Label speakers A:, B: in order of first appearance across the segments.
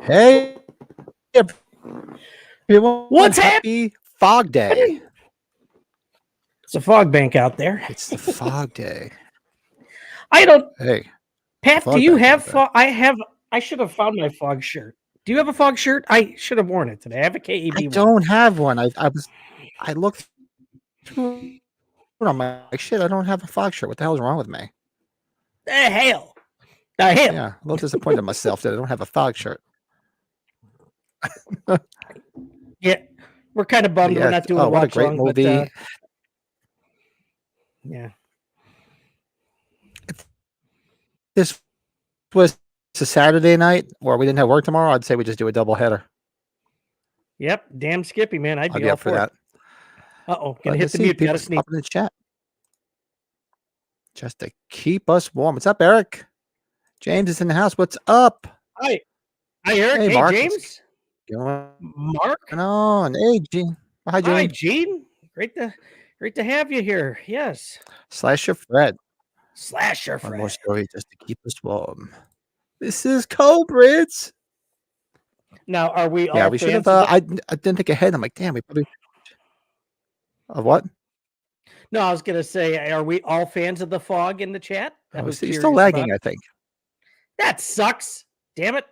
A: Hey, everyone.
B: What's
A: Happy Fog Day.
B: It's a fog bank out there.
A: It's the Fog Day.
B: I don't.
A: Hey,
B: Pat,
A: fog
B: do you
A: bank
B: have
A: out there.
B: fog? I should have found my fog shirt. Do you have a fog shirt? I should have worn it today. I have a KEB
A: I
B: one.
A: don't have one. I looked through it. I'm like, shit, I don't have a fog shirt. What the hell is wrong with me?
B: The hell. The hell.
A: Yeah, a little disappointed in myself that I don't have a fog shirt.
B: Yeah, we're kind of bummed.
A: Yeah,
B: We're not doing a
A: what a
B: watch
A: great
B: long,
A: movie.
B: but yeah.
A: This was a Saturday night, or we didn't have work tomorrow. I'd say we just do a double header.
B: Yep, damn Skippy, man. I'd be
A: all
B: up
A: for that.
B: Uh-oh, gonna hit the mute. Gotta sneak.
A: Up in the chat. Just to keep us warm. What's up, Eric? James is in the house. What's up?
B: Hi, Eric. Hey,
A: Mark.
B: James.
A: Mark. On. Hey, Gene. Hi, Gene.
B: Hi, Gene. Great to have you here. Yes.
A: Slasher Fred.
B: One
A: more story just to keep us warm. This is Cobrits.
B: Now, are we all?
A: Yeah, we should have. I didn't think ahead. I'm like, damn, we probably. Of what?
B: No, I was gonna say, are we all fans of the fog in the chat?
A: You're still lagging, I think.
B: That sucks. Damn it.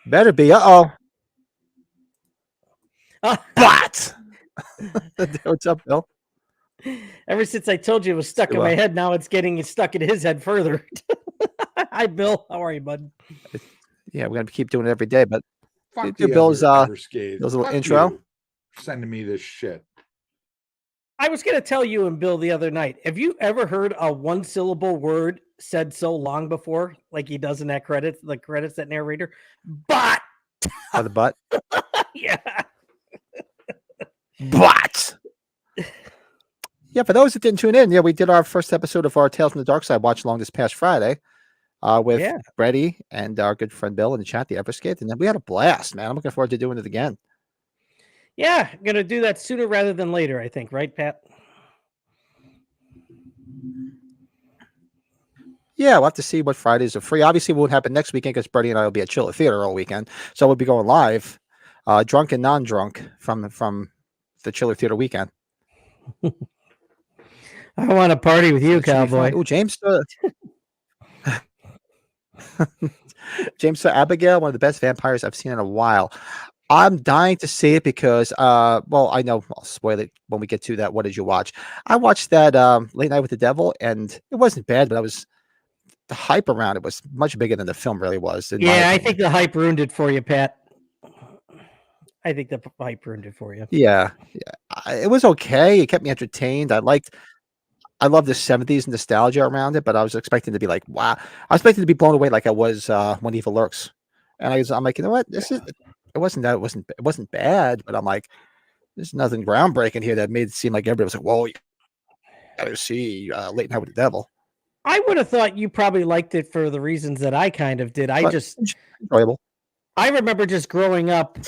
A: Better be. Uh-oh. What? What's up, Bill?
B: Ever since I told you it was stuck in my head, now it's getting stuck in his head further. Hi, Bill. How are you, bud?
A: Yeah, we're gonna keep doing it every day, but
C: Fuck
A: Bill's little intro.
C: Sending me this shit.
B: I was gonna tell you and Bill the other night. Have you ever heard a one-syllable word said so long before, like he does in that credits, that narrator? But
A: the butt.
B: Yeah.
A: But yeah, for those that didn't tune in, we did our first episode of our Tales from the Dark Side watch along this past Friday with Brady and our good friend Bill in the chat, the Everscape, and then we had a blast, man. I'm looking forward to doing it again.
B: Yeah, I'm gonna do that sooner rather than later, I think, right, Pat?
A: Yeah, we'll have to see what Fridays are free. Obviously, it won't happen next weekend because Brady and I will be at Chiller Theater all weekend, so we'll be going live, drunk and non-drunk from the Chiller Theater weekend.
B: I want to party with you, cowboy.
A: Oh, James. James Abigail, one of the best vampires I've seen in a while. I'm dying to see it because, well, I know I'll spoil it when we get to that. What did you watch? I watched that Late Night with the Devil, and it wasn't bad, but the hype around it was much bigger than the film really was.
B: Yeah, I think the hype ruined it for you, Pat. I think the hype ruined it for you.
A: Yeah, it was okay. It kept me entertained. I loved the 70s nostalgia around it, but I was expecting to be like, wow. I was expecting to be blown away like I was When Evil Lurks. And I'm like, you know what? It wasn't bad, but I'm like, there's nothing groundbreaking here that made it seem like everybody was like, whoa, you gotta see Late Night with the Devil.
B: I would have thought you probably liked it for the reasons that I kind of did.
A: Enjoyable.
B: I remember just growing up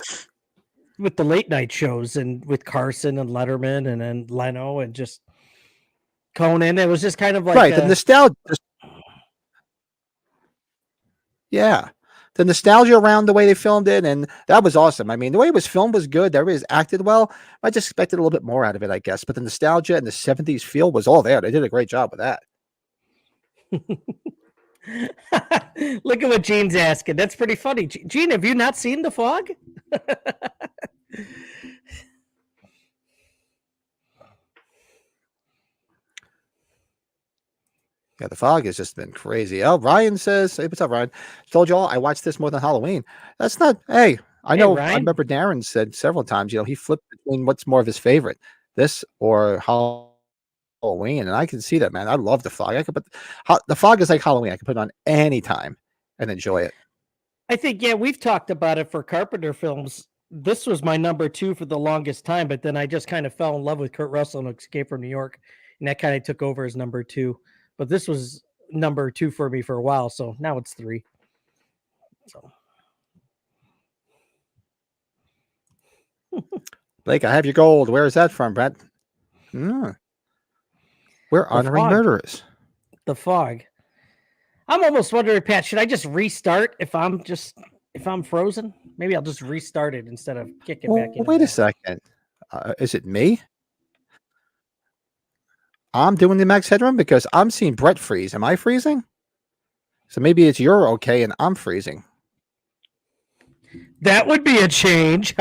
B: with the late night shows and with Carson and Letterman and then Leno and just Conan. It was just kind of like
A: the nostalgia. Yeah. The nostalgia around the way they filmed it, and that was awesome. I mean, the way it was filmed was good. Everybody's acted well. I just expected a little bit more out of it, I guess. But the nostalgia and the 70s feel was all there. They did a great job with that.
B: Look at what Gene's asking. That's pretty funny. Gene, have you not seen The Fog?
A: Yeah, The Fog has just been crazy. Oh, Ryan says, hey, what's up, Ryan? Told y'all I watched this more than Halloween. That's not, I know,
B: Ryan?
A: I remember Darren said several times, he flipped between what's more of his favorite, this or Halloween. And I can see that, man. I love The Fog. The Fog is like Halloween. I can put it on any time and enjoy it.
B: I think, we've talked about it for Carpenter films. This was my number 2 for the longest time, but then I just kind of fell in love with Kurt Russell and Escape from New York. And that kind of took over as number 2. But this was number 2 for me for a while, so now it's 3. So,
A: Blake, I have your gold. Where is that from, Brett? We're honoring murderers.
B: The Fog. I'm almost wondering, Pat, should I just restart if I'm frozen? Maybe I'll just restart it instead of kick it back
A: Well,
B: in.
A: wait a second. Is it me? I'm doing the max headroom because I'm seeing Brett freeze. Am I freezing? So maybe it's you're okay and I'm freezing.
B: That would be a change.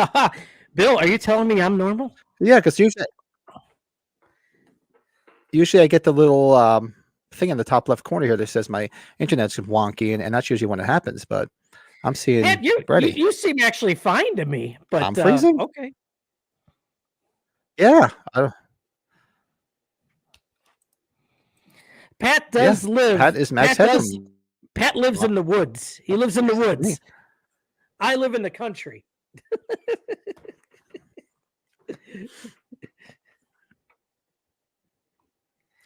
B: Bill, are you telling me I'm normal?
A: Yeah, because usually I get the little thing in the top left corner here that says my internet's wonky, and that's usually when it happens. But I'm seeing
B: Pat, you
A: Bretty.
B: you seem actually fine to me, but
A: I'm freezing.
B: okay.
A: Yeah,
B: Pat does live.
A: Pat is max
B: Pat
A: headroom.
B: Pat lives in the woods. He lives in the
A: Me.
B: woods. I live in the country.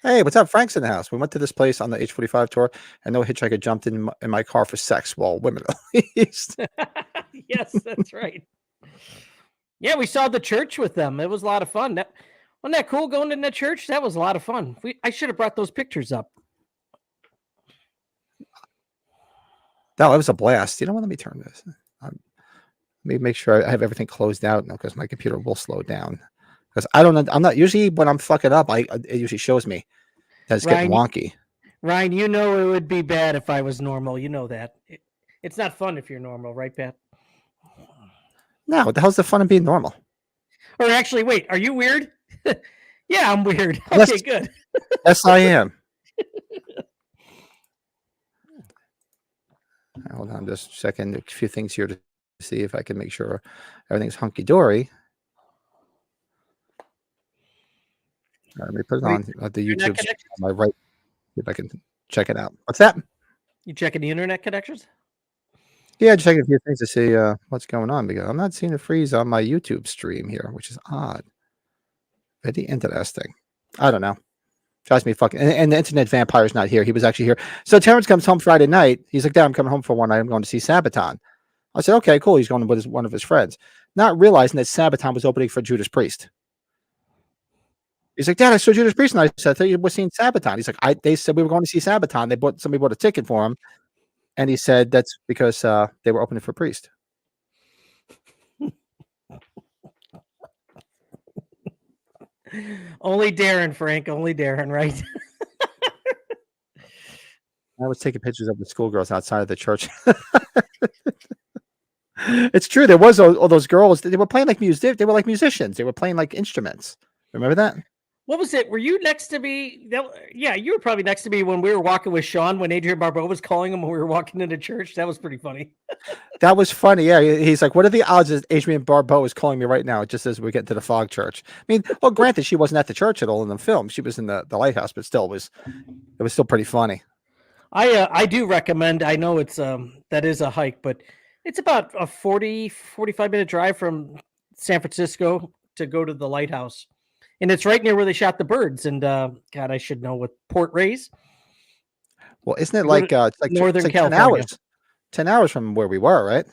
A: Hey, what's up? Frank's in the house. We went to this place on the H45 tour, and no hitchhiker jumped in my car for sex while women released.
B: Yes, that's right. Yeah, we saw the church with them. It was a lot of fun. Wasn't that cool going in that church? That was a lot of fun. I should have brought those pictures up.
A: No, it was a blast. You know what? Let me turn this. Let me make sure I have everything closed out now because my computer will slow down. Because I'm not usually when I'm fucking up. It usually shows me that it's getting wonky.
B: Ryan, you know it would be bad if I was normal. You know that. It's not fun if you're normal, right, Pat?
A: No, what the hell's the fun of being normal?
B: Or actually, wait, are you weird? Yeah, I'm weird. Okay, good.
A: Yes, I am. Hold on, just a second. A few things here to see if I can make sure everything's hunky dory. Let me put it on the YouTube on my right. See if I can check it out. What's that?
B: You checking the internet connections?
A: Yeah, just checking a few things to see what's going on because I'm not seeing a freeze on my YouTube stream here, which is odd. Very interesting. I don't know. Drives me fucking. And the internet vampire's not here. He was actually here. So Terrence comes home Friday night. He's like, "Dad, I'm coming home for one night. I'm going to see Sabaton." I said, "Okay, cool." He's going with one of his friends, not realizing that Sabaton was opening for Judas Priest. He's like, "Dad, I saw Judas Priest," and I said, "I thought you were seeing Sabaton." He's like, "They said we were going to see Sabaton. Somebody bought a ticket for him," and he said that's because they were opening for Priest.
B: Only Darren, Frank. Only Darren, right?
A: I was taking pictures of the schoolgirls outside of the church. It's true. There was all those girls. They were playing like music. They were like musicians. They were playing like instruments. Remember that?
B: What was it? Were you next to me? Yeah, you were probably next to me when we were walking with Sean, when Adrian Barbeau was calling him when we were walking into church. That was pretty funny.
A: That was funny. Yeah. He's like, what are the odds that Adrian Barbeau is calling me right now just as we get to the fog church? I mean, well, granted, she wasn't at the church at all in the film. She was in the lighthouse, but still it was still pretty funny.
B: I do recommend, I know it's that is a hike, but it's about a 45-minute drive from San Francisco to go to the lighthouse. And it's right near where they shot the birds. And God, I should know what Port Reyes.
A: Well, isn't it like it's like
B: Northern
A: it's like
B: California.
A: 10 hours from where we were, right?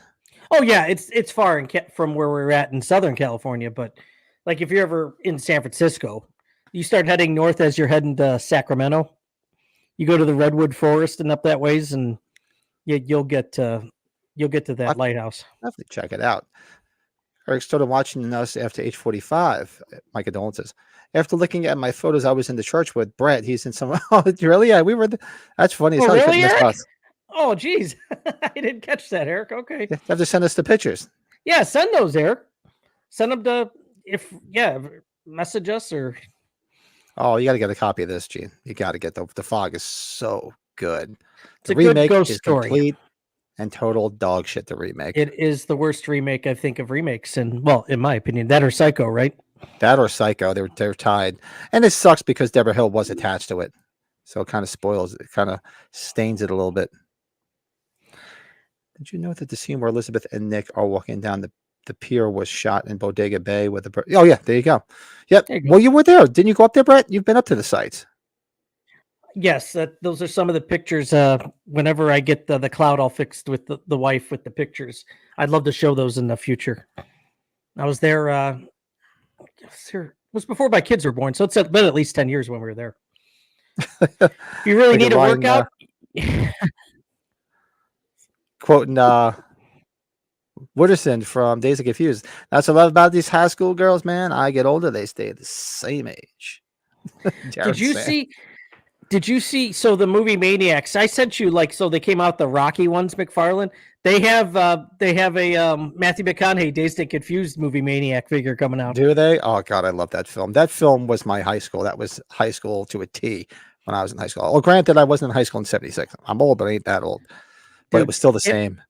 B: Oh yeah, it's far from where we're at in Southern California. But like if you're ever in San Francisco, you start heading north as you're heading to Sacramento. You go to the Redwood Forest and up that ways, and you'll get to that lighthouse.
A: Definitely check it out. Eric started watching us after age 45. My condolences. After looking at my photos, I was in the church with Brett. He's in some. Oh, really? Yeah, we were. That's funny.
B: Oh, really, Eric? Oh, geez, I didn't catch that, Eric. Okay,
A: you have to send us the pictures.
B: Yeah, send those, Eric. Send them to message us or.
A: Oh, you got to get a copy of this, Gene. You got to get the fog is so good.
B: It's a remake good ghost
A: is
B: story.
A: Complete and total dog shit. The remake.
B: It is the worst remake I think of remakes, and well, in my opinion, that or Psycho, right?
A: That or Psycho. They're tied, and it sucks because Deborah Hill was attached to it, so it kind of spoils it. Kind of stains it a little bit. Did you know that the scene where Elizabeth and Nick are walking down the pier was shot in Bodega Bay with the? Oh yeah, there you go. Yep. Well, you were there. Didn't you go up there, Brett? You've been up to the sites.
B: Yes, those are some of the pictures. Whenever I get the cloud all fixed with the wife with the pictures, I'd love to show those in the future. I was there. It was before my kids were born, so it's been at least 10 years when we were there. If you really need a workout,
A: Quoting Wooderson from Days of Confused. That's what I love about these high school girls, man. I get older, they stay the same age.
B: Did you see? Did you see? So the movie Maniacs, I sent you so they came out the Rocky ones, McFarlane. They have a Matthew McConaughey Dazed and Confused movie Maniac figure coming out.
A: Do they? Oh God, I love that film. That film was my high school. That was high school to a T when I was in high school. Well, granted, I wasn't in high school in '76. I'm old, but I ain't that old. But it was still the same.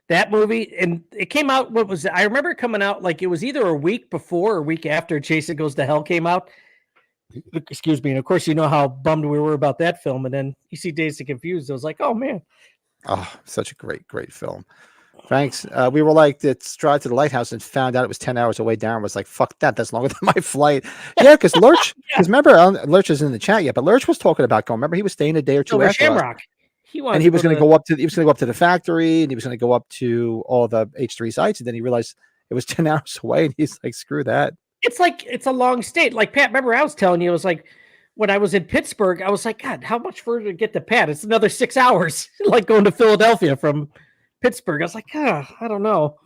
B: That movie, and it came out. What was it? I remember it coming out it was either a week before or a week after Jason Goes to Hell came out. Excuse me. And of course, you know how bummed we were about that film. And then you see Dazed and Confused. I was like, oh man.
A: Oh, such a great film. Thanks. We were like, let's drive to the lighthouse and found out it was 10 hours away. Darren was like, fuck that. That's longer than my flight. Yeah, because Lurch, because remember, Lurch isn't in the chat yet, but Lurch was talking about going. Remember, he was staying a day or two after
B: Shamrock.
A: He was going to go up to the factory, and he was going to go up to all the H3 sites, and then he realized it was 10 hours away, and he's like, screw that. It's
B: a long state. Like Pat, remember I was telling you, it was like when I was in Pittsburgh, I was like, God, how much further to get to Pat? It's another 6 hours, like going to Philadelphia from Pittsburgh. I was like, I don't know.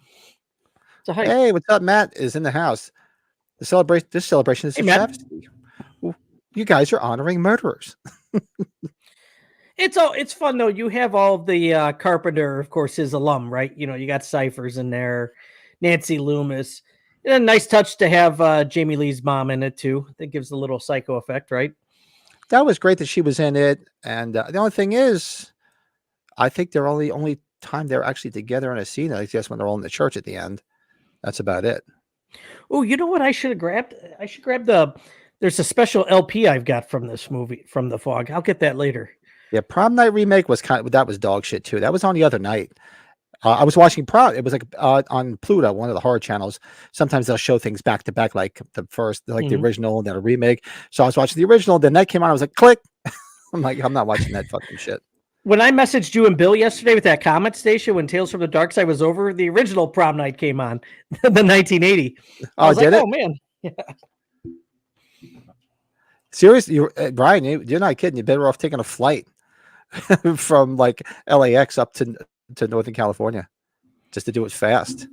B: It's a hike.
A: Hey, what's up? Matt is in the house. This celebration is a travesty. You guys are honoring murderers.
B: It's fun though. You have all of the Carpenter, of course, his alum, right? You know, you got Cyphers in there, Nancy Loomis. And a nice touch to have Jamie Lee's mom in it too. That gives a little psycho effect, right?
A: That was great that she was in it. And the only thing is, I think they're only time they're actually together in a scene. I guess when they're all in the church at the end. That's about it.
B: Oh, you know what I should have grabbed? I should grab there's a special LP I've got from this movie, from The Fog. I'll get that later.
A: Yeah, Prom Night Remake was that was dog shit too. That was on the other night. I was watching Prom. It was like on Pluto, one of the horror channels. Sometimes they'll show things back to back, like the original, and then a remake. So I was watching the original. Then that came out. I was like, click. I'm like, I'm not watching that fucking shit.
B: When I messaged you and Bill yesterday with that comment station when Tales from the Dark Side was over, the original Prom Night came on, the 1980. I was like, oh man, yeah.
A: Seriously, Brian, you're not kidding. You're better off taking a flight from like LAX up to Northern California just to do it fast.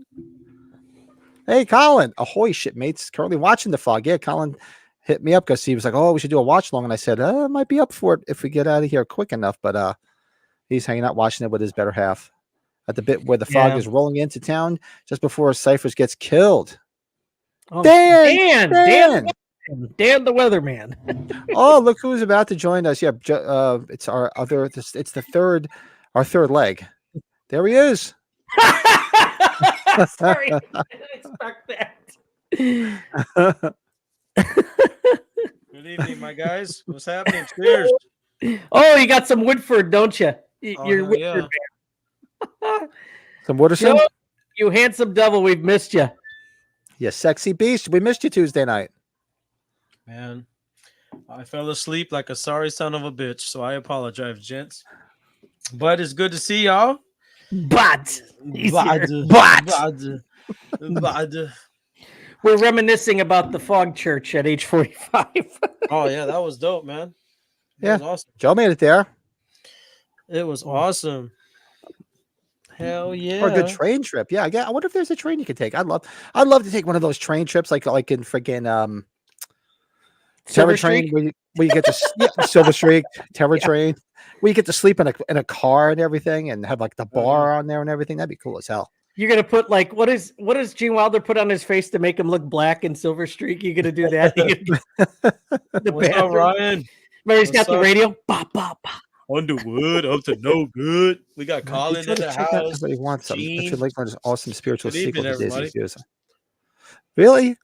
A: Hey, Colin, ahoy, shipmates! Currently watching The Fog. Yeah, Colin hit me up because he was like, "Oh, we should do a watch long," and I said, "I might be up for it if we get out of here quick enough." But he's hanging out watching it with his better half at the bit where the fog is rolling into town just before Cyphers gets killed.
B: Oh, Dan the weatherman.
A: Oh, look who's about to join us. Yeah, it's our third leg. There he is.
B: Sorry, I didn't expect that.
D: Good evening, my guys. What's happening? Cheers.
B: Oh, you got some Woodford, don't you? You're Woodford
A: man. Some Wooderson?
B: Joe, you handsome devil, we've missed you.
A: You sexy beast. We missed you Tuesday night.
D: Man, I fell asleep like a sorry son of a bitch, so I apologize, gents. But it's good to see y'all.
B: But we're reminiscing about the Fog Church at age 45.
D: Oh yeah, that was dope, man.
A: That
D: was awesome.
A: Joe made it there.
D: It was awesome. Hell yeah.
A: Or a good train trip. Yeah, I wonder if there's a train you could take. I'd love to take one of those train trips like in friggin' Terror Train where you get to Silver Streak, Terror Train, where you get to sleep in a car and everything and have like the bar on there and everything. That'd be cool as hell.
B: You're gonna put like what does Gene Wilder put on his face to make him look black in Silver Streak? You're gonna do that?
D: What's up, Ryan?
B: Remember he's got the radio. Bop, bop, bop.
D: Underwood up to no good. We got Colin in the house.
A: Everybody wants something. I feel like one of those awesome spiritual
D: Good evening,
A: sequels. Really?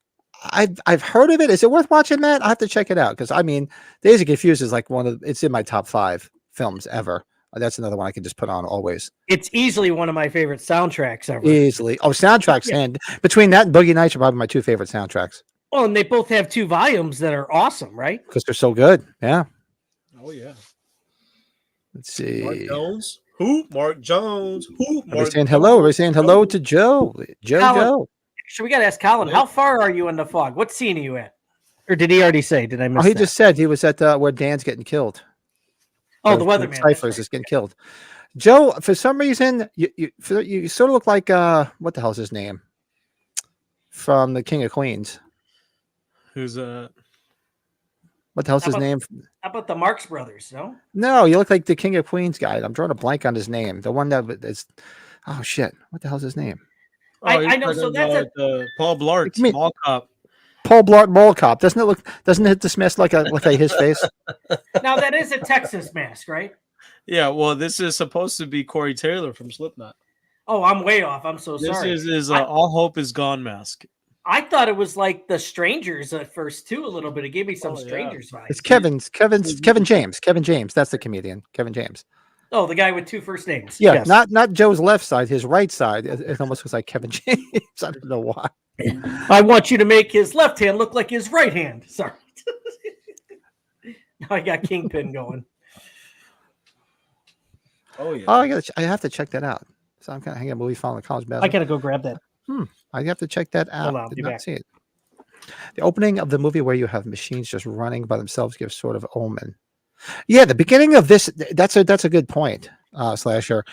A: I've heard of it. Is it worth watching, Matt? I have to check it out because I mean, Days of Confused is like it's in my top 5 films ever. That's another one I can just put on always.
B: It's easily one of my favorite soundtracks ever.
A: Easily. Oh, soundtracks. And between that and Boogie Nights are probably my 2 favorite soundtracks.
B: Oh, and they both have 2 volumes that are awesome, right?
A: Because they're so good. Yeah.
D: Oh yeah.
A: Let's see.
D: Mark Jones. Who? Mark Jones. Who?
A: We're saying hello. We're saying hello to Joe. Joe.
B: So we got to ask Colin, how far are you in the fog? What scene are you at? Or did he already say? Did I miss
A: he
B: that?
A: just said he was at where Dan's getting killed.
B: Oh, the
A: Those
B: weatherman. that's
A: ciphers
B: right.
A: is getting killed. Joe, for some reason, you sort of look like what the hell's his name from the King of Queens?
D: Who's
A: What the hell's
B: How
A: his
B: about-
A: name?
B: How about the Marx Brothers? No.
A: No, you look like the King of Queens guy. I'm drawing a blank on his name. The one that is. Oh shit! What the hell's his name?
B: I know, so that's
D: Paul Blart,
A: You mean-
D: Mall Cop.
A: Paul Blart Mall Cop. Doesn't it look? Doesn't it dismiss like his face?
B: Now that is a Texas mask, right?
D: Yeah, well, this is supposed to be Corey Taylor from Slipknot.
B: Oh, I'm way off. I'm so
D: This
B: sorry.
D: is his
B: I-
D: All Hope Is Gone mask.
B: I thought it was like the Strangers at first too, a little bit. It gave me some
D: Oh, yeah.
B: Strangers vibes.
A: It's Kevin James. Kevin James. That's the comedian. Kevin James.
B: Oh, the guy with two first names.
A: Yeah,
B: Yes.
A: not Joe's left side. His right side. It almost was like Kevin James. I don't know why.
B: I want you to make his left hand look like his right hand. Sorry. Now I got Kingpin going.
D: Oh yeah.
A: Oh, I have to check that out. So I'm kind of hanging a movie following college
B: I
A: basketball.
B: gotta go grab that.
A: I have to check that out.
B: Hold on, I'll
A: Did
B: be
A: not
B: back.
A: see it. The opening of the movie where you have machines just running by themselves gives sort of omen. Yeah, the beginning of this, that's a good point, Slasher.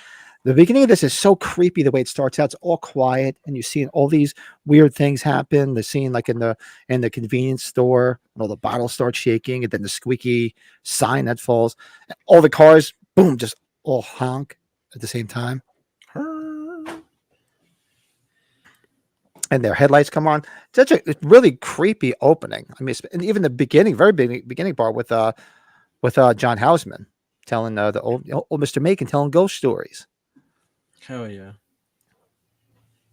A: The beginning of this is so creepy the way it starts out. It's all quiet, and you see all these weird things happen. The scene like in the convenience store, and all the bottles start shaking, and then the squeaky sign that falls. All the cars, boom, just all honk at the same time. And their headlights come on. Such a really creepy opening. I mean, and even the beginning, very beginning part with John Houseman telling the old Mr. Macon telling ghost stories.
D: Hell yeah.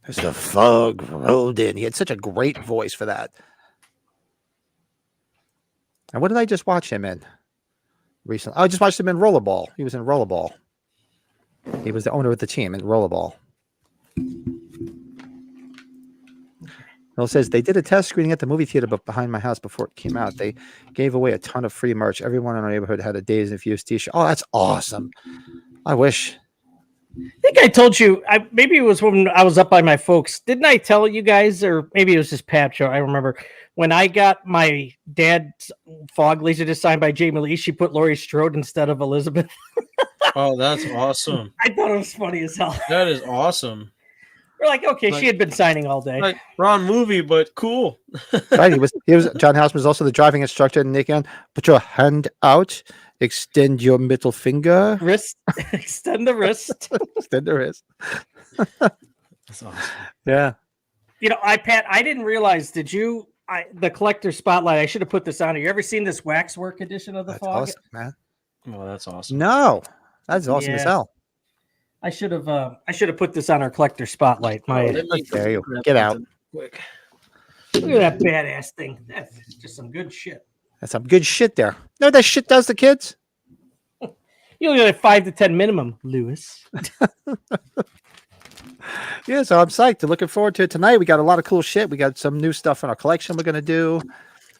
A: As the fog rolled in, he had such a great voice for that. And what did I just watch him in recently? I just watched him in Rollerball. He was in Rollerball. He was the owner of the team in Rollerball. It says they did a test screening at the movie theater behind my house before it came out. They gave away a ton of free merch. Everyone in our neighborhood had a Days and Fuse t-shirt. Oh, that's awesome. I wish.
B: I think I told you. Maybe it was when I was up by my folks. Didn't I tell you guys, or maybe it was just Pat show? I remember when I got my dad's fog laser signed by Jamie Lee. She put Laurie Strode instead of Elizabeth.
D: Oh, that's awesome.
B: I thought it was funny as hell.
D: That is awesome.
B: We're like, okay,
D: Like-
B: she had been signing all day.
D: Like wrong movie, but cool.
A: Right? He was John Houseman was also the driving instructor in Nick. Put your hand out, extend your middle finger,
B: Wrist, extend the wrist.
A: extend the wrist.
D: That's awesome.
A: Yeah.
B: You know, Pat, I didn't realize. Did you? The collector spotlight. I should have put this on. You ever seen this waxwork edition of the
A: That's
B: fog?
A: awesome, man.
D: Well, that's awesome.
A: No. That's awesome as
B: Yeah.
A: hell.
B: I should have put this on our collector spotlight. My
D: Let me
A: There you
D: grab
A: get out.
D: something quick.
B: look at that badass thing. That's just some good shit.
A: That's some good shit there. You know what that shit does to kids?
B: You only got 5 to 10 minimum, Lewis.
A: Yeah, so I'm psyched. Looking forward to it tonight. We got a lot of cool shit. We got some new stuff in our collection we're going to do.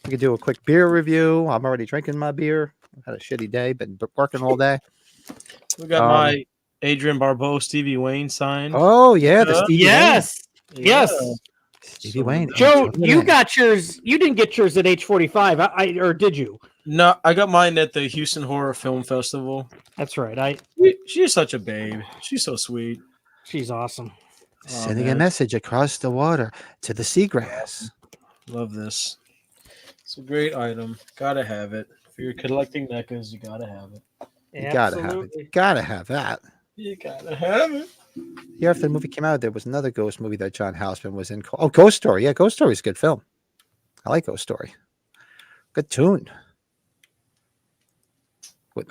A: We can do a quick beer review. I'm already drinking my beer. I've had a shitty day, been working all day.
D: We got my Adrian Barbeau, Stevie Wayne sign.
A: Oh, yeah. The Stevie
B: Yes.
D: Yeah.
B: Yes.
A: Stevie Wayne.
B: Joe,
A: Stevie
B: you
A: Wayne.
B: got yours. You didn't get yours at age 45, or did you?
D: No, I got mine at the Houston Horror Film Festival.
B: That's right.
D: She's such a babe. She's so sweet.
B: She's awesome.
A: Sending a
D: man.
A: message across the water to the seagrass.
D: Love this. It's a great item. Gotta have it. If you're collecting NECAs, you gotta have it.
A: You gotta have it. Gotta have that.
D: You gotta have it.
A: Yeah, after the movie came out, there was another ghost movie that John Houseman was in. Oh, Ghost Story. Yeah, Ghost Story is a good film. I like Ghost Story. Good tune.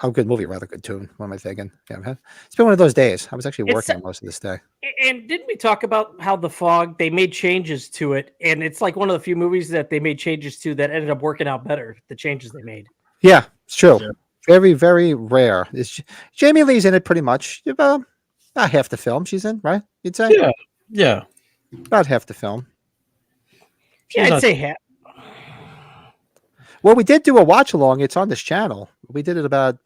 A: Oh, good movie, rather good tune. What am I thinking? Yeah, it's been one of those days. I was actually
B: It's
A: working most of this day.
B: And didn't we talk about how The Fog, they made changes to it, and it's like one of the few movies that they made changes to that ended up working out better, the changes they made.
A: Yeah, it's true.
D: Yeah.
A: Very, very rare. Jamie Lee's in it pretty much. About half the film she's in, right? You'd say?
D: Yeah. Yeah.
A: About half the film.
B: Yeah,
D: She's
B: I'd
D: not-
B: say half.
A: Well, we did do a watch along. It's on this channel. We did it about,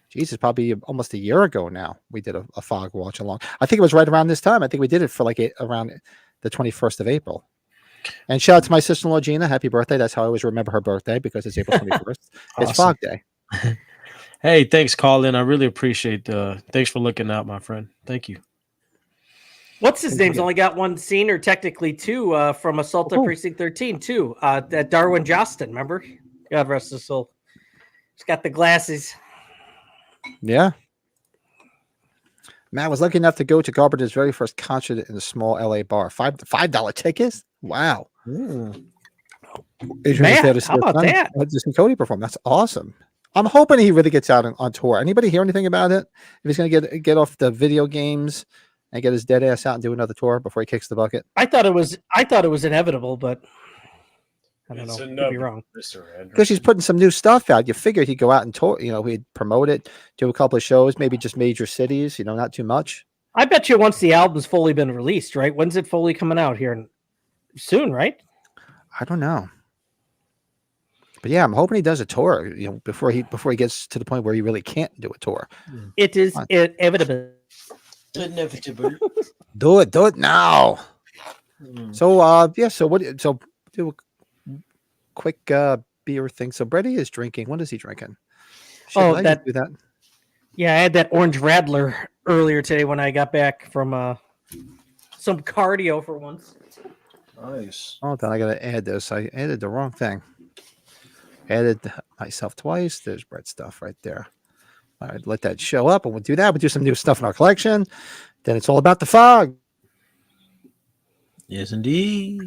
A: Jesus, probably almost a year ago now. We did a fog watch along. I think it was right around this time. I think we did it for around the 21st of April. And shout out to my sister-in-law, Gina. Happy birthday. That's how I always remember her birthday, because it's April 21st. It's
D: Awesome.
A: Fog Day.
D: Hey, thanks, Colin. I really appreciate thanks for looking out, my friend. Thank you.
B: What's his name's only got one scene, or technically two, from Assault on
A: Oh.
B: Precinct 13, too. That Darwin Jostin, remember? God rest his soul. He's got the glasses.
A: Yeah. Matt was lucky enough to go to Carpenter's very first concert in a small LA bar. $5 tickets? Wow.
D: Mm.
A: Adrian was there
B: Matt,
A: to see
B: how
A: his
B: about
A: son,
B: that?
A: to see Cody perform. That's awesome. I'm hoping he really gets out on tour. Anybody hear anything about it? If he's going to get off the video games and get his dead ass out and do another tour before he kicks the bucket?
B: I thought it was inevitable, but I don't know. Could be wrong.
A: Because he's putting some new stuff out. You figured he'd go out and tour, he'd promote it, do a couple of shows, maybe just major cities, not too much.
B: I bet you once the album's fully been released, right? When's it fully coming out here? Soon, right?
A: I don't know. But yeah, I'm hoping he does a tour, before he gets to the point where he really can't do a tour.
B: It is inevitable.
D: Inevitable.
A: Do it now. So so do a quick beer thing. So Brady is drinking. What is he drinking?
B: Oh,
A: I just do that.
B: Yeah, I had that orange Radler earlier today when I got back from some cardio for once.
D: Nice.
A: Oh, then I gotta add this. I added the wrong thing. Added myself twice. There's Brett's stuff right there. All right, let that show up, and we'll do that. We'll do some new stuff in our collection. Then it's all about the fog.
D: Yes, indeed.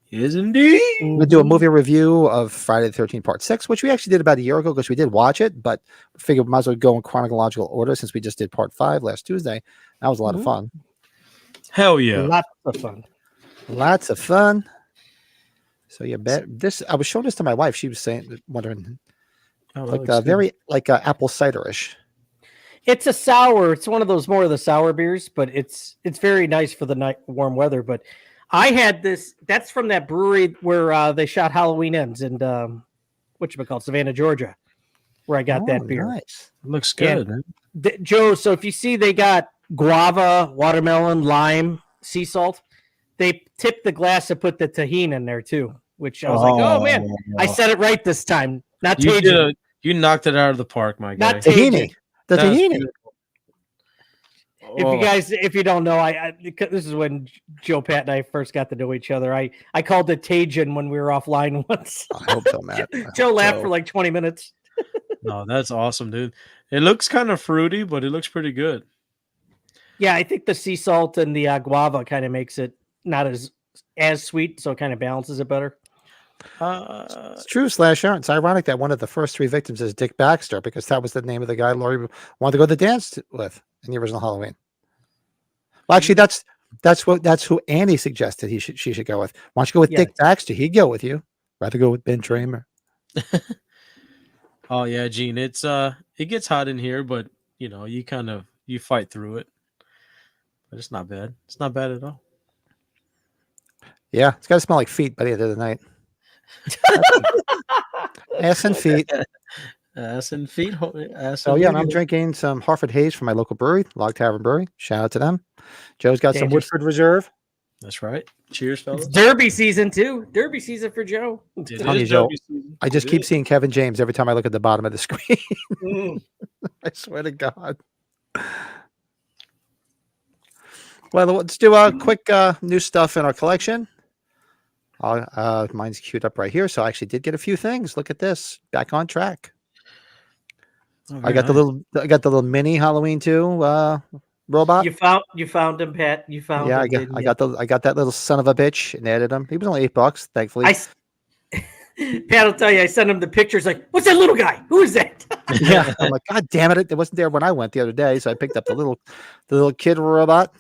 D: Yes, indeed.
A: We'll do a movie review of Friday the 13th Part 6, which we actually did about a year ago because we did watch it, but we figured we might as well go in chronological order since we just did Part 5 last Tuesday. That was a lot of fun.
D: Hell yeah.
B: Lots of fun.
A: Lots of fun. So yeah, I was showing this to my wife. She was wondering, very apple cider-ish.
B: It's a sour. It's one of those more of the sour beers, but it's very nice for the night warm weather. But I had this. That's from that brewery where they shot Halloween Ends in whatchamacallit, Savannah, Georgia, where I got that beer.
A: Nice.
D: It looks good, man.
B: Joe, so if you see they got guava, watermelon, lime, sea salt, they tipped the glass and put the tahini in there too, which I was like, oh man, I said it right this time. Not Tajin.
D: You knocked it out of the park, my guy.
B: Not tahini.
A: The tahini.
B: If you don't know, this is when Joe, Pat, and I first got to know each other. I called it Tajin when we were offline once.
A: I hope so, Matt.
B: Joe laughed for like 20 minutes.
D: No, that's awesome, dude. It looks kind of fruity, but it looks pretty good. Yeah,
B: I think the sea salt and the guava kind of makes it not as sweet, so it kind of balances it better.
A: It's true, /Aaron. It's ironic that one of the first 3 victims is Dick Baxter because that was the name of the guy Laurie wanted to go to the dance with in the original Halloween. Well, actually, that's who Annie suggested she should go with. Why don't you go with Dick Baxter? He'd go with you. Rather go with Ben Tramer.
D: Oh yeah, Gene. It gets hot in here, but you fight through it. But it's not bad. It's not bad at all.
A: Yeah, it's got to smell like feet by the end of the night. Ass and feet.
D: Ass and feet.
A: So yeah, and I'm drinking some Harford Haze from my local brewery, Log Tavern Brewery. Shout out to them. Joe's got some Woodford Reserve.
D: That's right. Cheers, fellas.
B: It's Derby season too. Derby season for Joe.
A: Joe, I just keep seeing Kevin James every time I look at the bottom of the screen. I swear to God. Well, let's do a quick new stuff in our collection. Mine's queued up right here, so I actually did get a few things. Look at this, back on track. Oh, I got the little mini Halloween 2 robot.
B: You found him, Pat. You found him.
A: Yeah, I got that little son of a bitch and added him. He was only $8, thankfully.
B: Pat will tell you, I sent him the pictures. Like, what's that little guy? Who is that?
A: Yeah, I'm like, God damn it! It wasn't there when I went the other day, so I picked up the little kid robot.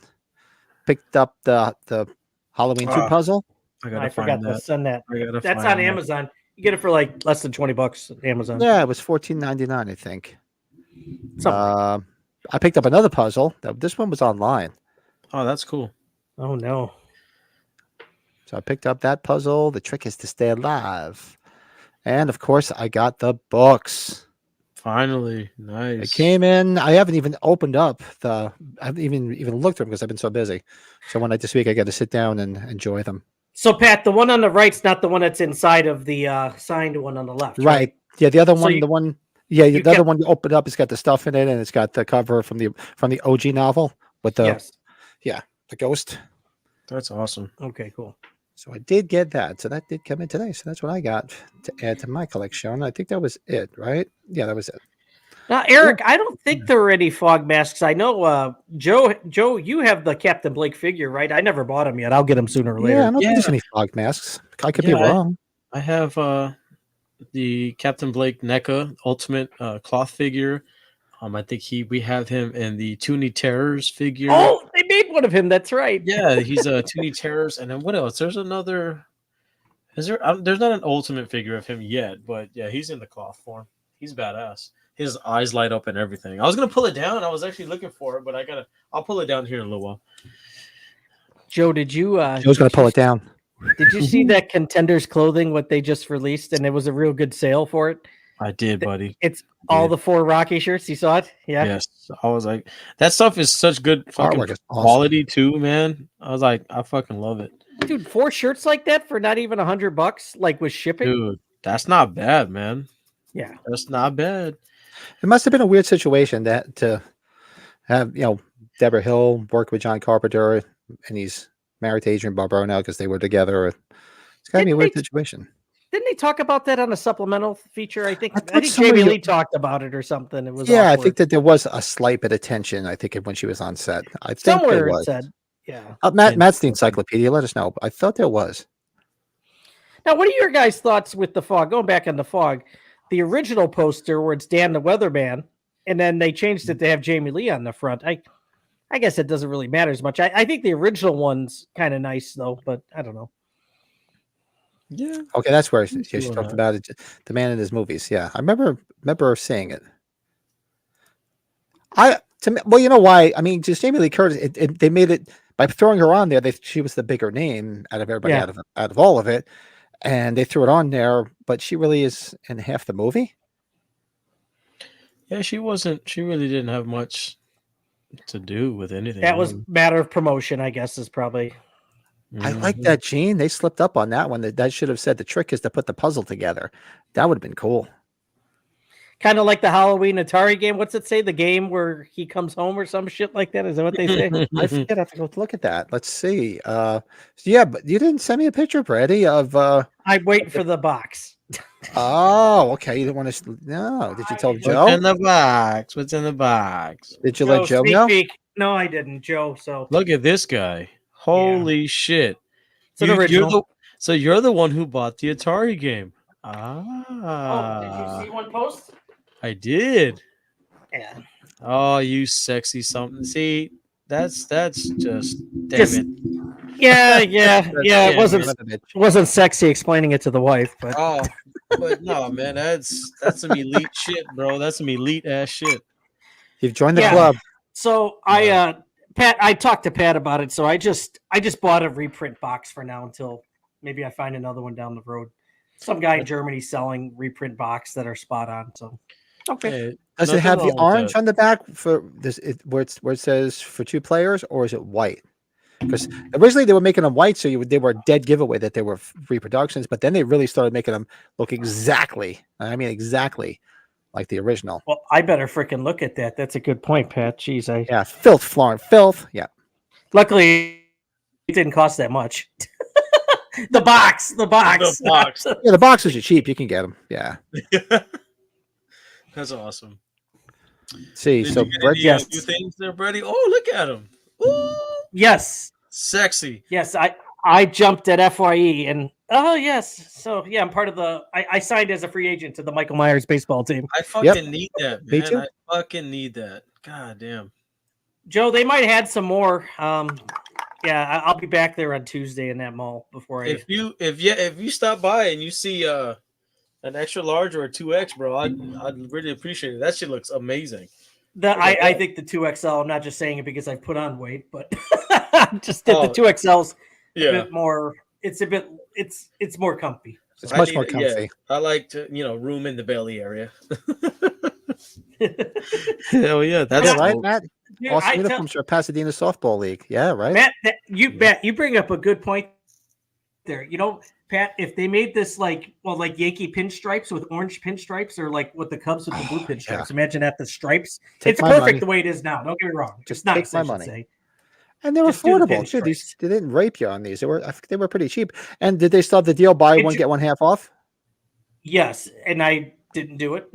A: Picked up the Halloween 2 puzzle.
B: I forgot to send that. That's on Amazon. You get it for like less than $20 at Amazon.
A: Yeah, it was $14.99, I think. I picked up another puzzle. This one was online.
D: Oh, that's cool.
B: Oh no.
A: So I picked up that puzzle. The trick is to stay alive. And of course, I got the books.
D: Finally, nice.
A: It came in. I haven't even opened up I haven't even looked at them because I've been so busy. So this week I got to sit down and enjoy them.
B: So Pat, the one on the right's not the one that's inside of the signed one on the left,
A: right? Yeah, the other one, Yeah,
B: You
A: the other
B: kept-
A: one you open up, it's got the stuff in it, and it's got the cover from the OG novel with the
B: Yes.
A: the ghost.
D: That's awesome.
B: Okay, cool.
A: So I did get that. So that did come in today. So that's what I got to add to my collection. I think that was it, right? Yeah, that was it.
B: Now, Eric, I don't think there were any fog masks. I know, Joe, you have the Captain Blake figure, right? I never bought him yet. I'll get him sooner or
A: Yeah, I
B: later.
A: don't think there's
D: Yeah.
A: any fog masks. I could be
D: Yeah,
A: wrong.
D: I have the Captain Blake NECA Ultimate cloth figure. I think we have him in the Toonie Terrors figure.
B: Oh, they made one of him. That's right.
D: Yeah, he's a Toonie Terrors, and then what else? There's another. Is there? There's not an Ultimate figure of him yet, but yeah, he's in the cloth form. He's badass. His eyes light up and everything. I was gonna pull it down. I was actually looking for it, but I'll pull it down here in a little while.
B: Joe, did you?
A: Joe's gonna pull it down.
B: Did you see that Contenders clothing? What they just released, and it was a real good sale for it.
D: I did, buddy.
B: It's all the 4 Rocky shirts. You saw it? Yeah.
D: Yes. I was like, that stuff is such good fucking
A: Artwork is awesome.
D: quality too, man. I was like, I fucking love it.
B: Dude, 4 shirts like that for not even $100, like with shipping.
D: Dude, that's not bad, man.
B: Yeah.
D: That's not bad.
A: It must have been a weird situation that to have Deborah Hill work with John Carpenter, and he's married to Adrian Barbeau now because they were together. It's gotta be a weird situation.
B: Didn't they talk about that on a supplemental feature? I think
A: thought
B: Jamie
A: somebody-
B: Lee talked about it or something. It was
A: Yeah, I
B: awkward.
A: think that there was a slight bit of tension. I think when she was on set, I think
B: Somewhere
A: there
B: it
A: was.
B: said. Yeah.
A: Matt's the encyclopedia. Let us know. I thought there was.
B: Now, what are your guys' thoughts with the fog? Going back on the fog, the original poster where it's Dan the Weatherman, and then they changed it to have Jamie Lee on the front. I guess it doesn't really matter as much. I think the original one's kind of nice though, but I don't know.
D: Yeah.
A: Okay, that's where she
D: doing
A: talked
D: that.
A: about it. The man in his movies. Yeah, I remember seeing it. Well, you know why? I mean, just Jamie Lee Curtis. They made it by throwing her on there. She was the bigger name out of everybody,
B: Yeah.
A: out of all of it, and they threw it on there. But she really is in half the movie.
D: Yeah, she really didn't have much to do with anything.
B: That was matter of promotion, I guess, is probably.
A: I like
D: Mhm.
A: that, Gene. They slipped up on that one. That should have said the trick is to put the puzzle together. That would have been cool.
B: Kind of like the Halloween Atari game. What's it say? The game where he comes home or some shit like that? Is that what they say?
A: I forget. I have to go look at that. Let's see. Yeah, but you didn't send me a picture, Brady, of.
B: I'm waiting for the box.
A: Oh, okay. You didn't want to. No. Did you tell
D: What's
A: Joe?
D: in the box? What's in the box?
A: Did you let Joe
B: sneak
A: know?
B: peek. No, I didn't, Joe. So
D: Look at this guy. Holy shit.
B: it's an original.
D: You're the one who bought the Atari game.
B: Oh, did you see one post?
D: I did.
B: Yeah.
D: Oh, you sexy something. See, that's just damn
B: Just-
D: it.
B: Yeah. It
D: Yeah,
B: wasn't sexy explaining it to the wife, but
D: Oh, but no, man, that's some elite shit, bro. That's some elite ass shit.
A: You've joined the
B: Yeah.
A: club.
B: so Pat, I talked to Pat about it, so I just bought a reprint box for now until maybe I find another one down the road. Some guy in Germany selling reprint box that are spot on. So okay.
D: Hey,
A: Does it
D: nothing
A: have the
D: wrong with
A: orange
D: that.
A: on the back for this? Where it says for 2 players, or is it white? Because originally they were making them white, so they were a dead giveaway that they were reproductions. But then they really started making them look exactly. I mean, exactly like the original.
B: Well, I better freaking look at that. That's a good point, Pat. Jeez,
A: Yeah, filth, Florence, filth. Yeah,
B: luckily it didn't cost that much. the box.
D: The box.
A: yeah. The boxes are cheap. You can get them. Yeah.
D: That's awesome.
A: See,
D: Did
A: so
D: you get
A: Brett,
D: any
B: yes.
D: new things there, Brady? Oh, look at him. Ooh,
B: Yes.
D: sexy.
B: Yes, I jumped at FYE and oh yes. So yeah, I'm part of the I signed as a free agent to the Michael Myers baseball team.
D: I fucking need that,
A: Me
D: man.
A: too.
D: I fucking need that. God damn.
B: Joe, they might have had some more. Yeah, I'll be back there on Tuesday in that mall before I
D: If you stop by and you see an extra large or a 2X, bro, I'd really appreciate it. That shit looks amazing.
B: I think the 2XL, I'm not just saying it because I've put on weight, but just that
D: Oh,
B: the 2XL's a
D: Yeah.
B: bit more it's more comfy.
A: it's
D: I
A: much
D: need
A: more
D: it, yeah.
A: comfy.
D: I like to, room in the belly area. Hell yeah, that's
A: Yeah, right,
D: dope.
A: Matt.
B: Dude,
A: Awesome
B: I tell-
A: uniforms for Pasadena softball league. Yeah, right.
B: Matt, you bring up a good point there. You know, Pat, if they made this like Yankee pinstripes with orange pinstripes, or like with the Cubs with the blue pinstripes, imagine that the stripes.
A: Take
B: It's
A: my
B: perfect
A: money.
B: the way it is now. Don't get me wrong.
A: Just
B: It's nice,
A: take my
B: I should
A: money.
B: say.
A: And they were
B: Just do the
A: affordable too.
B: pinstripes.
A: They didn't rape you on these. I think they were pretty cheap. And did they still have the deal buy one get one half off?
B: Yes, and I didn't do it.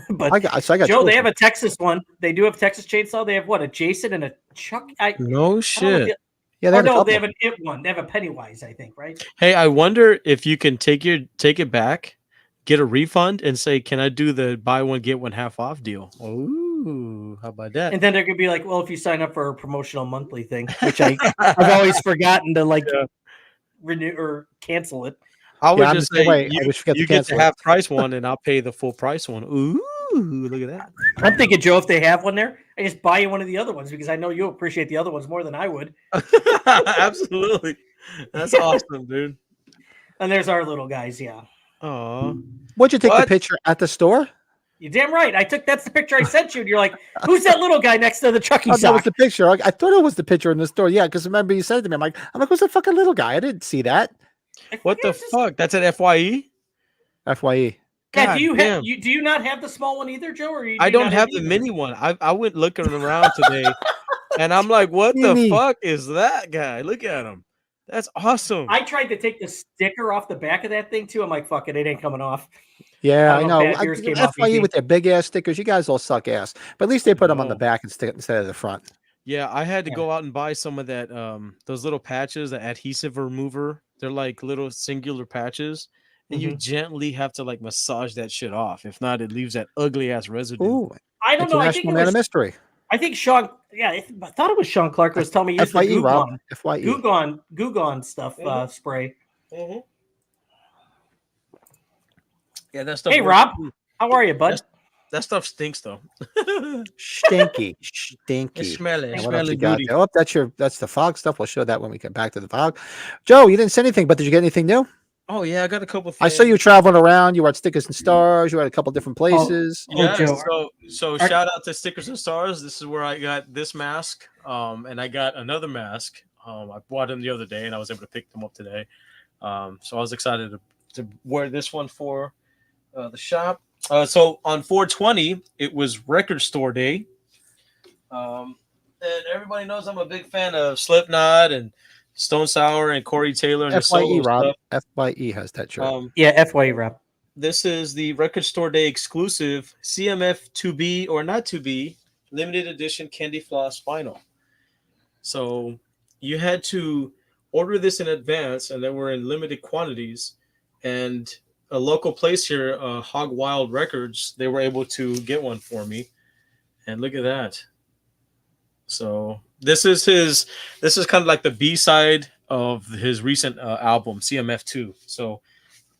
B: But
A: I got
B: Joe,
A: two
B: they
A: of
B: have
A: them.
B: a Texas one. They do have Texas Chainsaw. They have what, a Jason and a Chuck?
D: No
B: I don't know what
D: shit.
A: Yeah, they had a
B: no,
A: couple.
B: they have an It one. They have a Pennywise, I think, right?
D: Hey, I wonder if you can take it back, get a refund, and say, "Can I do the buy one get one half off deal?" Ooh, how about that?
B: And then they're gonna be like, well, if you sign up for a promotional monthly thing, which I've always forgotten to like renew or cancel it.
D: I would
A: I'm
D: just
A: the same
D: say
A: way. I always forget to
D: you get
A: cancel
D: the
A: it.
D: half price one, and I'll pay the full price one. Ooh, look at that.
B: I'm thinking, Joe, if they have one there, I just buy you one of the other ones because I know you'll appreciate the other ones more than I would.
D: Absolutely, that's awesome, dude.
B: And there's our little guys, yeah.
D: Oh,
A: Would you take the
D: What?
A: picture at the store?
B: You're damn right. That's the picture I sent you, and you're like, who's that little guy next to the Chucky
A: Oh, that was
B: sock?
A: the picture. I thought it was the picture in the store. Yeah, because remember you said it to me. I'm like, who's that fucking little guy? I didn't see that.
D: what the fuck? That's an FYE.
A: FYE.
B: Yeah,
D: God
B: do you
D: damn.
B: do you not have the small one either, Joe? Or
D: I don't
B: not
D: have the
B: either?
D: mini one. I went looking around today, and I'm like, what the
A: Mini.
D: fuck is that guy? Look at him. That's awesome.
B: I tried to take the sticker off the back of that thing too. I'm like, fuck it ain't coming off.
A: Yeah,
B: I
A: I
B: don't
A: know.
B: know, Pat, yours came off
A: FYE
B: easy.
A: with their big ass stickers. You guys all suck ass. But at least they put them on the
D: No.
A: back instead of the front.
D: Yeah, I had to
B: Yeah.
D: go out and buy some of that those little patches, the adhesive remover. They're like little singular patches, and you gently have to like massage that shit off. If not, it leaves that ugly ass residue.
A: Ooh,
B: I don't know. I think
A: International
B: it
A: Man of
B: was.
A: Mystery.
B: I think Sean. Yeah, I thought it was Sean Clark was telling me use the
A: FYE, Rob.
B: Goo
A: FYE.
B: Gone stuff spray.
D: Mm-hmm. Yeah, that stuff.
B: Hey,
D: works
B: Rob,
D: too.
B: how are you, bud?
D: That stuff stinks though.
A: Stinky.
D: It's smelly.
A: And
D: It's
A: what else
D: smelly
A: you got
D: booty.
A: there? Oh, that's the fog stuff. We'll show that when we get back to the fog. Joe, you didn't say anything, but did you get anything new?
D: Oh yeah, I got a couple
A: I
D: things.
A: saw you traveling around. You were at Stickers and Stars. You were at a couple different places.
D: Yeah,
B: Joe,
D: so shout out to Stickers and Stars. This is where I got this mask, and I got another mask. I bought them the other day, and I was able to pick them up today. So I was excited to wear this one for the shop. So on 420, it was Record Store Day, and everybody knows I'm a big fan of Slipknot and Stone Sour and Corey Taylor and the
A: FYE,
D: solo
A: Rob.
D: stuff.
A: FYE has that shirt.
B: yeah, FYE, Rob.
D: This is the Record Store Day exclusive CMF 2B or not 2B limited edition Candy Floss vinyl. So you had to order this in advance, and they were in limited quantities. And a local place here, Hog Wild Records, they were able to get one for me. And look at that. So this is kind of like the B-side of his recent album, CMF2. So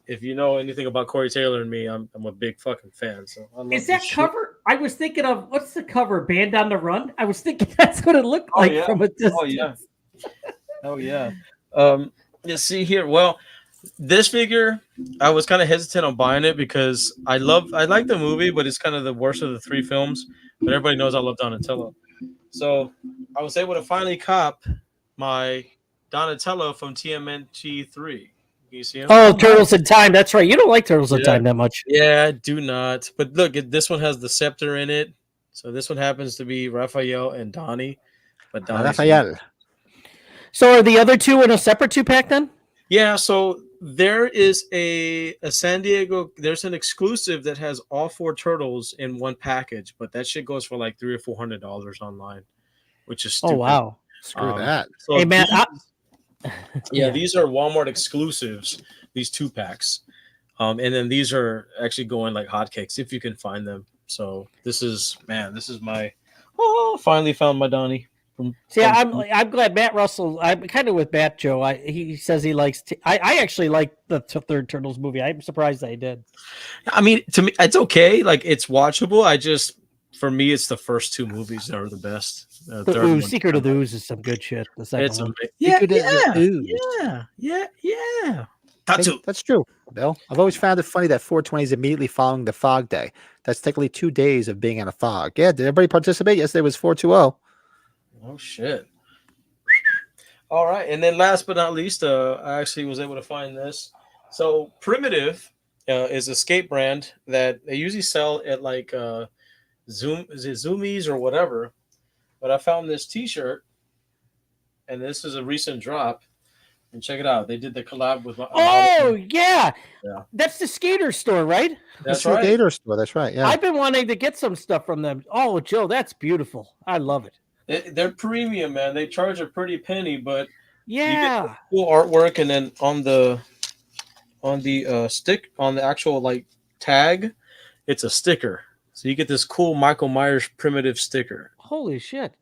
D: if you know anything about Corey Taylor and me, I'm a big fucking fan. So I love
B: Is that
D: this shit.
B: cover? I was thinking of what's the cover? Band on the Run. I was thinking that's what it looked like
D: yeah.
B: from a distance.
D: Oh yeah. Oh yeah. Let's see here. Well, this figure, I was kind of hesitant on buying it because I like the movie, but it's kind of the worst of the three films. But everybody knows I love Donatello. So I was able to finally cop my Donatello from TMNT 3. You see him?
B: Oh, Turtles in Time. That's right. You don't like Turtles in Time that much.
D: Yeah, I do not. But look, this one has the scepter in it. So this one happens to be Raphael and Donnie. But Donnie's
A: Raphael.
B: So are the other two in a separate 2-pack then?
D: Yeah, so there is a San Diego, there's an exclusive that has all 4 turtles in one package, but that shit goes for like $300 or $400 online, which is stupid.
B: Oh, wow.
A: Screw that.
D: So
B: Hey, Matt.
D: these are Walmart exclusives, these 2-packs. And then these are actually going like hotcakes if you can find them. So this is my, finally found my Donnie.
B: See, I'm glad Matt Russell. I'm kind of with Matt, Joe. He says he likes. I actually like the third Turtles movie. I'm surprised I did.
D: I mean, to me, it's okay. Like it's watchable. For me, it's the first 2 movies that are the best.
B: The
D: Third
B: Ooze,
D: one-
B: Secret of the Ooze is some good shit. The second one.
D: Yeah. Tattoo.
A: That's true, Bill. I've always found it funny that 420 is immediately following the fog day. That's technically 2 days of being in a fog. Yeah, did everybody participate? Yesterday was 420.
D: Oh shit. All right, and then last but not least, I actually was able to find this. So Primitive is a skate brand that they usually sell at like Zoomies or whatever. But I found this T-shirt, and this is a recent drop. And check it out, they did the collab with.
B: Oh yeah,
D: Yeah.
B: that's the skater store, right?
D: That's
A: the
D: right.
A: Gator store. That's right. Yeah.
B: I've been wanting to get some stuff from them. Oh, Joe, that's beautiful. I love it.
D: They're premium, man. They charge a pretty penny, but
B: Yeah.
D: cool artwork, and then on the stick on the actual like tag, it's a sticker. So you get this cool Michael Myers Primitive sticker.
B: Holy shit.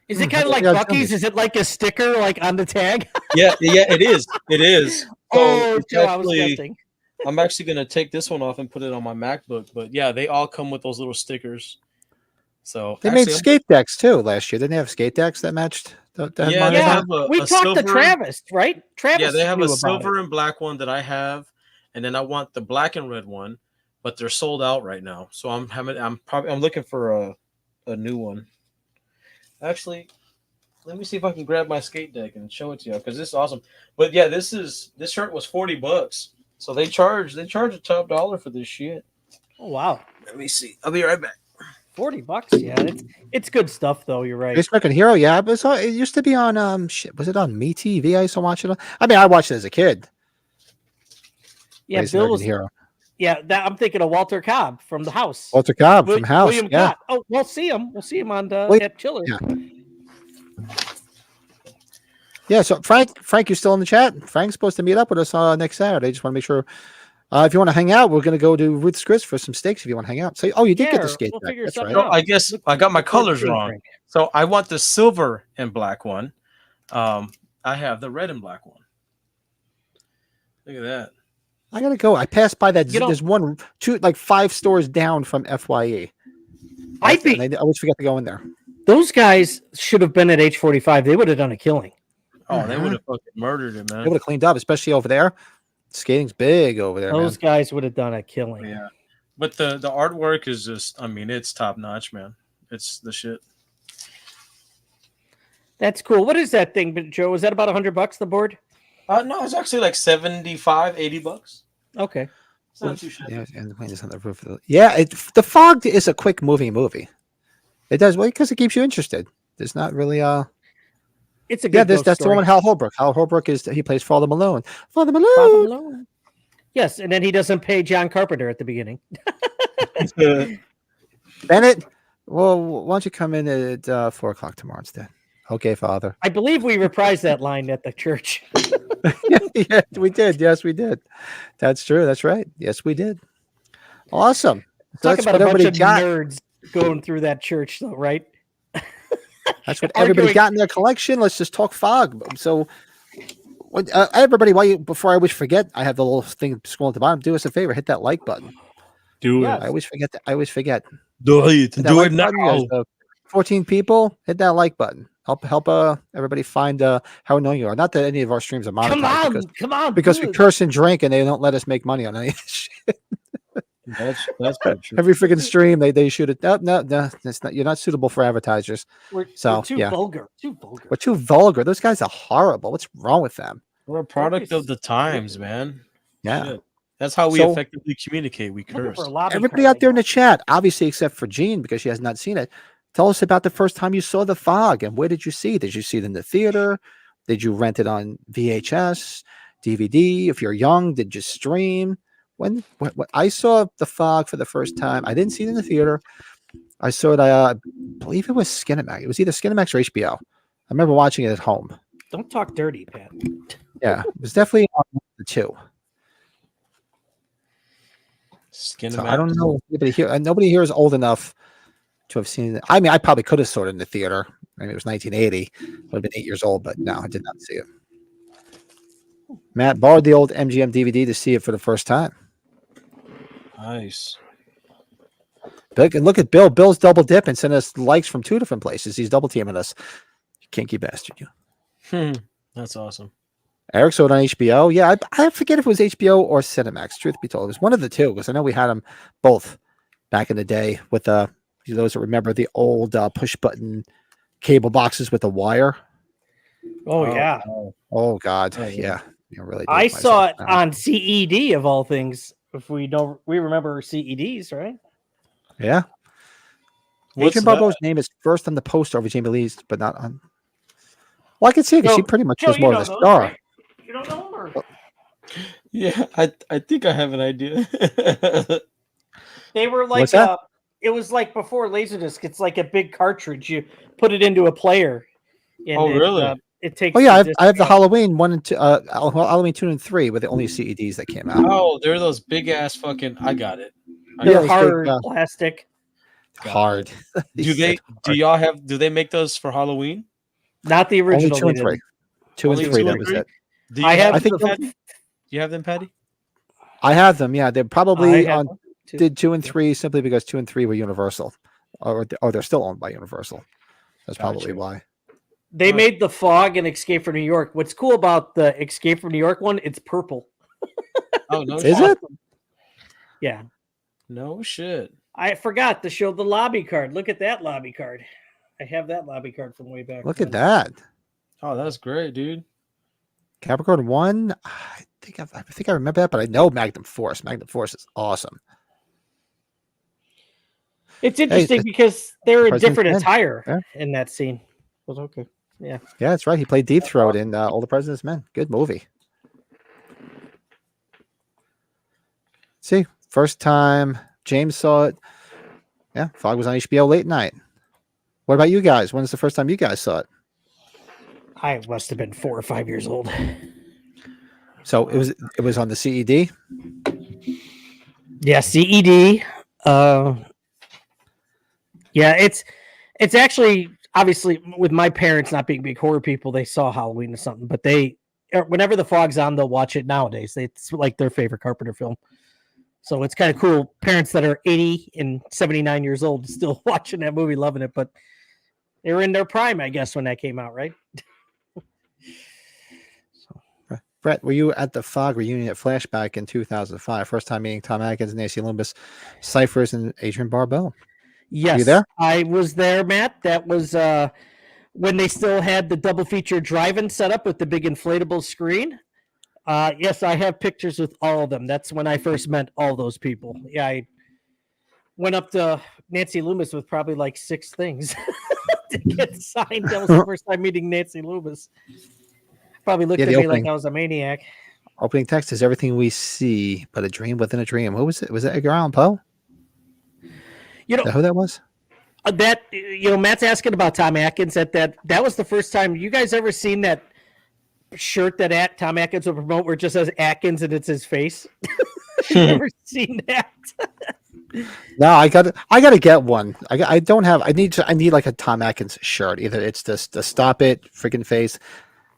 B: Is it kind of
A: Yeah,
B: like
A: tell
B: Bucky's?
A: me.
B: Is it like a sticker like on the tag?
D: Yeah, it is. It is. So
B: Oh,
D: it's
B: Joe, I was
D: actually-
B: guessing.
D: I'm actually gonna take this one off and put it on my MacBook. But yeah, they all come with those little stickers. So
A: They
D: actually,
A: made skate decks too last year. Didn't they have skate decks that matched? That had
D: Yeah,
A: Myers
D: they
A: on
D: have
A: it?
B: We
D: a
B: talked to
D: silver-
B: Travis, right? Travis.
D: Yeah, they have
B: knew
D: a
B: about
D: silver
B: it.
D: and black one that I have, and then I want the black and red one, but they're sold out right now. So I'm looking for a new one. Actually, let me see if I can grab my skate deck and show it to you because this is awesome. But yeah, this shirt was $40, so they charge a top dollar for this shit.
B: Oh wow,
D: Let me see. I'll be right back.
B: $40. Yeah, it's good stuff though. You're right.
A: Space American Hero. Yeah, it used to be on shit. Was it on MeTV? I used to watch it. I mean, I watched it as a kid.
B: Yeah,
A: Space
B: Bill
A: American
B: was.
A: Hero.
B: Yeah, I'm thinking of Walter Cobb from The House.
A: Walter Cobb from House.
B: William
A: Yeah.
B: Cobb. Oh, we'll see him. We'll see him on at Chiller.
A: Yeah. Yeah. So Frank, you still in the chat? Frank's supposed to meet up with us next Saturday. Just want to make sure. If you want to hang out, we're going to go to Ruth's Chris for some steaks. If you want to hang out, say, oh, you did get the
B: Yeah,
A: skate
B: we'll
A: deck.
B: figure
A: That's
B: something
A: right.
B: out.
D: So I guess I got my
B: Look forward
D: colors
B: to it,
D: wrong.
B: Frank.
D: So I want the silver and black one. I have the red and black one. Look at that.
A: I gotta go. I passed by that.
B: You know-
A: There's one, two, like 5 stores down from FYE.
B: I
A: And
B: think
A: I always forget to go in there.
B: those guys should have been at age 45. They would have done a killing.
D: Oh, they
A: Mhm.
D: would have fucking murdered it,
A: They
D: man.
A: would have cleaned up, especially over there. Skating's big over there,
B: Those
A: man.
B: guys would have done a killing.
D: Yeah. But the artwork is just, I mean, it's top notch, man. It's the shit.
B: That's cool. What is that thing, Joe? Is that about $100 the board?
D: No, it's actually like $75-$80.
B: Okay.
D: It's not too shabby.
A: Yeah, and the plane is on the roof. The Fog is a quick moving movie. It does well because it keeps you interested. There's not really
B: It's a good ghost
A: that's the
B: story.
A: one with Hal Holbrook. Hal Holbrook he plays Father Malone. Father Malone.
B: Father Malone. Yes, and then he doesn't pay John Carpenter at the beginning.
A: Bennett. Well, why don't you come in at 4:00 tomorrow instead? Okay, Father.
B: I believe we reprised that line at the church.
A: Yeah, we did. Yes, we did. That's true. That's right. Yes, we did. Awesome. So
B: Talk
A: that's
B: about a
A: what
B: bunch
A: everybody
B: of
A: got.
B: nerds going through that church, though, right?
A: That's what everybody
B: arguing-
A: got in their collection. Let's just talk Fog. So, everybody, before I always forget, I have the little thing scrolling at the bottom. Do us a favor, hit that like button.
D: Do
B: Yeah.
A: I always forget. I always forget.
D: Do it.
A: Hit that like button, guys. 14 people, hit that like button. Help everybody find how annoying you are. Not that any of our streams are monetized because we
B: dude.
A: curse and drink and they don't let us make money on any of this shit.
D: That's pretty true.
A: Every freaking stream they shoot it. No, that's not. You're not suitable for advertisers.
B: We're
A: So,
B: too
A: yeah.
B: vulgar. Too vulgar.
A: We're too vulgar. Those guys are horrible. What's wrong with them?
D: We're a product of the times, man.
A: Yeah.
D: Shit. That's how we
A: So-
D: effectively communicate. We
B: Looking
D: curse.
B: for a lobby
A: Everybody
B: card
A: out there in
B: right
A: the chat, obviously except for Jean because she has not seen it. Tell us about the first time you saw The Fog and where did you see it? Did you see it in the theater? Did you rent it on VHS, DVD? If you're young, did you stream? When I saw The Fog for the first time, I didn't see it in the theater. I saw it. I believe it was Skinemax. It was either Skinemax or HBO. I remember watching it at home.
B: now. Don't talk dirty, Pat.
A: Yeah, it was definitely on the two.
D: Skin
A: So I don't know. Nobody here is old enough to have seen it. I mean, I probably could have saw it in the theater. Maybe it was 1980. Would have been 8 years old, but no, I did not see it. Matt borrowed the old MGM DVD to see it for the first time.
D: Nice.
A: Look at Bill. Bill's double dipping, sending us likes from 2 different places. He's double teaming us. You kinky bastard, you.
D: That's awesome.
A: Eric saw it on HBO. Yeah, I forget if it was HBO or Cinemax. Truth be told, it was one of the two because I know we had them both back in the day with those that remember the old push button cable boxes with a wire.
B: Oh yeah,
D: wow.
A: Oh God,
D: Oh,
A: yeah. You really
B: I
A: date
B: saw
A: myself
B: it
A: now.
B: on CED of all things. If we don't, we remember CEDs, right?
A: Yeah.
D: What's
A: Adrian
D: that?
A: Barbeau's name is first on the poster over Jamie Lee's, but not on. Well, I can see it because she
B: Joe,
A: pretty much
B: Joe,
A: was
B: you
A: more of
B: know
A: the
B: those,
A: star.
B: right? You don't know them, or
D: Yeah, I think I have an idea.
B: they were like
A: What's that?
B: it was like before Laserdisc. It's like a big cartridge. You put it into a player, and
D: Oh, really?
B: it takes.
A: Oh yeah,
B: the disc
A: I have the
B: out.
A: Halloween 1 and 2, Halloween 2 and 3 were the only CEDs that came out.
D: Oh, they're those big ass fucking. I got it. I
B: They're
A: Yeah,
D: got
A: those
D: it.
A: big,
B: hard plastic.
A: hard. He
D: Do
A: said
D: they? Do
A: hard.
D: y'all have? Do they make those for Halloween?
B: Not the
A: Only
B: original.
A: 2
B: They
A: and 3.
B: didn't.
A: 2 and
D: Only
A: 3.
D: 2
A: That
D: and
A: was
D: 3?
A: it.
D: Do you
B: I have
A: I
D: have
A: think
D: them,
B: the.
D: Patty? Do you have them, Patty?
A: I have them. Yeah, they're
B: I
A: probably
B: have
A: on
B: them too.
A: did 2 and 3 simply because 2 and 3 were Universal, or they're still owned by Universal. That's probably
D: Gotcha.
A: why.
B: They
D: Huh.
B: made the Fog and Escape from New York. What's cool about the Escape from New York one? It's purple.
D: Oh no!
A: Is
D: shit.
A: it?
B: Yeah.
D: No shit.
B: I forgot to show the lobby card. Look at that lobby card. I have that lobby card from way back.
A: Look
B: when.
A: at that.
D: Oh, that's great, dude.
A: Capricorn 1. I think I remember that, but I know Magnum Force. Magnum Force is awesome.
B: It's interesting because they're in
A: President's
B: different
A: Men.
B: attire
A: Yeah.
B: in that scene. Was okay.
A: Yeah, that's right. He played Deep Throat in All the President's Men. Good movie. See, first time James saw it. Yeah, Fog was on HBO late night. What about you guys? When's the first time you guys saw it?
B: I must have been 4 or 5 years old.
A: So it was on the CED.
B: Yeah, CED. Yeah, it's actually obviously with my parents not being big horror people, they saw Halloween or something, but they whenever the Fog's on, they'll watch it nowadays. It's like their favorite Carpenter film. So it's kind of cool. Parents that are 80 and 79 years old still watching that movie, loving it, but they were in their prime, I guess, when that came out, right?
A: Brett, were you at the Fog reunion at Flashback in 2005? First time meeting Tom Atkins, Nancy Loomis, Cyphers, and Adrian Barbeau.
B: Yes,
A: you there?
B: I was there, Matt. That was when they still had the double feature drive-in set up with the big inflatable screen. Yes, I have pictures with all of them. That's when I first met all those people. Yeah, I went up to Nancy Loomis with probably like 6 things to get signed. That was the first time meeting Nancy Loomis. Probably looked
A: Yeah,
B: at
A: the
B: me
A: opening-
B: like I was a maniac.
A: Opening text is everything we see, but a dream within a dream. Who was it? Was it Edgar Allan Poe?
B: You
A: Is that
B: know
A: who that was?
B: that Matt's asking about Tom Atkins. That was the first time you guys ever seen that shirt that Tom Atkins will promote where it just says Atkins and it's his face. You ever seen that?
A: No, I gotta get one. I don't have. I need like a Tom Atkins shirt. Either it's the Stop It freaking face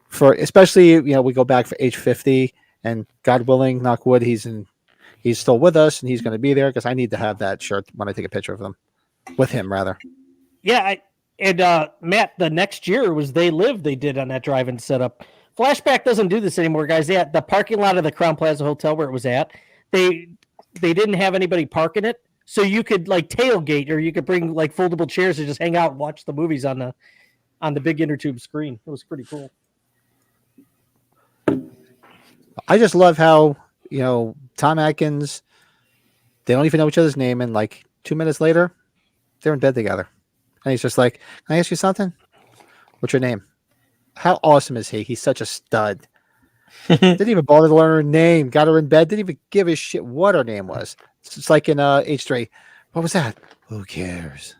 A: for, especially we go back for age 50, and God willing, knock wood, he's still with us and he's going to be there, because I need to have that shirt when I take a picture of him, with him rather.
B: Yeah, Matt, the next year was They Live. They did on that drive-in setup. Flashback doesn't do this anymore, guys. They had the parking lot of the Crown Plaza Hotel where it was at. They didn't have anybody parking it, so you could like tailgate, or you could bring like foldable chairs and just hang out and watch the movies on the big inner tube screen. It was pretty cool.
A: I just love how Tom Atkins, they don't even know each other's name, and like 2 minutes later, they're in bed together, and he's just like, "Can I ask you something? What's your name?" How awesome is he? He's such a stud. Didn't even bother to learn her name. Got her in bed. Didn't even give a shit what her name was. It's just like in H3. What was that? Who cares?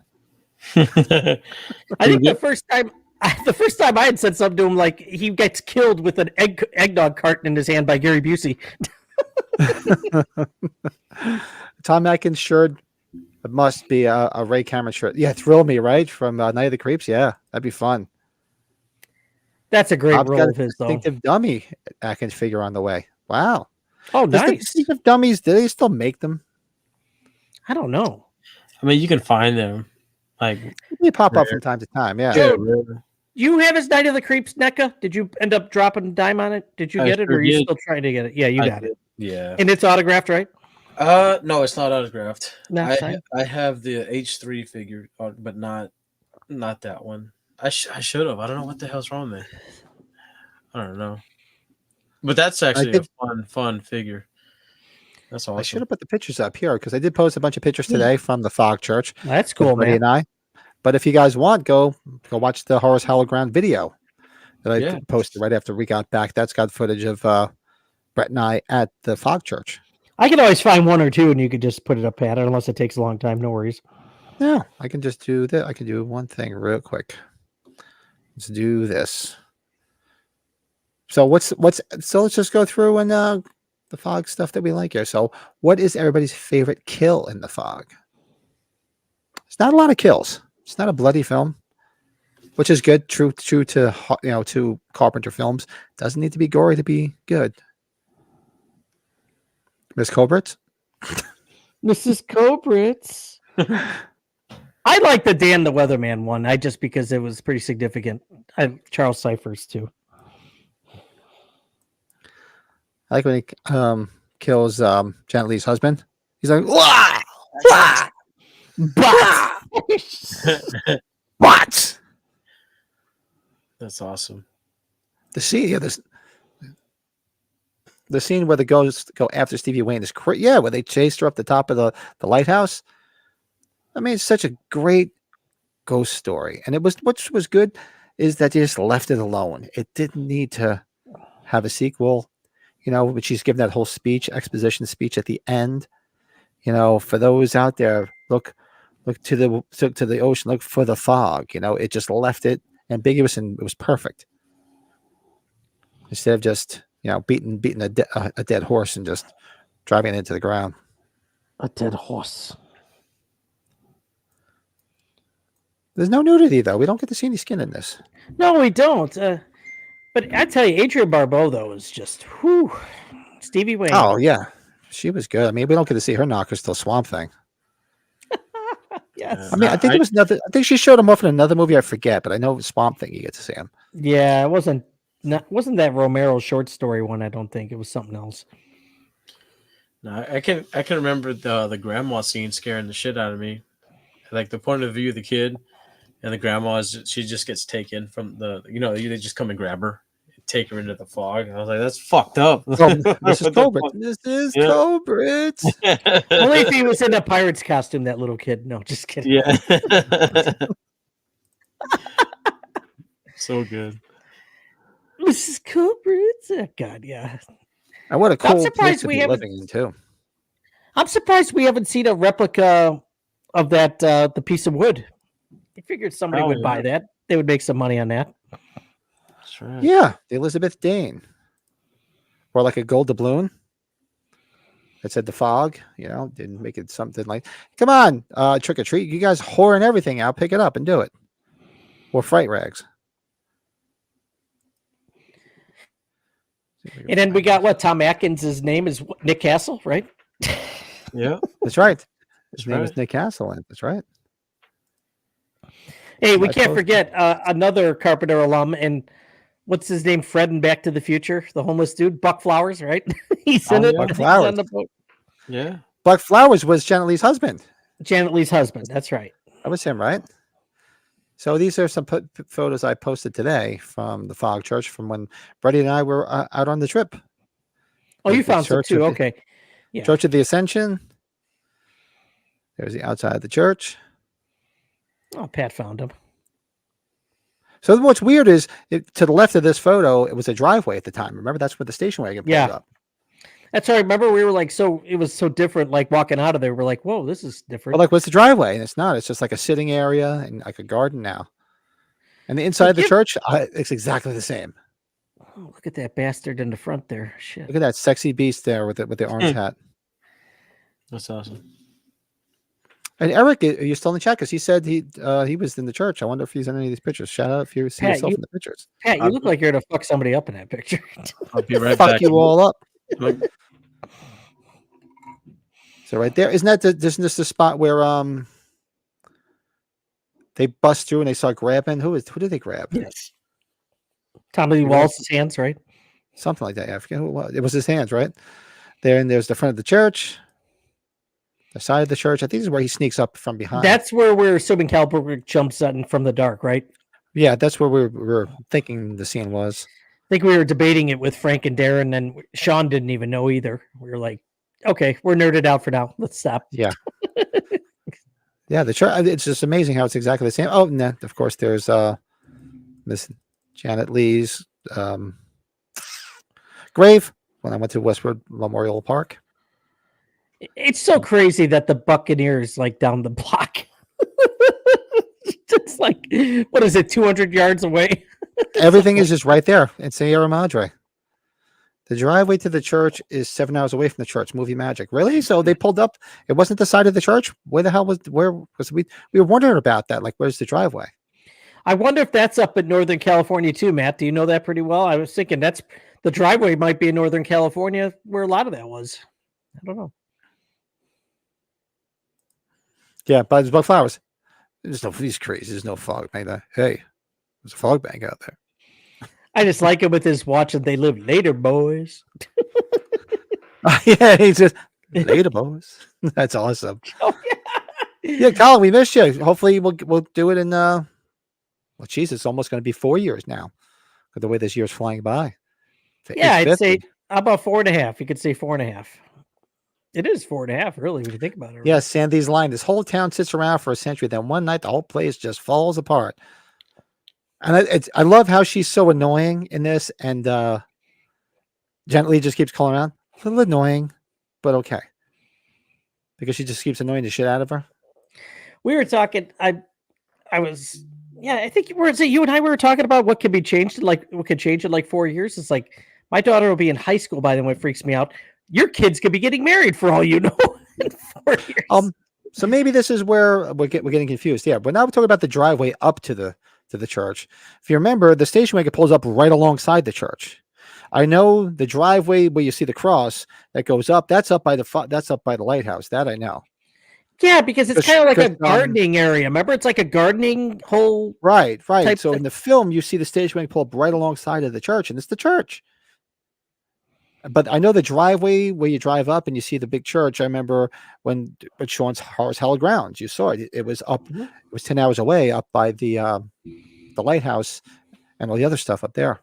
B: I think the first time I had said something to him, like he gets killed with an eggnog carton in his hand by Gary Busey.
A: Tom Atkins shirt. It must be a Ray Cameron shirt. Yeah, Thrill Me, right? From Night of the Creeps. Yeah, that'd be fun.
B: That's a great
A: Bob's got
B: role
A: a
B: of his, though.
A: distinctive dummy Atkins figure on the way. Wow.
B: Oh,
A: Does the
B: nice.
A: distinctive dummies, do they still make them?
B: I don't know.
D: I mean, you can find them. Like
A: They pop up from time to time. Yeah.
B: Dude, you have his Night of the Creeps, NECA? Did you end up dropping a dime on it? Did you
D: I
B: get it, or
D: sure
B: are you
D: did.
B: still trying to get it? Yeah, you
D: I
B: got it.
D: Yeah.
B: And it's autographed, right?
D: No, it's not autographed.
B: No, signed?
D: I have the H3 figure, but not that one. I should have. I don't know what the hell's wrong with me. I don't know. But that's
A: I
D: actually
A: did.
D: a fun figure. That's
A: I should
D: awesome.
A: have put the pictures up here because I did post a bunch of pictures today from the Fog Church
B: That's
A: with
B: cool,
A: Buddy
B: man.
A: and I. But if you guys want, go watch the Horus Hologram video that I
D: Yeah.
A: posted right after we got back. That's got footage of Brett and I at the Fog Church.
B: I can always find one or two, and you could just put it up, Pat, unless it takes a long time. No worries.
A: Yeah, I can just do that. I can do one thing real quick. Let's do this. So so let's just go through and the Fog stuff that we like here. So what is everybody's favorite kill in the Fog? It's not a lot of kills. It's not a bloody film, which is good. True to to Carpenter films. Doesn't need to be gory to be good. Miss Colbert?
B: Mrs. Cobritz. I like the Dan the Weatherman one. Because it was pretty significant. Charles Cyphers too.
A: I like when he kills Janet Leigh's husband. He's like, wah, wah, what?
D: That's awesome.
A: The scene, yeah, the scene where the ghosts go after Stevie Wayne is where they chased her up the top of the lighthouse. I mean, it's such a great ghost story, and what was good is that they just left it alone. It didn't need to have a sequel. But she's given that whole exposition speech at the end. For those out there, look to the ocean, look for the fog. It just left it ambiguous, and it was perfect. Instead of just beating a dead horse and just driving it into the ground.
B: A dead horse.
A: There's no nudity though. We don't get to see any skin in this.
B: No, we don't. But I tell you, Adrienne Barbeau though is just whew. Stevie Wayne.
A: Oh yeah, she was good. I mean, we don't get to see her knockers till Swamp Thing.
B: Yes.
A: I mean, I think it was another. I think she showed him off in another movie. I forget, but I know Swamp Thing. You get to see him.
B: Yeah, it wasn't that Romero short story one. I don't think it was something else.
D: No, I can remember the grandma scene scaring the shit out of me. Like the point of view of the kid and the grandma she just gets taken from they just come and grab her, and take her into the fog. I was like, that's fucked up.
A: This is Colbert. This is Colbert.
B: Only if he was in a pirate's costume, that little kid. No, just kidding.
D: Yeah. So good.
B: Mrs. Colbert. Oh, God, yeah.
A: And what a cool
B: surprised
A: place to
B: we
A: be
B: haven't-
A: living in too.
B: I'm surprised we haven't seen a replica of that the piece of wood. I figured somebody would buy that. They would make some money on that.
D: That's right.
A: Yeah, the Elizabeth Dane, or like a gold doubloon that said the fog. Didn't make it something like, come on, trick or treat. You guys whoring everything out. Pick it up and do it. Or fright rags.
B: And then we got what Tom Atkins' name is Nick Castle, right?
D: Yeah.
A: That's right. His
D: That's
A: name
D: right.
A: is Nick Castle. That's right.
B: Hey, we
A: I
B: can't
A: posted-
B: forget another Carpenter alum, and what's his name? Fred in Back to the Future, the homeless dude, Buck Flowers, right? He's in
D: Oh,
B: it.
D: yeah.
B: He's
A: Buck Flowers.
B: on the boat.
D: Yeah.
A: Buck Flowers was Janet Leigh's husband.
B: Janet Leigh's husband. That's right.
A: That was him, right? So these are some photos I posted today from the Fog Church from when Brady and I were out on the trip.
B: Oh, you
A: The
B: found some
A: Church
B: too.
A: of the-
B: Okay. Yeah.
A: Church of the Ascension. There's the outside of the church.
B: Oh, Pat found him.
A: So what's weird is to the left of this photo, it was a driveway at the time. Remember, that's where the station wagon pulled
B: Yeah.
A: up.
B: That's right. Remember, we were like, it was so different. Like walking out of there, we're like, whoa, this is different.
A: Well, like, what's the driveway? And it's not. It's just like a sitting area and like a garden now. And the inside of the church, it's exactly the same.
B: Oh, look at that bastard in the front there. Shit.
A: Look at that sexy beast there with the orange hat.
D: That's awesome.
A: And Eric, are you still in the chat? Because he said he was in the church. I wonder if he's in any of these pictures. Shout out if you see
B: Pat,
A: yourself in the pictures.
B: Pat, you look like you're gonna fuck somebody up in that picture.
D: I'll be right
A: Fuck
D: back.
A: you all up.
D: Look,
A: So right there, isn't this the spot where they bust through and they start grabbing? Who did they grab?
B: Yes. Tommy Lee Wallace's hands, right?
A: Something like that. I forget who it was. It was his hands, right? There, and there's the front of the church, the side of the church. I think this is where he sneaks up from behind.
B: That's where we're assuming Kalberg jumps in from the dark, right?
A: Yeah, that's where we were thinking the scene was.
B: think we were debating it with Frank and Darren, and Sean didn't even know either. We were like, okay, we're nerded out for now. Let's stop.
A: Yeah. Yeah, the church. It's just amazing how it's exactly the same. Oh, and then, of course, there's Miss Janet Leigh's grave when I went to Westwood Memorial Park.
B: It's so crazy that the Buccaneers like down the block. It's like, what is it, 200 yards away?
A: Everything is just right there in Sierra Madre. The driveway to the church is 7 hours away from the church. Movie magic, really? So they pulled up. It wasn't the side of the church. Where the hell was? Where was we? We were wondering about that. Like, where's the driveway?
B: I wonder if that's up in Northern California too, Matt. Do you know that pretty well? I was thinking that's the driveway might be in Northern California where a lot of that was. I don't know.
A: Yeah, but it's about flowers. There's no these crazy. There's no fog bank. Hey, there's a fog bank out there.
B: I just like him with his watch and they live later, boys.
A: Yeah, he's just later, boys. That's awesome.
B: Oh,
A: Yeah, Colin, we missed you. Hopefully, we'll do it in. Well, geez, it's almost going to be 4 years now, with the way this year's flying by.
B: Yeah, I'd
A: 8:50.
B: say about 4.5. You could say 4.5. It is 4.5, really, when you think about it.
A: Yeah, Sandy's line. This whole town sits around for a century. Then one night, the whole place just falls apart. And I love how she's so annoying in this, and gently just keeps calling around. A little annoying, but okay, because she just keeps annoying the shit out of her.
B: We were talking. I was. Yeah, I think you and I were talking about what could be changed. Like what could change in like 4 years. It's like my daughter will be in high school by then. What freaks me out. Your kids could be getting married for all you know in 4 years.
A: So maybe this is where we're getting confused. Yeah, but now we're talking about the driveway up to the church. If you remember, the station wagon pulls up right alongside the church. I know the driveway where you see the cross that goes up. That's up by the lighthouse. That I know.
B: Yeah, because it's kind of like a
A: 'cause,
B: gardening area. Remember, it's like a gardening hole.
A: Right.
B: type
A: So
B: thing.
A: in the film, you see the station wagon pull up right alongside of the church, and it's the church. But I know the driveway where you drive up and you see the big church. I remember when at Sean's Horse Hallowed Grounds, you saw it. It was up.
B: Mhm.
A: It was 10 hours away, up by the lighthouse and all the other stuff up there.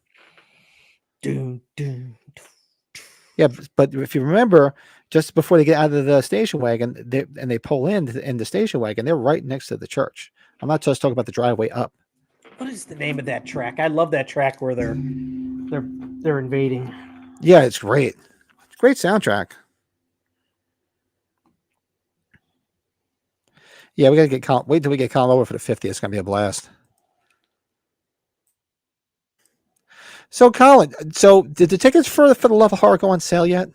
B: Dun, dun.
A: Yeah, but if you remember, just before they get out of the station wagon, they pull in the station wagon, they're right next to the church. I'm not just talking about the driveway up.
B: What is the name of that track? I love that track where they're invading.
A: Yeah, it's great. It's a great soundtrack. Yeah, we gotta get Colin. Wait till we get Colin over for the 50th. It's gonna be a blast. So, Colin, did the tickets for the Love of Horror go on sale yet?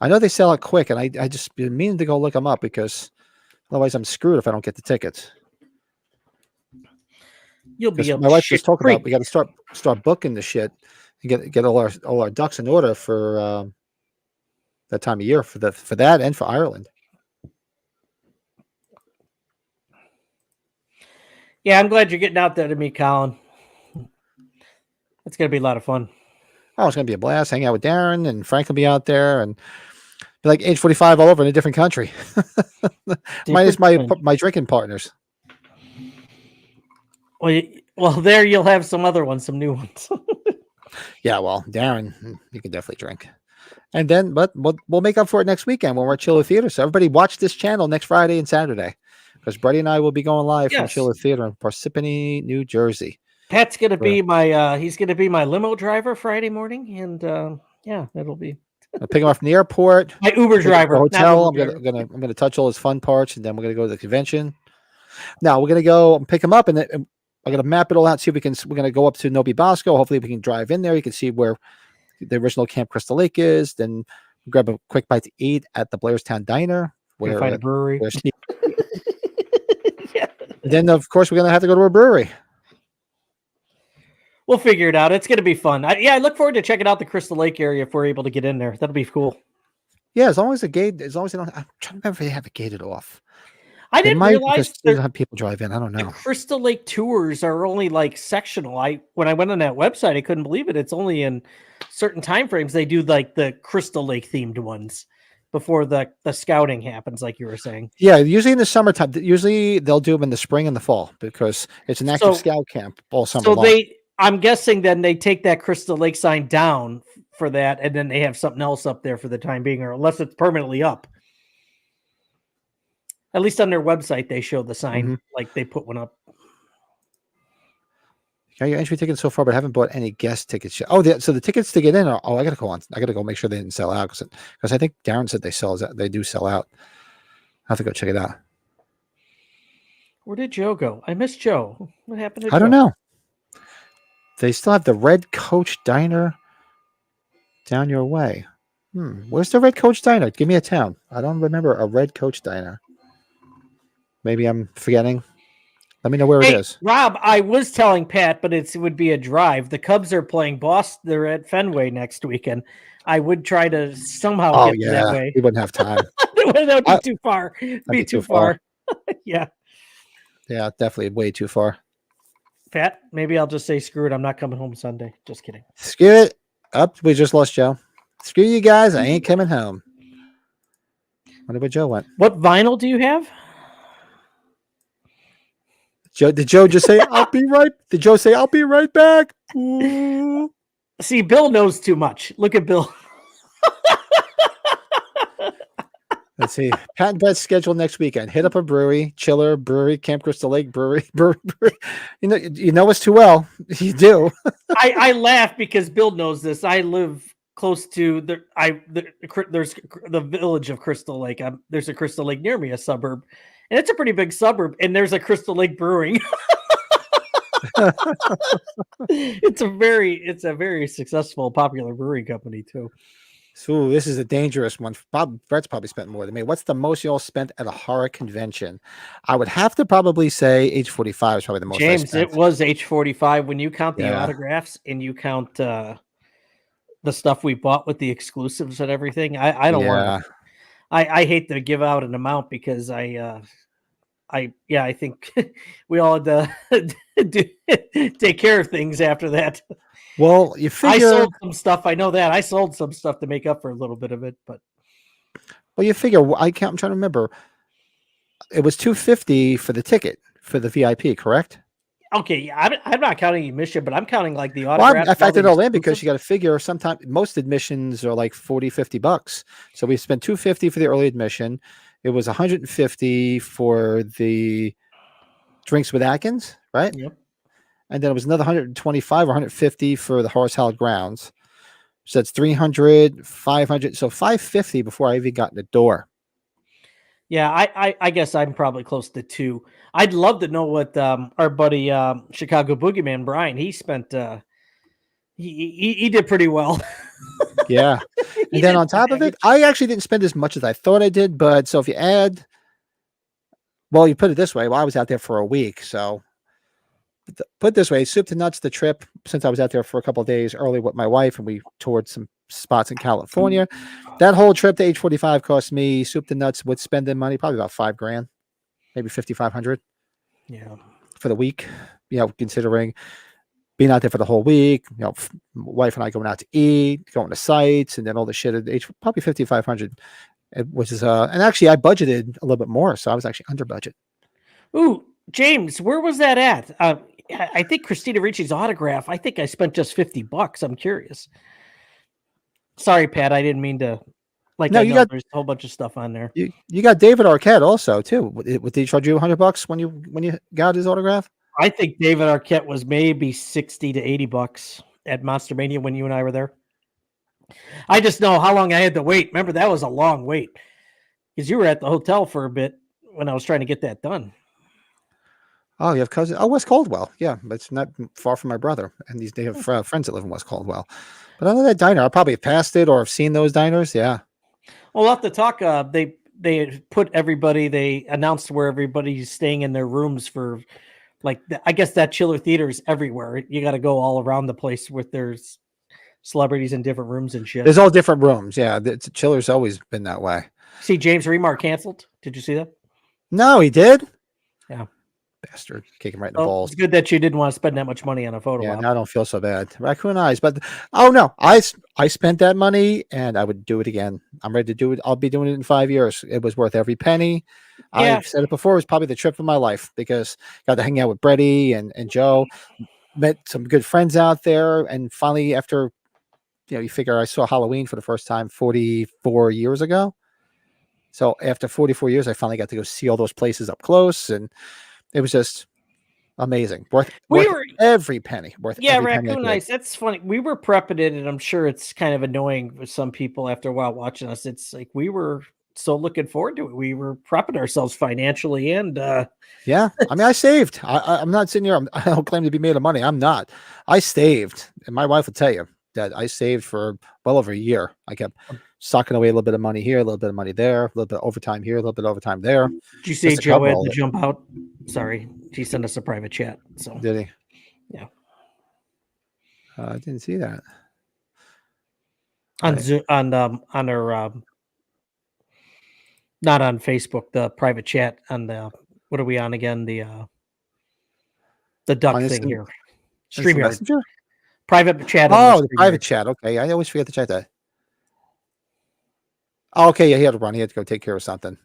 A: I know they sell it quick, and I just been meaning to go look them up because otherwise I'm screwed if I don't get the tickets.
B: You'll be able
A: My
B: to
A: wife
B: shit
A: just talked
B: creek.
A: about we got to start booking the shit and get all our ducks in order for that time of year for that and for Ireland.
B: Yeah, I'm glad you're getting out there to meet Colin. It's gonna be a lot of fun.
A: Oh, it's gonna be a blast. Hang out with Darren and Frank will be out there and be like age 45 all over in a different country. Minus my drinking partners.
B: Well, there you'll have some other ones, some new ones.
A: Yeah, well, Darren, you can definitely drink. And then, but we'll make up for it next weekend when we're at Chiller Theater. So everybody watch this channel next Friday and Saturday because Brady and I will be going live from
B: Yes.
A: Chiller Theater in Parsippany, New Jersey.
B: Pat's gonna be my he's gonna be my limo driver Friday morning, and yeah, it'll be
A: I'll pick him up from the airport.
B: my Uber driver.
A: The
B: not
A: hotel. I'm
B: Uber
A: gonna
B: driver.
A: I'm gonna touch all his fun parts, and then we're gonna go to the convention. Now we're gonna go and pick him up, and I'm gonna map it all out. See if we can. We're gonna go up to Nobi Bosco. Hopefully, we can drive in there. You can see where the original Camp Crystal Lake is. Then grab a quick bite to eat at the Blairstown Diner.
B: We're
A: Where
B: gonna find a brewery.
A: where Steve-
B: Yeah.
A: then of course we're gonna have to go to a brewery.
B: We'll figure it out. It's gonna be fun. I look forward to checking out the Crystal Lake area if we're able to get in there. That'll be cool.
A: Yeah, as long as they don't. I'm trying to remember if they have it gated off.
B: I
A: They
B: didn't
A: might
B: realize
A: because they don't have people drive in. I don't
B: the
A: know.
B: Crystal Lake tours are only like sectional. When I went on that website, I couldn't believe it. It's only in certain time frames they do like the Crystal Lake themed ones before the scouting happens, like you were saying.
A: Yeah, usually in the summertime. Usually they'll do them in the spring and the fall because it's an active
B: So-
A: scout camp all summer
B: So
A: long.
B: I'm guessing then they take that Crystal Lake sign down for that, and then they have something else up there for the time being, or unless it's permanently up. At least on their website, they show the sign, like they put one up.
A: Got your entry tickets so far, but I haven't bought any guest tickets yet. Oh, so the tickets to get in are. Oh, I gotta go on. I gotta go make sure they didn't sell out because I think Darren said they do sell out. I have to go check it out.
B: Where did Joe go? I missed Joe. What happened to Joe?
A: I don't know. They still have the Red Coach Diner down your way. Where's the Red Coach Diner? Give me a town. I don't remember a Red Coach Diner. Maybe I'm forgetting. Let me know where it is.
B: Rob, I was telling Pat, but it would be a drive. The Cubs are playing Boston. They're at Fenway next weekend. I would try to somehow get that way.
A: We wouldn't have time.
B: That would be too far. Be too far. Yeah.
A: Yeah, definitely way too far.
B: Pat, maybe I'll just say screw it. I'm not coming home Sunday. Just kidding.
A: Screw it. We just lost Joe. Screw you guys. I ain't coming home. Wonder where Joe went.
B: What vinyl do you have?
A: Did Joe just say, I'll be right? Did Joe say, I'll be right back? Ooh.
B: See, Bill knows too much. Look at Bill.
A: Let's see. Pat and Brett's schedule next weekend. Hit up a brewery, Chiller Brewery, Camp Crystal Lake Brewery. You know us too well. You do.
B: I laugh because Bill knows this. I live close to there's the village of Crystal Lake. There's a Crystal Lake near me, a suburb. And it's a pretty big suburb, and there's a Crystal Lake Brewing. It's a very successful, popular brewing company too.
A: So this is a dangerous one. Brett's probably spent more than me. What's the most you all spent at a horror convention? I would have to probably say H45 is probably the most.
B: James, it was H45 when you count the autographs and you count the stuff we bought with the exclusives and everything. I don't want to. I hate to give out an amount because I think we all had to take care of things after that.
A: Well, you figure
B: I sold some stuff. I know that I sold some stuff to make up for a little bit of it, but
A: you figure I'm trying to remember. It was $250 for the ticket for the VIP, correct?
B: Okay, yeah, I'm not counting admission, but I'm counting like the autograph.
A: Well, I factored it all in because you got to figure sometimes most admissions are like $40-$50. So we spent $250 for the early admission. It was $150 for the drinks with Atkins, right?
B: Yep.
A: And then it was another $125 or $150 for the Horace Howard grounds. So that's $300, $500, so $550 before I even got in the door.
B: Yeah, I guess I'm probably close to $2. I'd love to know what our buddy Chicago Boogeyman Brian, he spent. He did pretty well.
A: Yeah, and then on top of it, I actually didn't spend as much as I thought I did. But so if you add, well, you put it this way. Well, I was out there for a week, so put it this way: soup to nuts. The trip, since I was out there for a couple of days early with my wife, and we toured some spots in California. That whole trip to H45 cost me soup to nuts with spending money probably about $5,000, maybe $5,500.
B: Yeah,
A: for the week. Considering being out there for the whole week. Wife and I going out to eat, going to sites, and then all the shit. Probably $5,500. Which is and actually I budgeted a little bit more, so I was actually under budget.
B: Ooh, James, where was that at? I think Christina Ricci's autograph. I think I spent just $50. I'm curious. Sorry, Pat. I didn't mean to. There's a whole bunch of stuff on there.
A: You got David Arquette also too. Did he charge you $100 when you got his autograph?
B: I think David Arquette was maybe $60 to $80 at Monster Mania when you and I were there. I just know how long I had to wait. Remember, that was a long wait because you were at the hotel for a bit when I was trying to get that done.
A: Oh, you have cousins? Oh, West Caldwell. Yeah, but it's not far from my brother. And they have friends that live in West Caldwell. But I know that diner. I'll probably have passed it or have seen those diners. Yeah.
B: Well, we'll have to talk. They put everybody. They announced where everybody's staying in their rooms for, I guess that Chiller Theater is everywhere. You got to go all around the place with there's celebrities in different rooms and shit.
A: There's all different rooms. Yeah, Chiller's always been that way.
B: See, James Remar canceled. Did you see that?
A: No, he did.
B: Yeah.
A: Bastard, kick him right in the balls.
B: It's good that you didn't want to spend that much money on a photo.
A: Yeah, now I don't feel so bad. Raccoon eyes, but no, I spent that money and I would do it again. I'm ready to do it. I'll be doing it in 5 years. It was worth every penny. Yeah. I've said it before. It was probably the trip of my life because got to hang out with Brady and Joe. met some good friends out there, and finally, after you figure I saw Halloween for the first time 44 years ago. So after 44 years, I finally got to go see all those places up close, and it was just amazing. Worth every penny. Worth
B: Yeah,
A: every penny I
B: Raccoon
A: paid.
B: Ice. That's funny. We were prepping it, and I'm sure it's kind of annoying with some people after a while watching us. It's like we were so looking forward to it. We were prepping ourselves financially, and
A: Yeah, I mean, I saved. I'm not sitting here. I don't claim to be made of money. I'm not. I saved, and my wife will tell you that I saved for well over a year. I kept socking away a little bit of money here, a little bit of money there, a little bit of overtime here, a little bit of overtime there.
B: did you say
A: just to
B: Joe
A: cover
B: had
A: all
B: to
A: of it.
B: jump out? Sorry, she sent us a private chat. So
A: Did he?
B: yeah,
A: I didn't see that.
B: on
A: Right.
B: Zoom, on her not on Facebook, the private chat on the what are we on again? The duck
A: On
B: thing
A: Instant-
B: here.
A: Instant
B: StreamYard.
A: Messenger?
B: Private chat.
A: Oh, the private chat. Okay, I always forget to check that. Oh, okay, yeah, he had to run. He had to go take care of something.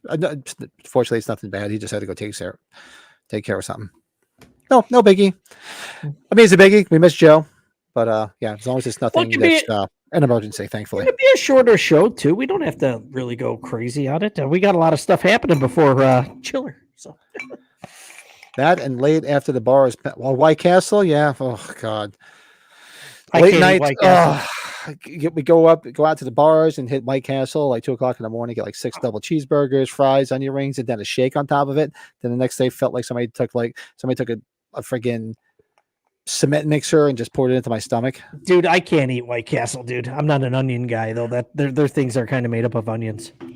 A: Fortunately, it's nothing bad. He just had to go take care of something. No biggie. I mean, it's a biggie. We miss Joe, but yeah, as long as it's nothing that's an emergency, thankfully.
B: It could be a shorter show too. We don't have to really go crazy on it. We got a lot of stuff happening before Chiller. So
A: that and late after the bars. Well, White Castle, yeah. Oh God.
B: I
A: Late
B: can't eat
A: night.
B: White Castle.
A: We go out to the bars and hit White Castle like 2:00 in the morning. Get like 6 double cheeseburgers, fries, onion rings, and then a shake on top of it. Then the next day felt like somebody took a friggin' cement mixer and just poured it into my stomach.
B: Dude, I can't eat White Castle, dude. I'm not an onion guy though. That their things are kind of made up of onions.
A: Oh,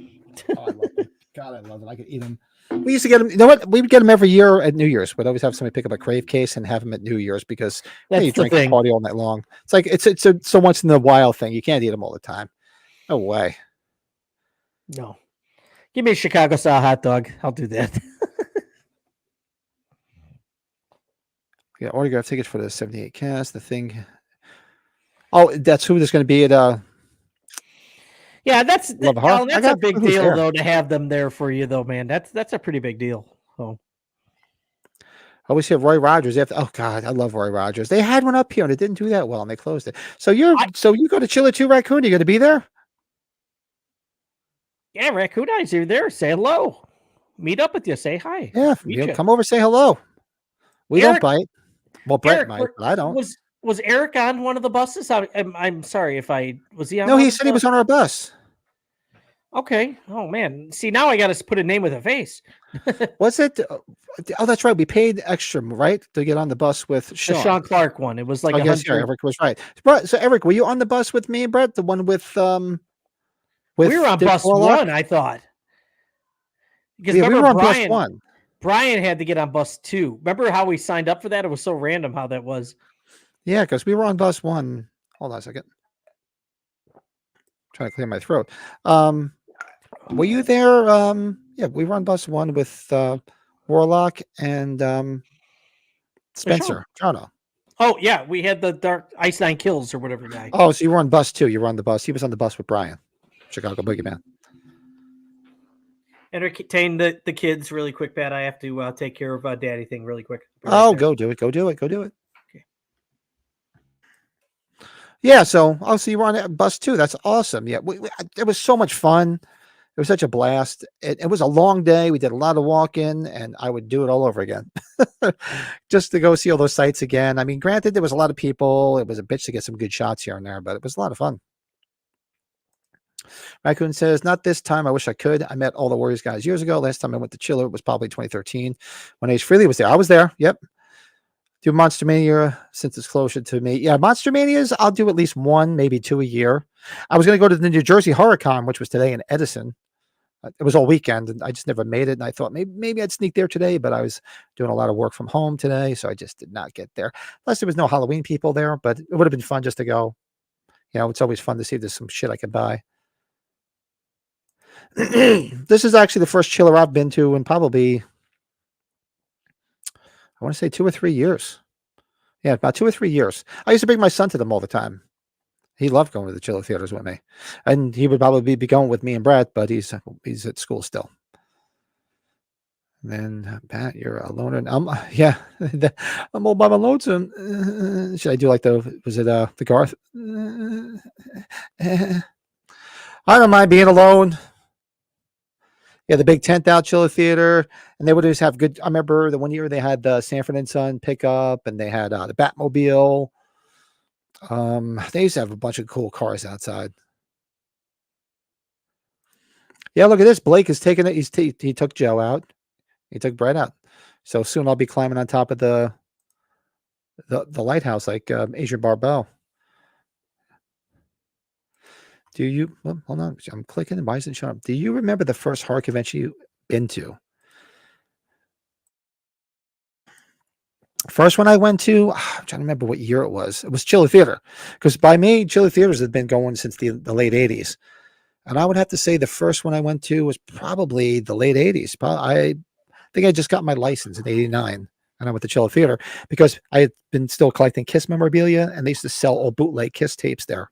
A: I love it. God, I love it. I could eat them. We used to get them. You know what? We would get them every year at New Year's. We'd always have somebody pick up a Crave case and have them at New Year's because you drink and party all night long. It's like it's a once in a while thing. You can't eat them all the time. No way.
B: No. Give me a Chicago style hot dog. I'll do that.
A: Yeah, autograph tickets for the 78 cast. The thing. Oh, that's who there's going to be at.
B: Yeah, that's a big deal
A: there.
B: though to have them there for you though, man. That's a pretty big deal. So
A: I always hear Roy Rogers. Oh God, I love Roy Rogers. They had one up here and it didn't do that well, and they closed it. So you go to Chiller 2 Raccoon. You going to be there?
B: Yeah, Raccoon Eyes, you're there. Say hello. Meet up with you. Say hi.
A: Yeah, come over. Say hello. We don't bite. Well, Brett might, but I don't.
B: Was Eric on one of the buses? I'm sorry if was he on?
A: No, he said he was on our bus.
B: Okay. Oh man. See, now I got to put a name with a face.
A: Was it? Oh, that's right. We paid extra, right, to get on the bus with Sean.
B: The Sean Clark one. It was like
A: yes, Eric was right. So Eric, were you on the bus with me and Brett? The one with we
B: were on bus one, I thought. Because
A: we were on bus one.
B: Brian had to get on bus 2. Remember how we signed up for that? It was so random how that was.
A: Yeah, because we were on bus 1. Hold on a second. I'm trying to clear my throat. Were you there? Yeah, we were on bus 1 with Warlock and Spencer. Jono.
B: Oh, yeah. We had the Dark Ice 9 Kills or whatever guy.
A: Oh, so you were on bus 2. You were on the bus. He was on the bus with Brian. Chicago Boogeyman.
B: Entertain the kids really quick, Pat. I have to take care of daddy thing really quick.
A: Oh, go do it. Go do it. Okay. Yeah, so you were on bus 2. That's awesome. Yeah, it was so much fun. It was such a blast. It was a long day. We did a lot of walking, and I would do it all over again. Just to go see all those sites again. I mean, granted, there was a lot of people. It was a bitch to get some good shots here and there, but it was a lot of fun. Raccoon says, not this time. I wish I could. I met all the Warriors guys years ago. Last time I went to Chiller, it was probably 2013 when Ace Frehley was there. I was there. Yep. Do Monster Mania since it's closer to me. Yeah, Monster Manias, I'll do at least 1, maybe 2 a year. I was going to go to the New Jersey HorrorCon, which was today in Edison. It was all weekend, and I just never made it. And I thought maybe I'd sneak there today, but I was doing a lot of work from home today, so I just did not get there. Plus, there was no Halloween people there, but it would have been fun just to go. You know, it's always fun to see if there's some shit I could buy. This is actually the first Chiller I've been to in probably, I want to say 2 or 3 years. Yeah, about 2 or 3 years. I used to bring my son to them all the time. He loved going to the Chiller theaters with me, and he would probably be going with me and Brett, but he's at school still. And then Pat, you're a loner. I'm yeah, I'm all by my lonesome. Should I do like the Garth? I don't mind being alone. Yeah, the big tent out chiller theater, and they would always have good. I remember the one year they had the Sanford and Son pickup, and they had the Batmobile. They used to have a bunch of cool cars outside. Yeah, look at this. Blake is taking it. He took Joe out. He took Brett out. So soon I'll be climbing on top of the lighthouse like Adrian Barbeau. Do you? Well, hold on. I'm clicking. Why isn't it showing up? Do you remember the first horror convention you've been to? First one I went to, I'm trying to remember what year it was. It was Chiller Theater. Because by me, Chiller Theaters had been going since the late 80s. And I would have to say the first one I went to was probably the late 80s. I think I just got my license in 89. And I went to Chiller Theater because I had been still collecting Kiss memorabilia. And they used to sell old bootleg Kiss tapes there.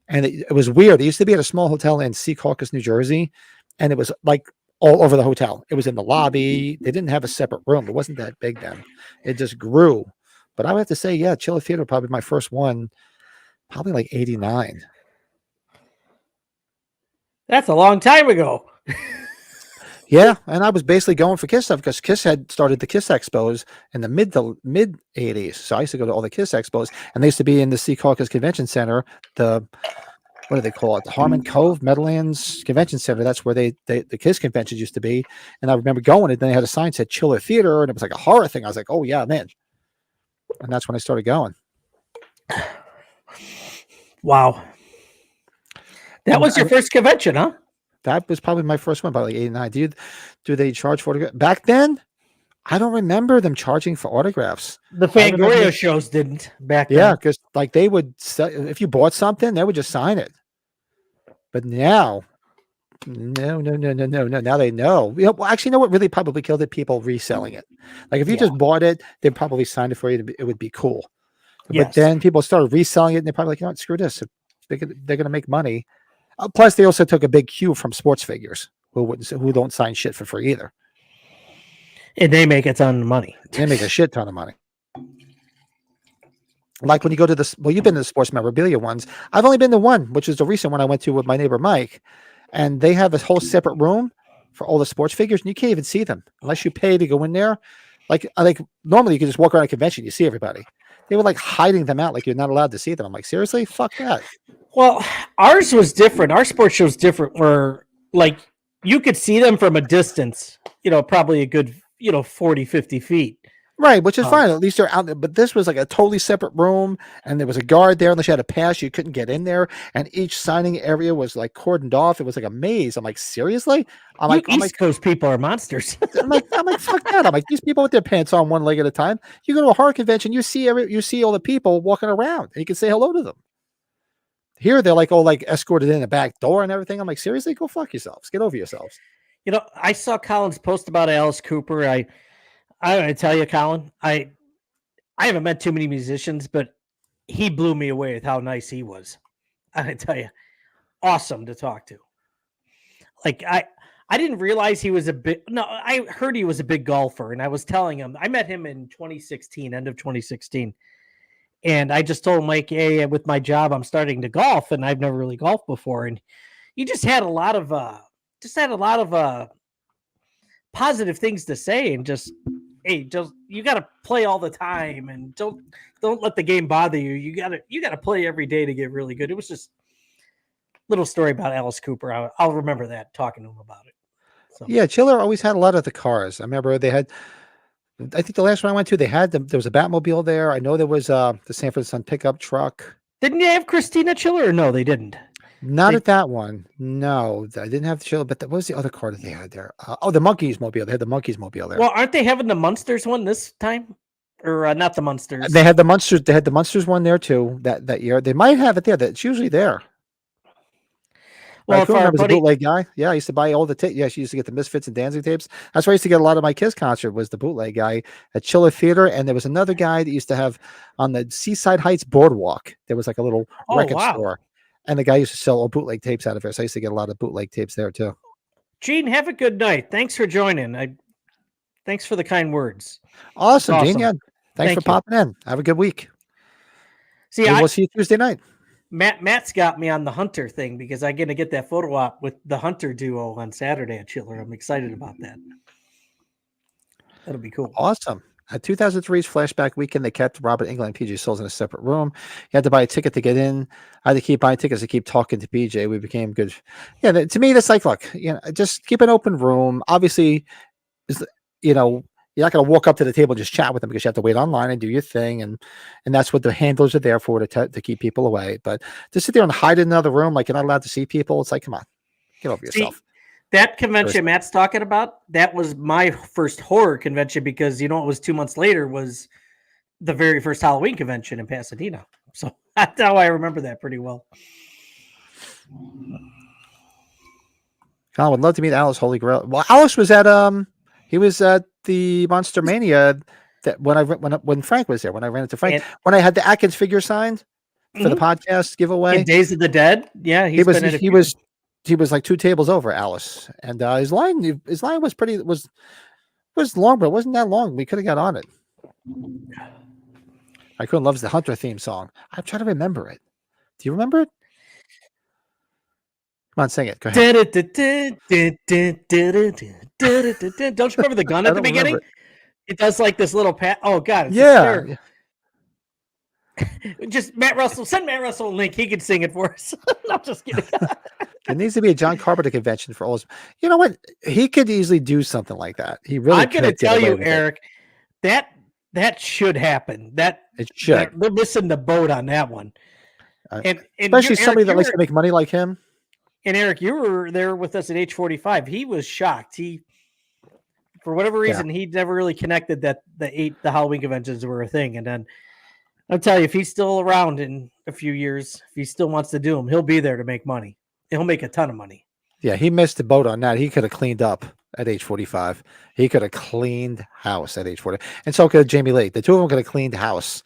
A: And it was weird. It used to be at a small hotel in Secaucus, New Jersey. And it was like all over the hotel. It was in the lobby. They didn't have a separate room. It wasn't that big then. It just grew. But I would have to say, yeah, Chiller Theater probably my first one, probably like 89.
B: That's a long time ago.
A: Yeah, and I was basically going for Kiss stuff because Kiss had started the Kiss Expos in the mid 80s. So I used to go to all the Kiss Expos, and they used to be in the Secaucus Convention Center. The what do they call it? The Harmon Cove Meadowlands Convention Center. That's where the Kiss conventions used to be. And I remember going, and then they had a sign that said Chiller Theater, and it was like a horror thing. I was like, oh yeah, man. And that's when I started going.
B: Wow. That was your first convention, huh?
A: That was probably my first one, probably 89. Do they charge for autographs? Back then, I don't remember them charging for autographs.
B: The Fangoria shows didn't back then.
A: Yeah, because like they would sell, if you bought something, they would just sign it. But now, no. Now they know. Well, actually, you know what really probably killed it? People reselling it. Like if you just bought it, they'd probably sign it for you. It would be cool.
B: Yes.
A: But then people started reselling it, and they're probably like, you know what, screw this. They're going to make money. Plus, they also took a big cue from sports figures who don't sign shit for free either.
B: And they make a ton of money.
A: They make a shit ton of money. Like when you go to this, well, you've been to the sports memorabilia ones. I've only been to one, which is the recent one I went to with my neighbor Mike, and they have a whole separate room for all the sports figures, and you can't even see them unless you pay to go in there. Like normally you can just walk around a convention, you see everybody. They were like hiding them out, like you're not allowed to see them. I'm like, seriously, fuck that.
B: Well, ours was different. Our sports show was different, where like you could see them from a distance. Probably a good 40, 50 feet.
A: Right, which is fine. At least they're out there. But this was like a totally separate room, and there was a guard there. Unless you had a pass, you couldn't get in there. And each signing area was like cordoned off. It was like a maze. I'm like, seriously?
B: East Coast people are monsters.
A: I'm like, fuck that. I'm like, these people with their pants on one leg at a time. You go to a horror convention, you see all the people walking around, and you can say hello to them. Here, they're like all like escorted in the back door and everything. I'm like, seriously? Go fuck yourselves. Get over yourselves.
B: I saw Colin's post about Alice Cooper. I gotta tell you, Colin, I haven't met too many musicians, but he blew me away with how nice he was. I gotta tell you, awesome to talk to. Like I didn't realize he was I heard he was a big golfer, and I was telling him, I met him in 2016, end of 2016. And I just told him, like, hey, with my job, I'm starting to golf, and I've never really golfed before. And he just had a lot of positive things to say, and just, hey, you got to play all the time, and don't let the game bother you. You got to play every day to get really good. It was just a little story about Alice Cooper. I'll remember that, talking to him about it. So.
A: Yeah, Chiller always had a lot of the cars. I remember they had. I think the last one I went to, there was a Batmobile there. I know there was the Sanford and Son pickup truck.
B: Didn't you have Christina Chiller? Or no, they didn't.
A: Not at that one. No, I didn't have the Chiller. But what was the other car that they had there? The Monkeys Mobile. They had the Monkeys Mobile there.
B: Well, aren't they having the Munsters one this time? Or not the Munsters?
A: They had the Munsters. They had the Munsters one there too. That year, they might have it there. That's usually there. Well, if I was a bootleg guy. Yeah, I used to buy all the tapes. Yeah, she used to get the Misfits and Danzig tapes. That's where I used to get a lot of my Kiss concert, was the bootleg guy at Chiller Theater. And there was another guy that used to have on the Seaside Heights Boardwalk. There was like a little record store. And the guy used to sell all bootleg tapes out of there. So I used to get a lot of bootleg tapes there too.
B: Gene, have a good night. Thanks for joining. Thanks for the kind words.
A: Awesome, Gene.
B: awesome.
A: Yeah, thanks
B: Thank
A: for
B: you.
A: popping in. Have a good week.
B: See,
A: Maybe we'll see you Tuesday night.
B: Matt's got me on the Hunter thing because I'm going to get that photo op with the Hunter duo on Saturday at Chiller. I'm excited about that. That'll be cool.
A: Awesome. At 2003's flashback weekend, they kept Robert England and PJ Souls in a separate room. You had to buy a ticket to get in. I had to keep buying tickets to keep talking to PJ. We became good. Yeah, to me, that's like, look, just keep an open room. Obviously, you're not going to walk up to the table and just chat with them because you have to wait online and do your thing, and that's what the handlers are there for, to keep people away. But to sit there and hide in another room like you're not allowed to see people, it's like, come on, get over yourself.
B: That convention Matt's talking about, that was my first horror convention because it was 2 months later was the very first Halloween convention in Pasadena. So that's how I remember that pretty well.
A: I would love to meet Alice Holy Grail. Well, Alice was at he was at the Monster Mania that when Frank was there, when I ran into Frank, when I had the Atkins figure signed for the podcast giveaway.
B: In Days of the Dead. Yeah,
A: he was like 2 tables over Alice, and his line was long, but it wasn't that long. We could have got on it. Raccoon loves the Hunter theme song. I'm trying to remember it. Do you remember it? Come on, sing it. Go ahead.
B: Don't you remember the gun at the beginning? It does like this little pat. Oh God, it's
A: yeah.
B: Just Matt Russell. Send Matt Russell a link. He can sing it for us. No, just kidding.
A: It needs to be a John Carpenter convention for all his. You know what? He could easily do something like that. He really.
B: I'm going to tell you, Eric, that should happen.
A: It should.
B: They're missing the boat on that one. And
A: especially somebody that likes to make money like him.
B: And Eric, you were there with us at H45. He was shocked. For whatever reason, he never really connected that the Halloween conventions were a thing. And then I'll tell you, if he's still around in a few years, if he still wants to do them, he'll be there to make money. He'll make a ton of money. Yeah,
A: he missed the boat on that. He could have cleaned up at age 45. He could have cleaned house at age 40. And so could Jamie Lee. The two of them could have cleaned house.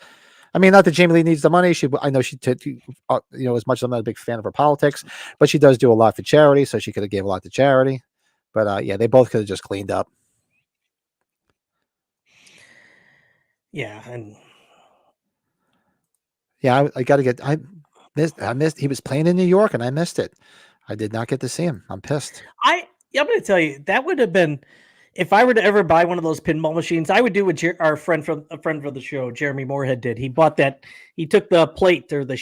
A: I mean, not that Jamie Lee needs the money. I know as much as I'm not a big fan of her politics, but she does do a lot for charity, so she could have gave a lot to charity. But they both could have just cleaned up.
B: Yeah, and
A: I got to get. I missed. He was playing in New York, and I missed it. I did not get to see him. I'm pissed.
B: I'm going to tell you, that would have been, if I were to ever buy one of those pinball machines, I would do what our friend from the show, Jeremy Moorhead, did. He bought that. He took the plate or the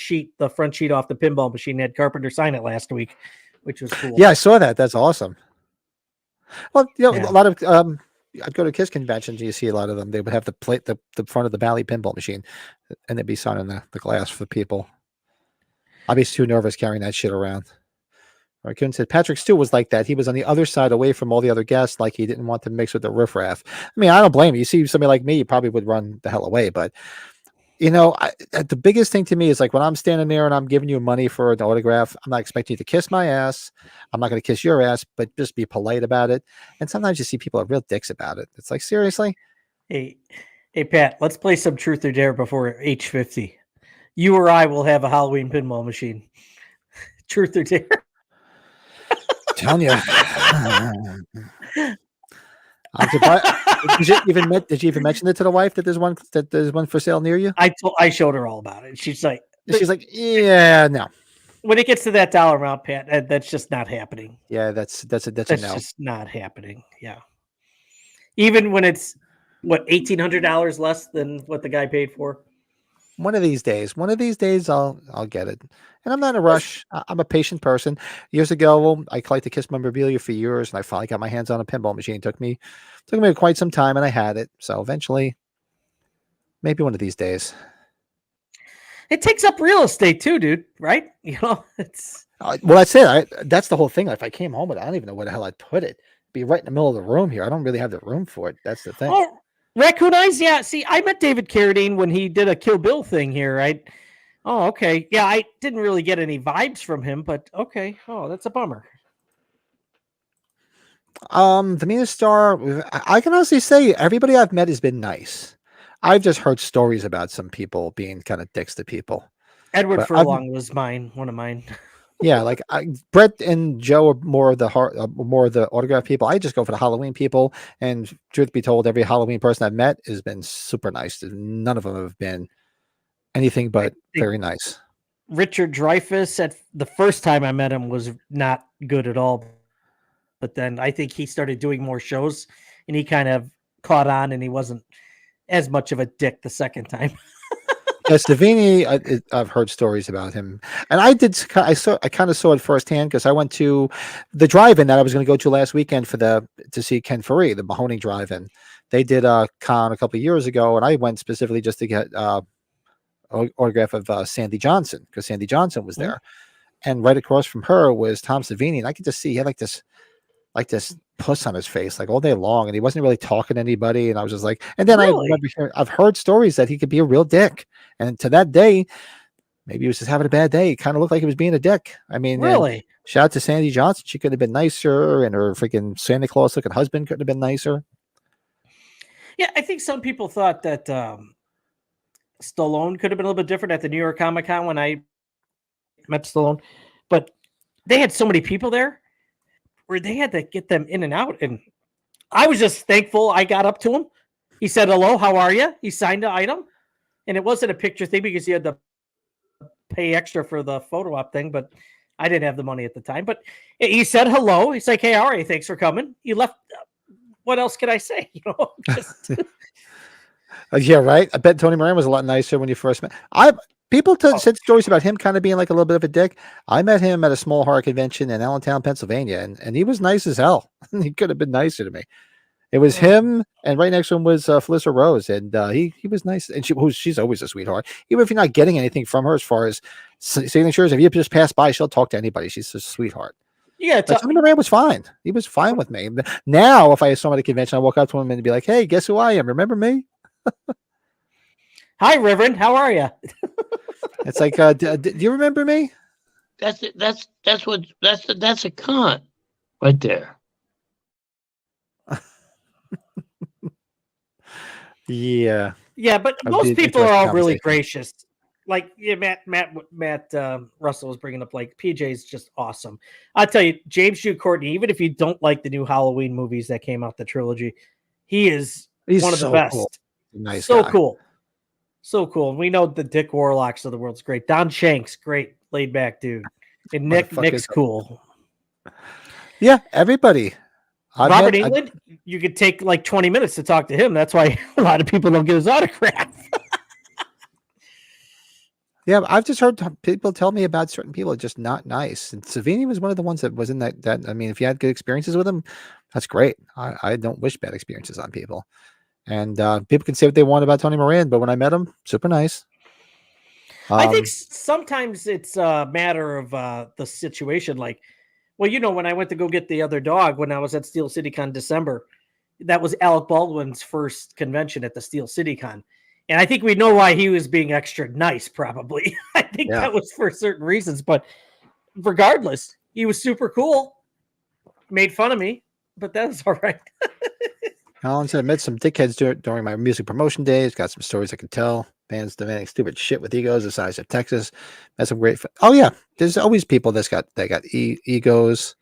B: front sheet off the pinball machine. Had Carpenter sign it last week, which was cool.
A: Yeah, I saw that. That's awesome. Well, a lot of I'd go to KISS conventions. You see a lot of them. They would have the plate, the front of the Bally pinball machine, and they'd be signing the glass for people. I'd be too nervous carrying that shit around. Raccoon said Patrick Stewart was like that. He was on the other side, away from all the other guests, like he didn't want to mix with the riffraff. I mean, I don't blame you. You see somebody like me, you probably would run the hell away. But the biggest thing to me is like when I'm standing there and I'm giving you money for an autograph, I'm not expecting you to kiss my ass. I'm not going to kiss your ass, but just be polite about it. And sometimes you see people are real dicks about it. It's like, seriously?
B: Hey, Pat, let's play some Truth or Dare before H50. You or I will have a Halloween pinball machine. Truth or Dare.
A: Telling you. I'm surprised. Did you even mention it to the wife that there's one for sale near you?
B: I showed her all about it. She's like,
A: yeah, no.
B: When it gets to that dollar amount, Pat, that's just not happening.
A: Yeah, that's a no.
B: Just not happening. Yeah. Even when it's $1,800 less than what the guy paid for.
A: One of these days, I'll get it. And I'm not in a rush. I'm a patient person. Years ago, I collected KISS memorabilia for years, and I finally got my hands on a pinball machine. It took me quite some time, and I had it. So eventually, maybe one of these days.
B: It takes up real estate too, dude. Right? It's
A: well, that's it. That's the whole thing. If I came home with it, I don't even know where the hell I'd put it. It'd be right in the middle of the room here. I don't really have the room for it. That's the thing.
B: Oh, Raccoon Eyes, yeah. See, I met David Carradine when he did a Kill Bill thing here, right? Oh, okay. Yeah, I didn't really get any vibes from him, but okay. Oh, that's a bummer.
A: The meanest star, I can honestly say everybody I've met has been nice. I've just heard stories about some people being kind of dicks to people.
B: Edward Furlong was one of mine.
A: Yeah, like Brett and Joe are more of the more of the autograph people. I just go for the Halloween people. And truth be told, every Halloween person I've met has been super nice. None of them have been anything
B: I
A: but
B: think
A: very nice.
B: Richard Dreyfuss at the first time I met him was not good at all. But then I think he started doing more shows and he kind of caught on and he wasn't as much of a dick the second time.
A: Yeah, Savini, I've heard stories about him, and I kind of saw it firsthand because I went to the drive-in that I was going to go to last weekend to see Ken Furry, the Mahoning drive-in. They did a con a couple of years ago, and I went specifically just to get autograph of Sandy Johnson because Sandy Johnson was
B: Mhm.
A: there, and right across from her was Tom Savini, and I could just see he had like this puss on his face like all day long, and he wasn't really talking to anybody. And I was just like, and then I
B: Really?
A: remember I've heard stories that he could be a real dick, and to that day, maybe he was just having a bad day. It kind of looked like he was being a dick. I mean, and
B: Really?
A: shout out to Sandy Johnson. She could have been nicer, and her freaking Santa Claus looking husband could have been nicer.
B: Yeah, I think some people thought that Stallone could have been a little bit different at the New York Comic Con when I met Stallone, but they had so many people there where they had to get them in and out. And I was just thankful I got up to him. He said, "Hello, how are you?" He signed the item. And it wasn't a picture thing because you had to pay extra for the photo op thing, but I didn't have the money at the time. But he said hello. He's like, "Hey, how are you? Thanks for coming." He left. What else could I say? You know, just
A: Yeah, right. I bet Tony Moran was a lot nicer when you first met. People said stories about him kind of being like a little bit of a dick. I met him at a small horror convention in Allentown, Pennsylvania, and he was nice as hell. He could have been nicer to me. It was him, and right next to him was Felissa Rose, and he was nice. And she's always a sweetheart, even if you're not getting anything from her as far as signatures. If you just pass by, she'll talk to anybody. She's a sweetheart.
B: yeah.
A: But Tony Moran was fine. He was fine with me. Now, if I saw him at a convention, I walk up to him and be like, "Hey, guess who I am? Remember me?"
B: Hi, Reverend. How are you?
A: It's like, do you remember me?
E: That's it. That's a con right there.
A: Yeah.
B: Yeah, but
A: That'd be
B: most
A: an
B: people are
A: interesting
B: all really
A: conversation.
B: gracious. Like yeah, Matt Russell was bringing up like PJ's just awesome. I'll tell you, James Hugh Courtney. Even if you don't like the new Halloween movies that came out, the trilogy, he is
A: He's
B: one of the
A: so
B: best.
A: cool. Nice
B: So
A: guy.
B: cool. So cool. And we know the Dick Warlocks of the world's great. Don Shanks, great laid back dude. And Nick's
A: Motherfuckers.
B: cool.
A: Yeah, everybody.
B: Robert England, you could take like 20 minutes to talk to him. That's why a lot of people don't get his autograph.
A: Yeah, I've just heard people tell me about certain people are just not nice. And Savini was one of the ones that was in that. I mean, if you had good experiences with him, that's great. I don't wish bad experiences on people. And people can say what they want about Tony Moran, but when I met him, super nice.
B: I think sometimes it's a matter of the situation. Like, well, you know, when I went to go get the other dog when I was at Steel City Con December, that was Alec Baldwin's first convention at the Steel City Con. And I think we know why he was being extra nice, probably. I think that was for certain reasons. But regardless, he was super cool. Made fun of me, but that was all right.
A: Alan said I met some dickheads during my music promotion days. Got some stories I could tell. Bands demanding stupid shit with egos the size of Texas. Met some great. Oh yeah, there's always people that got egos.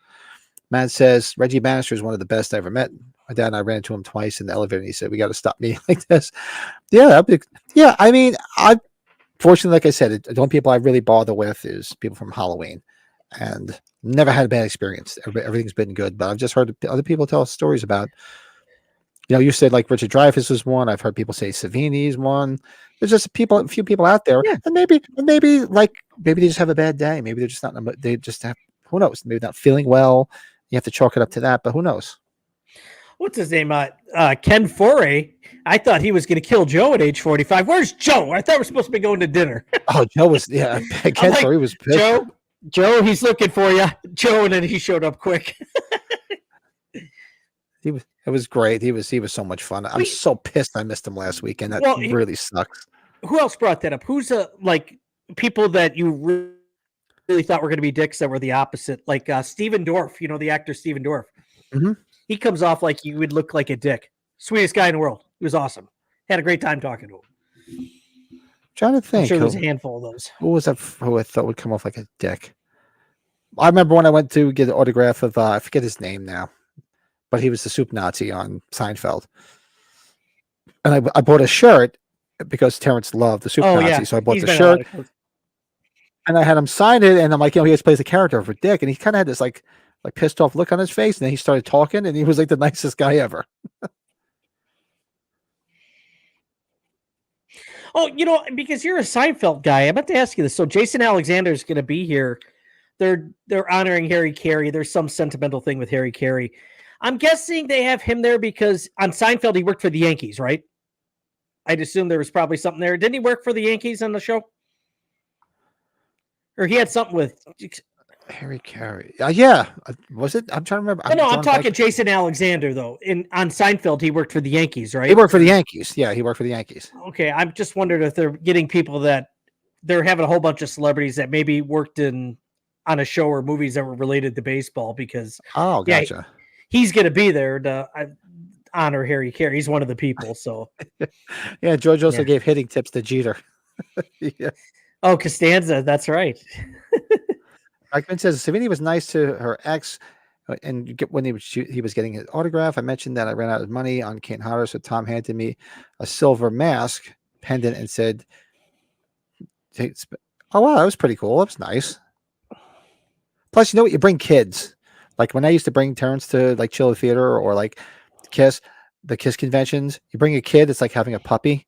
A: Matt says Reggie Bannister is one of the best I ever met. My dad and I ran into him twice in the elevator, and he said, "We got to stop me like this." Yeah, yeah. I mean, fortunately, like I said, the only people I really bother with is people from Halloween, and never had a bad experience. Everything's been good, but I've just heard other people tell stories about. You know, you said like Richard Dreyfuss was one. I've heard people say Savini's one. There's just a few people out there,
B: Yeah.
A: and maybe they just have a bad day. Maybe they're just not. They just have. Who knows? Maybe not feeling well. You have to chalk it up to that, but who knows?
B: What's his name? Ken Foray. I thought he was going to kill Joe at age 45. Where's Joe? I thought we are supposed to be going to dinner.
A: Oh, Joe was Ken
B: like,
A: Furry was pissed.
B: Joe, he's looking for you. Joe, and then he showed up quick.
A: It was great. He was so much fun. I'm so pissed I missed him last weekend. That really sucks.
B: Who else brought that up? Who's like people that you really thought were going to be dicks that were the opposite? Like Steven Dorff, you know, the actor Steven Dorff.
A: Mm-hmm.
B: He comes off like you would look like a dick. Sweetest guy in the world. He was awesome. Had a great time talking to him.
A: Trying to think.
B: I'm sure there's a handful of those.
A: Who was that? Who I thought would come off like a dick? I remember when I went to get an autograph of I forget his name now, but he was the soup Nazi on Seinfeld, and I bought a shirt because Terrence loved the soup
B: Oh
A: Nazi,
B: yeah,
A: so I bought
B: he's
A: the
B: been in a lot
A: shirt
B: of shows.
A: and I had him sign it, and I'm like, he always plays a character for Dick, and he kind of had this like pissed off look on his face, and then he started talking, and he was like the nicest guy ever.
B: Oh, because you're a Seinfeld guy, I'm about to ask you this. So Jason Alexander is going to be here. They're honoring Harry Carey. There's some sentimental thing with Harry Carey. I'm guessing they have him there because on Seinfeld he worked for the Yankees, right? I'd assume there was probably something there. Didn't he work for the Yankees on the show? Or he had something with
A: Harry Carey. Yeah. Was it? I'm trying to remember.
B: No, I'm
A: drawing a
B: talking
A: blank.
B: Jason Alexander though. On Seinfeld he worked for the Yankees, right?
A: He worked for the Yankees. Yeah, he worked for the Yankees.
B: Okay, I'm just wondering if they're getting people that they're having a whole bunch of celebrities that maybe worked on a show or movies that were related to baseball because
A: Oh, gotcha.
B: he's going to be there to honor Harry Carey. He's one of the people. So
A: Yeah, George also gave hitting tips to Jeter. Yeah.
B: Oh, Costanza, that's right.
A: Eichmann says Savini was nice to her ex, and when he was getting his autograph, I mentioned that I ran out of money on Kane Hodder, so Tom handed me a silver mask pendant and said, "Oh wow, that was pretty cool. That was nice." Plus, you know what? You bring kids. Like when I used to bring Terrence to like Chiller Theater or like the Kiss conventions, you bring a kid, it's like having a puppy.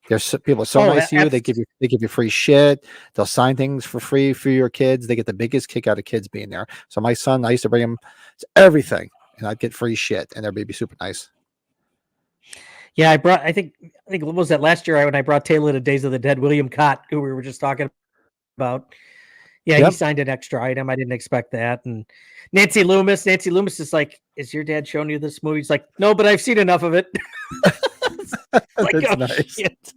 A: There's people are so nice to you. They give you free shit. They'll sign things for free for your kids. They get the biggest kick out of kids being there. So my son, I used to bring him to everything, and I'd get free shit, and everybody be super nice.
B: Yeah, I think what was that last year when I brought Taylor to Days of the Dead, William Cott, who we were just talking about. Yeah, he signed an extra item. I didn't expect that. And Nancy Loomis is like, "Is your dad showing you this movie?" He's like, "No, but I've seen enough of it." Like,
A: that's
B: oh,
A: nice.
B: Shit.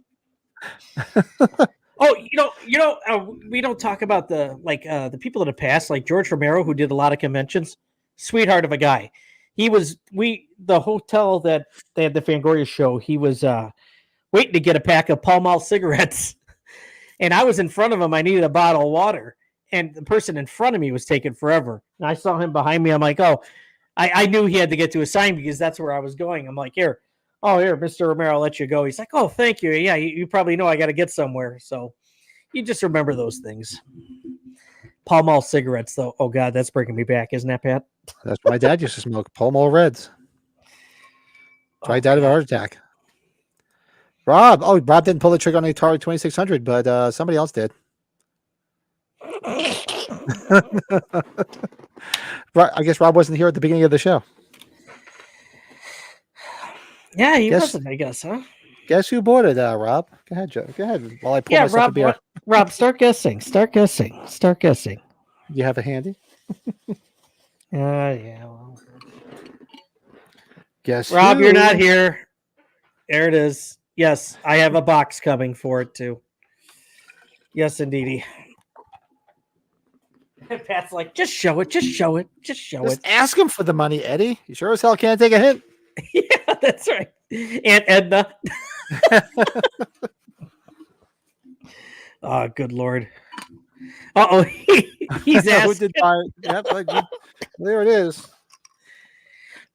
B: We don't talk about the people in the past, like George Romero, who did a lot of conventions. Sweetheart of a guy. He was the hotel that they had the Fangoria show. He was waiting to get a pack of Pall Mall cigarettes, and I was in front of him. I needed a bottle of water, and the person in front of me was taking forever. And I saw him behind me. I'm like, oh, I knew he had to get to a sign because that's where I was going. I'm like, here, Mr. Romero, I'll let you go. He's like, oh, thank you. Yeah, you probably know I got to get somewhere. So you just remember those things. Pall Mall cigarettes, though. Oh, God, that's bringing me back, isn't that, Pat?
A: That's what my dad used to smoke. Pall Mall Reds. So I died of a heart attack. Rob didn't pull the trigger on the Atari 2600, but somebody else did. Right, I guess Rob wasn't here at the beginning of the show.
B: Yeah, he wasn't, I guess, huh?
A: Guess who bought it, Rob? Go ahead, Joe. Go ahead while I pour myself a beer.
B: Rob, start guessing.
A: You have it handy?
B: Yeah. Well.
A: Guess
B: Rob,
A: who?
B: you're not here. There it is. Yes, I have a box coming for it, too. Yes, indeedy. Pat's like, just show it. Just
A: Ask him for the money, Eddie. You sure as hell can't take a hint.
B: Yeah, that's right. Aunt Edna. Oh, good Lord. Uh-oh. He's asking.
A: Yep, there it is.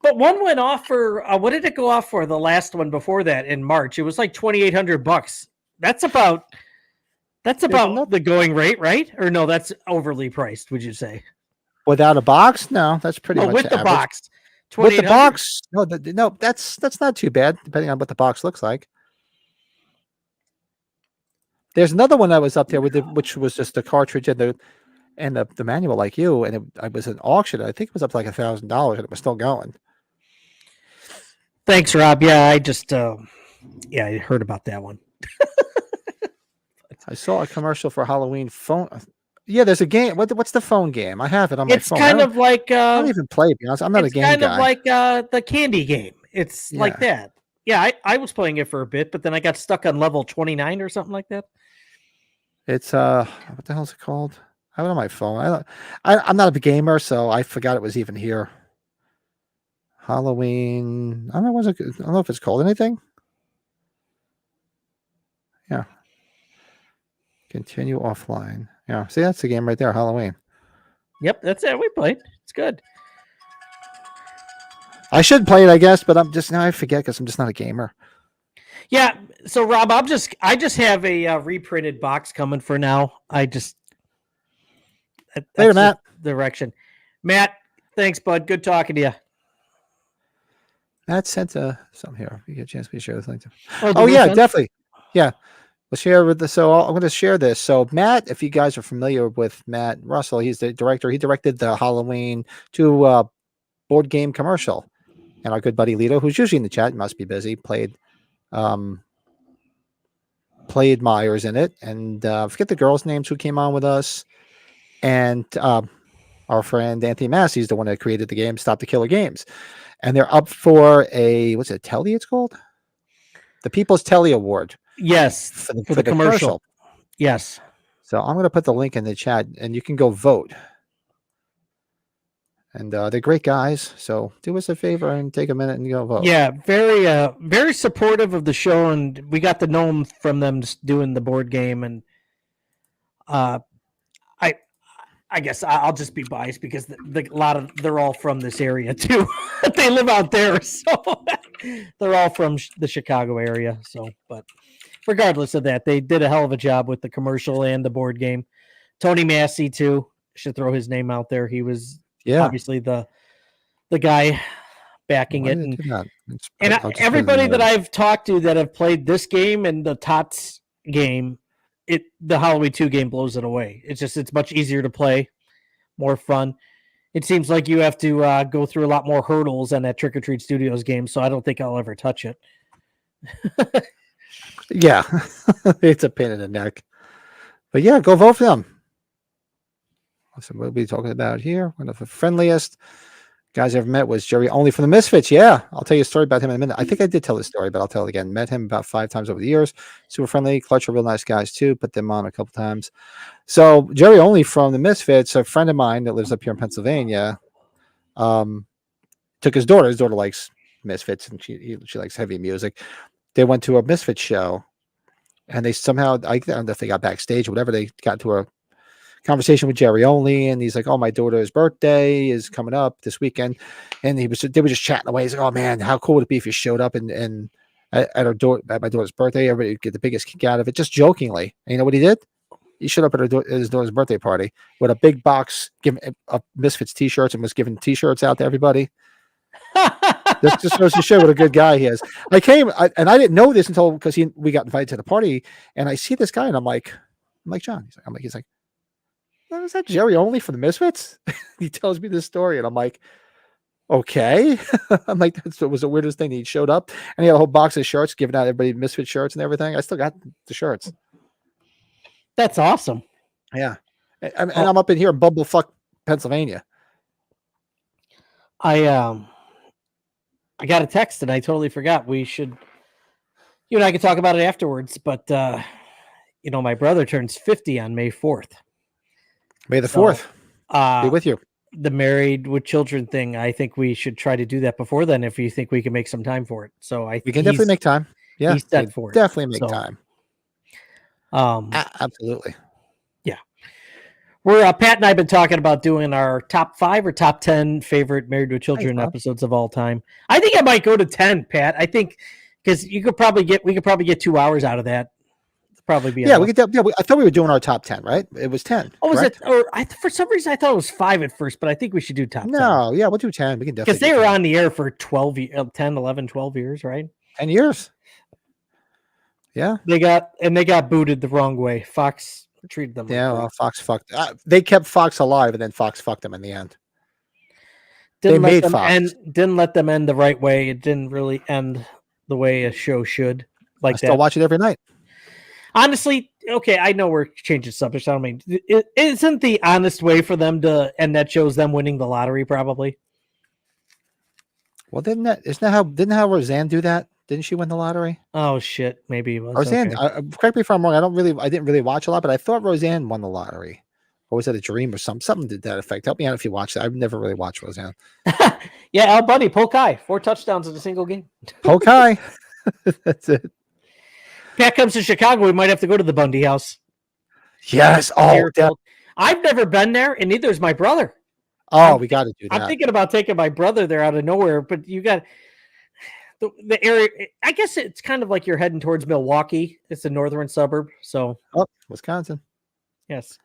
B: But one went off for, what did it go off for? The last one before that in March. It was like $2,800. That's about the going rate, right? Or no, that's overly priced, would you say?
A: Without a box? No, that's pretty much
B: with the
A: average.
B: box.
A: With the box? No, that's not too bad, depending on what the box looks like. There's another one that was up there which was just the cartridge and the manual like you, and it was an auction. I think it was up to like $1,000, and it was still going.
B: Thanks, Rob. Yeah, I just I heard about that one.
A: I saw a commercial for Halloween phone. Yeah, there's a game. What's the phone game? I have it on my phone.
B: It's kind of like
A: I don't even play. To be honest, I'm not a game guy.
B: It's kind of like the candy game. It's like that. Yeah, I was playing it for a bit, but then I got stuck on level 29 or something like that.
A: It's what the hell is it called? I have it on my phone. I'm not a gamer, so I forgot it was even here. Halloween. I don't know if it's called anything. Yeah. Continue offline. Yeah. See, that's the game right there. Halloween.
B: Yep, that's it. We played. It's good.
A: I should play it, I guess, but I'm just now I forget because I'm just not a gamer.
B: Yeah. So Rob, I just have a reprinted box coming for now. That's
A: Later,
B: the
A: Matt.
B: direction. Matt, thanks, bud. Good talking to you.
A: Matt sent something here. You get a chance to share this link.
B: the
A: Oh yeah,
B: weekend?
A: definitely. Yeah. We'll share with the I'm going to share this. So Matt, if you guys are familiar with Matt Russell, he's the director. He directed the Halloween 2 board game commercial, and our good buddy Lito, who's usually in the chat, must be busy, played Myers in it, and I forget the girls' names who came on with us, and our friend Anthony Massey is the one that created the game Stop the Killer Games, and they're up for a what's it Telly? It's called the People's Telly Award.
B: Yes,
A: for
B: the commercial. Yes.
A: So I'm going to put the link in the chat, and you can go vote. And they're great guys, so do us a favor and take a minute and go vote.
B: Yeah, very supportive of the show, and we got to know them from them doing the board game, and I guess I'll just be biased because they're all from this area too. They live out there, so they're all from the Chicago area. So, but regardless of that, they did a hell of a job with the commercial and the board game. Tony Massey too. Should throw his name out there. He was obviously the guy backing it, and everybody that I've talked to that have played this game and the Tots game, the Halloween 2 game blows it away. It's much easier to play, more fun. It seems like you have to go through a lot more hurdles than that Trick or Treat Studios game, so I don't think I'll ever touch it.
A: Yeah, it's a pain in the neck. But yeah, go vote for them. So we'll be talking about here. One of the friendliest guys I ever met was Jerry Only from the Misfits. Yeah, I'll tell you a story about him in a minute. I think I did tell this story, but I'll tell it again. Met him about 5 times over the years. Super friendly. Clutch are real nice guys too. Put them on a couple times. So Jerry Only from the Misfits, a friend of mine that lives up here in Pennsylvania, took his daughter. His daughter likes Misfits and she likes heavy music. They went to a Misfits show, and they somehow, I don't know if they got backstage or whatever, they got to a conversation with Jerry Only, and he's like, "Oh, my daughter's birthday is coming up this weekend," and they were just chatting away. He's like, "Oh man, how cool would it be if you showed up and at my daughter's birthday? Everybody would get the biggest kick out of it," just jokingly. And you know what he did? He showed up at his daughter's birthday party with a big box, giving Misfits t-shirts, and was giving t-shirts out to everybody. That just goes to show what a good guy he is. I didn't know this until because we got invited to the party, and I see this guy, and I'm like John. He's like. Is that Jerry Only for the Misfits? He tells me this story, and I'm like, okay. I'm like, that was the weirdest thing. He showed up, and he had a whole box of shirts, giving out everybody Misfit shirts and everything. I still got the shirts.
B: That's awesome.
A: Yeah, and I'm up in here in Bumblefuck, Pennsylvania.
B: I got a text, and I totally forgot. You and I could talk about it afterwards, but my brother turns 50 on May 4th.
A: May the 4th be with you.
B: The Married with Children thing, I think we should try to do that before then if you think we can make some time for it. So
A: we can definitely make time. Yeah,
B: he's set for it.
A: Definitely make time. Absolutely.
B: Yeah. We're Pat and I have been talking about doing our top 5 or top 10 favorite Married with Children episodes of all time. I think I might go to 10, Pat. I think because we could probably get 2 hours out of that. Probably be
A: we could. Yeah, I thought we were doing our top 10, right? It was 10.
B: Oh, was it? Or for some reason I thought it was 5 at first, but I think we should do top 10.
A: No, yeah, we'll do 10. We can definitely
B: because they were on the air for 10, 11, 12 years, right?
A: 10 years. Yeah,
B: they got booted the wrong way. Fox treated them.
A: Well, Fox fucked. They kept Fox alive, and then Fox fucked them in the end.
B: Didn't let them end the right way. It didn't really end the way a show should. I still
A: watch it every night.
B: Honestly, okay, I know we're changing subjects. I don't mean, isn't the honest way for them to end that shows them winning the lottery? Probably.
A: Well, didn't how Roseanne do that? Didn't she win the lottery?
B: Oh shit, maybe it was
A: Roseanne. Okay. Correct me if I'm wrong. I didn't really watch a lot, but I thought Roseanne won the lottery. Or was that a dream or something to that effect? Help me out if you watched it. I've never really watched Roseanne.
B: Yeah, Al Bundy, Polkai, 4 touchdowns in a single game.
A: Polkai. That's it.
B: Pat comes to Chicago, we might have to go to the Bundy house.
A: Yes. Oh,
B: I've never been there, and neither is my brother.
A: Oh, we got to do
B: I'm
A: that.
B: thinking about taking my brother there out of nowhere, but you got the area. I guess it's kind of like you're heading towards Milwaukee. It's a northern suburb, so
A: Oh, Wisconsin.
B: yes.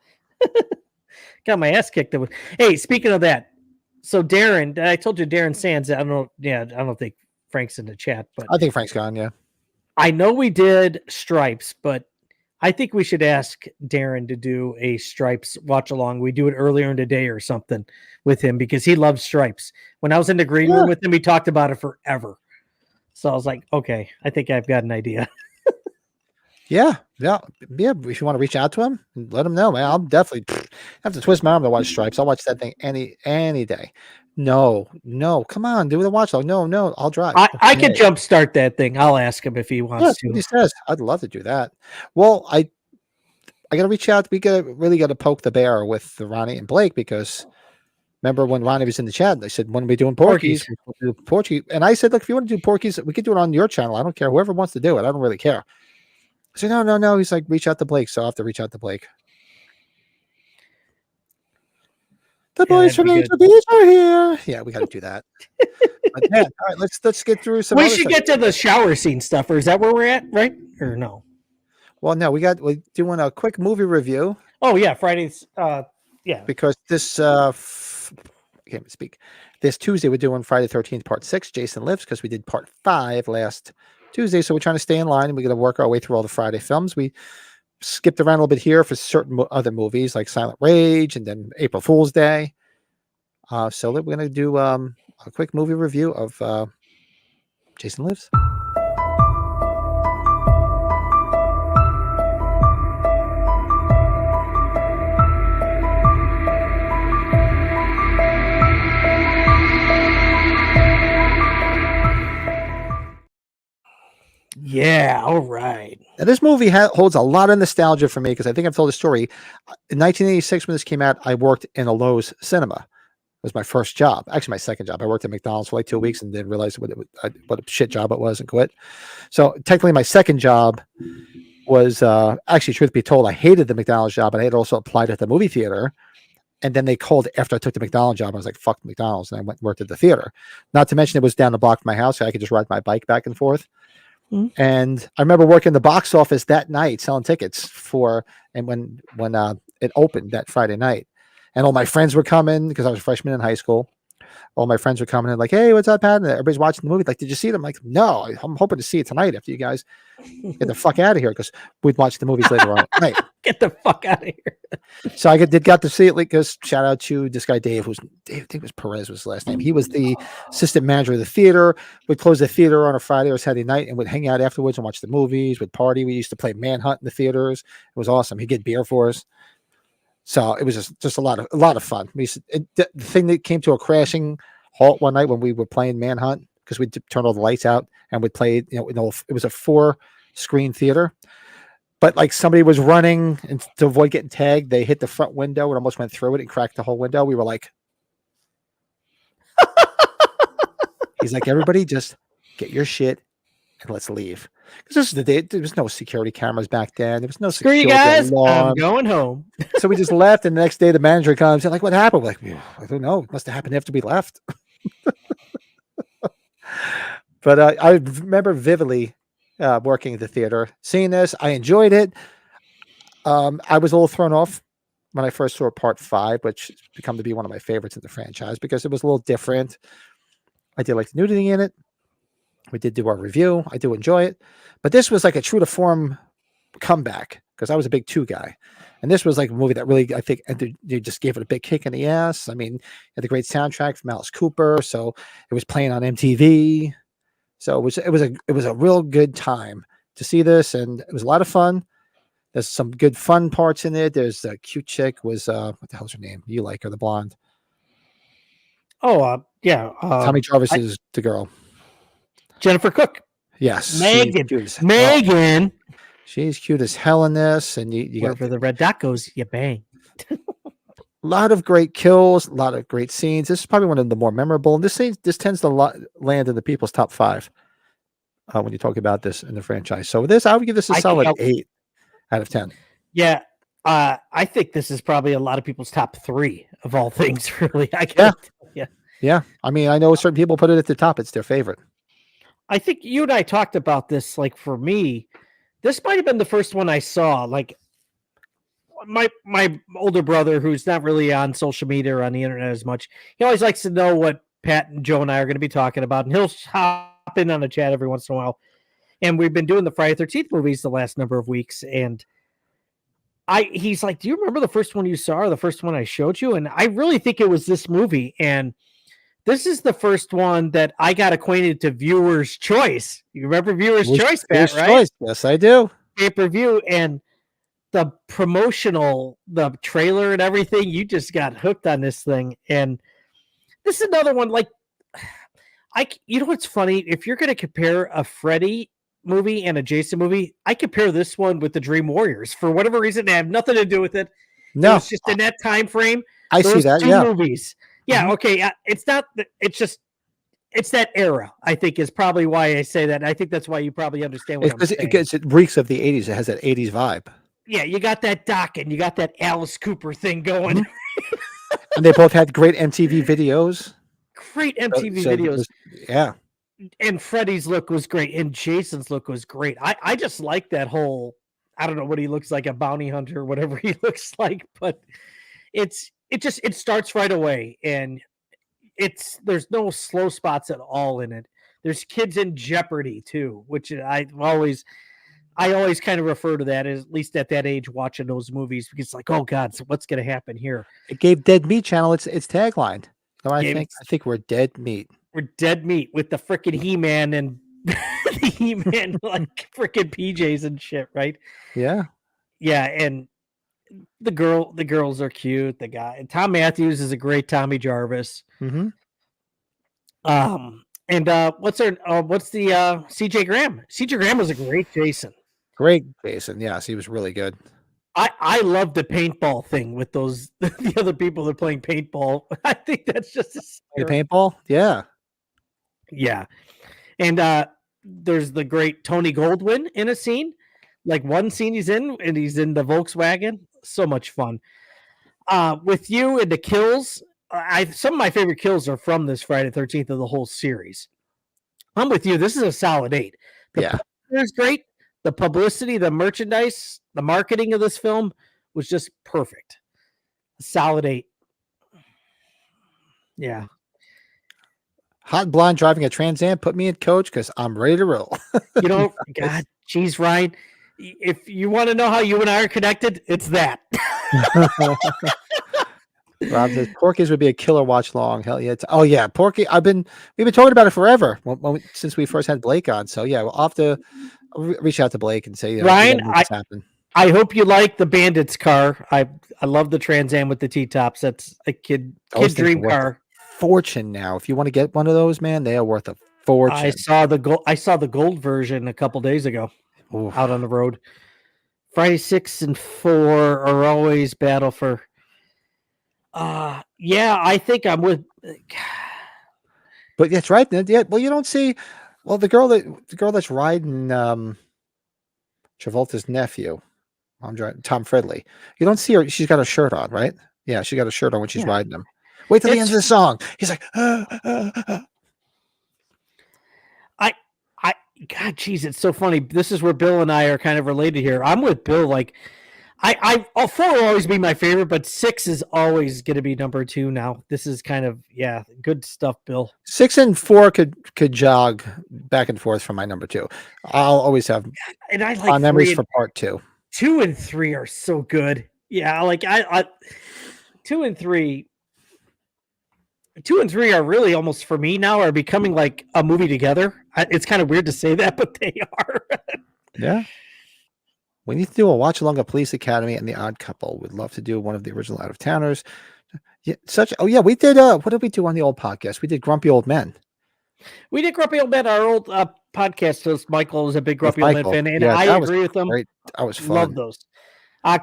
B: Got my ass kicked. Hey, speaking of that, so Darren, I told you Darren Sands. I don't know. Yeah, I don't think Frank's in the chat, but
A: I think Frank's gone. Yeah.
B: I know we did Stripes, but I think we should ask Darren to do a Stripes watch along. We do it earlier in the day or something with him because he loves Stripes. When I was in the green room with him, he talked about it forever. So I was like, okay, I think I've got an idea.
A: Yeah. If you want to reach out to him, let him know, man. I'll definitely have to twist my arm to watch Stripes. I'll watch that thing any day. No, come on, do the watch log. No, I'll drive.
B: I could jumpstart that thing. I'll ask him if he wants to.
A: What he says. I'd love to do that. Well, I got to reach out. We really got to poke the bear with Ronnie and Blake because remember when Ronnie was in the chat, they said, when are we doing Porky's? We'll do Porky. And I said, look, if you want to do Porky's, we could do it on your channel. I don't care. Whoever wants to do it. I don't really care. I said, no. He's like, reach out to Blake. So I'll have to reach out to Blake. The boys from Angel Beach are here. Yeah, we got to do that. But yeah, all right, let's get through some.
B: We should get to the shower scene stuff, or is that where we're at, right? Or no?
A: Well, no, we're doing a quick movie review.
B: Oh yeah, Fridays. Yeah,
A: because this I can't even speak. This Tuesday we're doing Friday 13th Part 6. Jason Lives because we did Part 5 last Tuesday, so we're trying to stay in line and we're going to work our way through all the Friday films. We skipped around a little bit here for certain other movies like Silent Rage and then April Fool's Day. So we're going to do a quick movie review of Jason Lives.
B: Yeah, all right.
A: Now, this movie holds a lot of nostalgia for me because I think I've told the story. In 1986, when this came out, I worked in a Lowe's cinema. It was my first job, actually my second job. I worked at McDonald's for like 2 weeks and then realized what a shit job it was and quit. So technically, my second job was actually, truth be told, I hated the McDonald's job, and I had also applied at the movie theater. And then they called after I took the McDonald's job. I was like, fuck McDonald's. And I went and worked at the theater. Not to mention it was down the block from my house, so I could just ride my bike back and forth. Mm-hmm. And I remember working the box office that night, selling tickets when it opened that Friday night. And all my friends were coming because I was a freshman in high school. All my friends were coming in like, hey, what's up, Pat? And everybody's watching the movie. Like, did you see it? I'm like, no, I'm hoping to see it tonight after you guys get the fuck out of here because we'd watch the movies later on at night.
B: Get the fuck out of here.
A: So I got to see it because shout out to this guy, Dave, I think it was Perez was his last name. He was the assistant manager of the theater. We'd close the theater on a Friday or Saturday night and would hang out afterwards and watch the movies. We'd party. We used to play Manhunt in the theaters. It was awesome. He'd get beer for us. So it was just a lot of fun. The thing that came to a crashing halt one night when we were playing Manhunt because we'd turn all the lights out and we'd play, it was a 4-screen theater, but like somebody was running and to avoid getting tagged, they hit the front window and almost went through it and cracked the whole window. We were like, he's like, everybody just get your shit and let's leave. Because this is the day, there was no security cameras back then. There was no
B: security. Screw you guys, I'm going home.
A: So we just left, and the next day the manager comes and like, what happened? We're like, I don't know. It must have happened after we left. But I remember vividly working at the theater, seeing this. I enjoyed it. I was a little thrown off when I first saw Part 5, which has become to be one of my favorites in the franchise because it was a little different. I did like the nudity in it. We did do our review. I do enjoy it. But this was like a true to form comeback because I was a big 2 guy. And this was like a movie that really, I think, they just gave it a big kick in the ass. I mean, it had a great soundtrack from Alice Cooper. So it was playing on MTV. So it was a real good time to see this. And it was a lot of fun. There's some good fun parts in it. There's a cute chick was, what the hell's her name? You like her, the blonde.
B: Oh, yeah.
A: Tommy Jarvis is the girl.
B: Jennifer Cook.
A: Yes.
B: Megan.
A: She's cute as hell in this. And you got
B: wherever the red dot goes, you bang.
A: A lot of great kills, a lot of great scenes. This is probably one of the more memorable. And this tends to land in the people's top 5 when you talk about this in the franchise. So this, I would give this a solid 8 out of 10.
B: Yeah. I think this is probably a lot of people's top 3 of all things. Really, I can't. Yeah.
A: Yeah. I mean, I know certain people put it at the top. It's their favorite.
B: I think you and I talked about this. Like for me, this might have been the first one I saw. Like my older brother, who's not really on social media or on the internet as much, he always likes to know what Pat and Joe and I are going to be talking about, and he'll hop in on a chat every once in a while. And we've been doing the Friday 13th movies the last number of weeks, and he's like, "Do you remember the first one you saw, or the first one I showed you?" And I really think it was this movie, and this is the first one that I got acquainted to Viewer's Choice. You remember Viewer's Choice, Pat, right?
A: Choice. Yes, I do.
B: Pay-per-view, and the promotional, the trailer and everything, you just got hooked on this thing. And this is another one, like, you know what's funny? If you're going to compare a Freddy movie and a Jason movie, I compare this one with the Dream Warriors. For whatever reason, they have nothing to do with it.
A: No,
B: It's just in that time frame.
A: I see that.
B: 2
A: Yeah.
B: movies. Yeah.
A: Mhm.
B: Okay. It's not, it's that era, I think, is probably why I say that. I think that's why you probably understand what I'm saying.
A: It reeks of the 80s. It has that 80s vibe.
B: Yeah, you got that Doc and you got that Alice Cooper thing going.
A: Mm-hmm. And they both had great MTV videos.
B: Great MTV
A: So
B: videos.
A: Yeah.
B: And Freddy's look was great. And Jason's look was great. I just like that whole, I don't know what he looks like, a bounty hunter, whatever he looks like, but it starts right away. And there's no slow spots at all in it. There's kids in jeopardy too, which I always kind of refer to that, at least at that age, watching those movies, because it's like, oh God, so what's going to happen here?
A: It gave Dead Meat Channel its tagline. So I think we're dead meat.
B: We're dead meat with the freaking He-Man and the He-Man like freaking PJs and shit, right?
A: Yeah.
B: Yeah, and the girls are cute. The guy, and Tom Matthews is a great Tommy Jarvis.
A: Mm-hmm.
B: And what's the CJ Graham? CJ Graham was a great Jason.
A: Great Jason. Yes, he was really good.
B: I love the paintball thing with those the other people that are playing paintball. I think that's just
A: The paintball? Yeah.
B: Yeah. And there's the great Tony Goldwyn in a scene. Like one scene he's in, and he's in the Volkswagen. So much fun. With you and the kills, some of my favorite kills are from this Friday 13th of the whole series. I'm with you. This is a solid 8. The is great. The publicity, the merchandise, the marketing of this film was just perfect. A solid 8. Yeah.
A: Hot blonde driving a Trans Am, put me in coach because I'm ready to roll.
B: You know, God, geez, Ryan, if you want to know how you and I are connected, it's that.
A: Rob says Porky's would be a killer watch long. Hell yeah, Porky. We've been talking about it forever since we first had Blake on. So yeah, we'll have to reach out to Blake and say,
B: Ryan, I hope you like the Bandits car. I love the Trans Am with the T-tops. That's a kid dream car.
A: Fortune now. If you want to get one of those, man, they are worth a fortune.
B: I saw the gold version a couple days ago.
A: Oof.
B: Out on the road. Friday 6 and 4 are always battle for. Yeah, I think I'm with.
A: But that's right. Yeah, well, you don't see. Well, the girl that's riding Travolta's nephew, Tom Fredley. You don't see her. She's got a shirt on, right? Yeah, she got a shirt on when she's riding him. Wait till the end of the song. He's like,
B: God, geez, it's so funny. This is where Bill and I are kind of related here. I'm with Bill. Like, 4 will always be my favorite, but 6 is always going to be number 2 now. This is kind of, good stuff, Bill.
A: 6 and 4 could jog back and forth from my number 2. I'll always have
B: and I like
A: memories for part 2.
B: 2 and 3 are so good. Yeah, like I 2 and 3. 2 and 3 are really almost for me now are becoming like a movie together. It's kind of weird to say that, but they are.
A: Yeah. We need to do a watch along of Police Academy and The Odd Couple. We'd love to do one of the original Out of Towners. Yeah, we did. What did we do on the old podcast? We did Grumpy Old Men.
B: We did Grumpy Old Men. Our old podcast host Michael was a big Grumpy Old Men fan, and I agree with him.
A: That was fun.
B: Love those.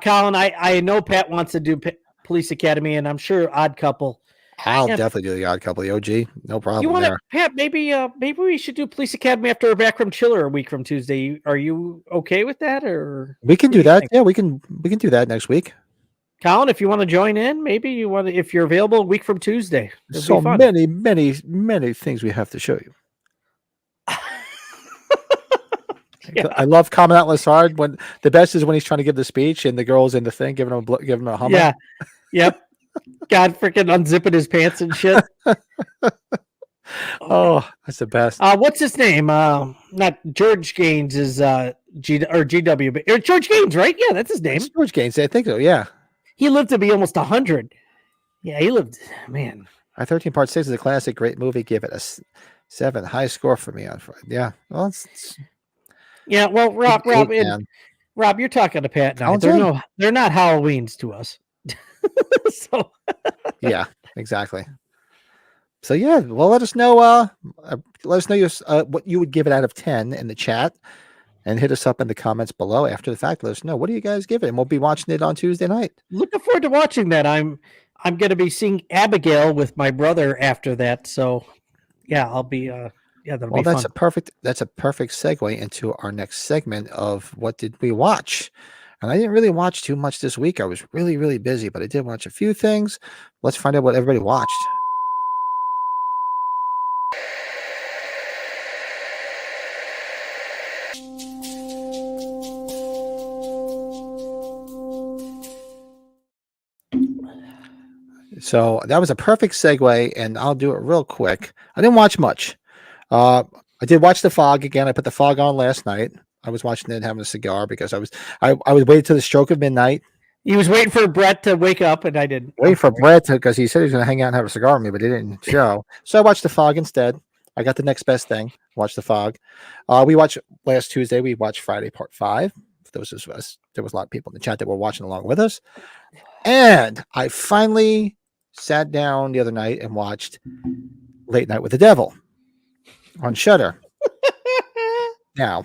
B: Colin, I know Pat wants to do Police Academy, and I'm sure Odd Couple.
A: I'll
B: Yeah.
A: definitely do the Odd Couple, the OG. No
B: You
A: problem
B: want to,
A: there.
B: Pat? Maybe we should do Police Academy after we're back from Chiller a week from Tuesday. Are you okay with that, or
A: We can
B: what
A: do
B: you
A: that.
B: think?
A: Yeah, we can do that next week.
B: Colin, if you want to join in, maybe you want to, if you're available a week from Tuesday, it'd
A: So
B: be fun.
A: many things we have to show you.
B: Yeah.
A: I love Common Atlas Hard. When the best is when he's trying to give the speech and the girl's in the thing giving him a hummer.
B: Yeah. Yep. God freaking unzipping his pants and shit.
A: Oh, that's the best.
B: What's his name? Not George Gaines is GW, but George Gaines, right? Yeah, that's his name.
A: It's George Gaines, I think so. Yeah.
B: He lived to be almost 100. Yeah, he lived. Man,
A: My 13 Part 6 is a classic, great movie. Give it a 7, high score for me on Friday. Yeah. Well, it's
B: yeah. Well, Rob,
A: man.
B: Rob, you're talking to Pat now.
A: Colin's in.
B: They're not Halloweens to us. So
A: Yeah, exactly. So yeah, well, let us know. Let us know what you would give it out of 10 in the chat, and hit us up in the comments below after the fact. Let us know, what do you guys give it, and we'll be watching it on Tuesday night.
B: looking forward to watching that. I'm going to be seeing Abigail with my brother after that. So yeah, I'll be. Yeah, that'll
A: Well,
B: be fun.
A: that's a perfect segue into our next segment of what did we watch. And I didn't really watch too much this week. I was really, really busy, but I did watch a few things. Let's find out what everybody watched. So that was a perfect segue, and I'll do it real quick. I didn't watch much. I did watch The Fog again. I put The Fog on last night. I was watching it having a cigar because I was waiting till the stroke of midnight.
B: He was waiting for Brett to wake up, and I didn't.
A: Wait for Brett because he said he was going to hang out and have a cigar with me, but he didn't show. So I watched The Fog instead. I got the next best thing. Watch The Fog. We watched last Tuesday. We watched Friday Part 5. For those of us, there was a lot of people in the chat that were watching along with us. And I finally sat down the other night and watched Late Night with the Devil on Shudder. Now,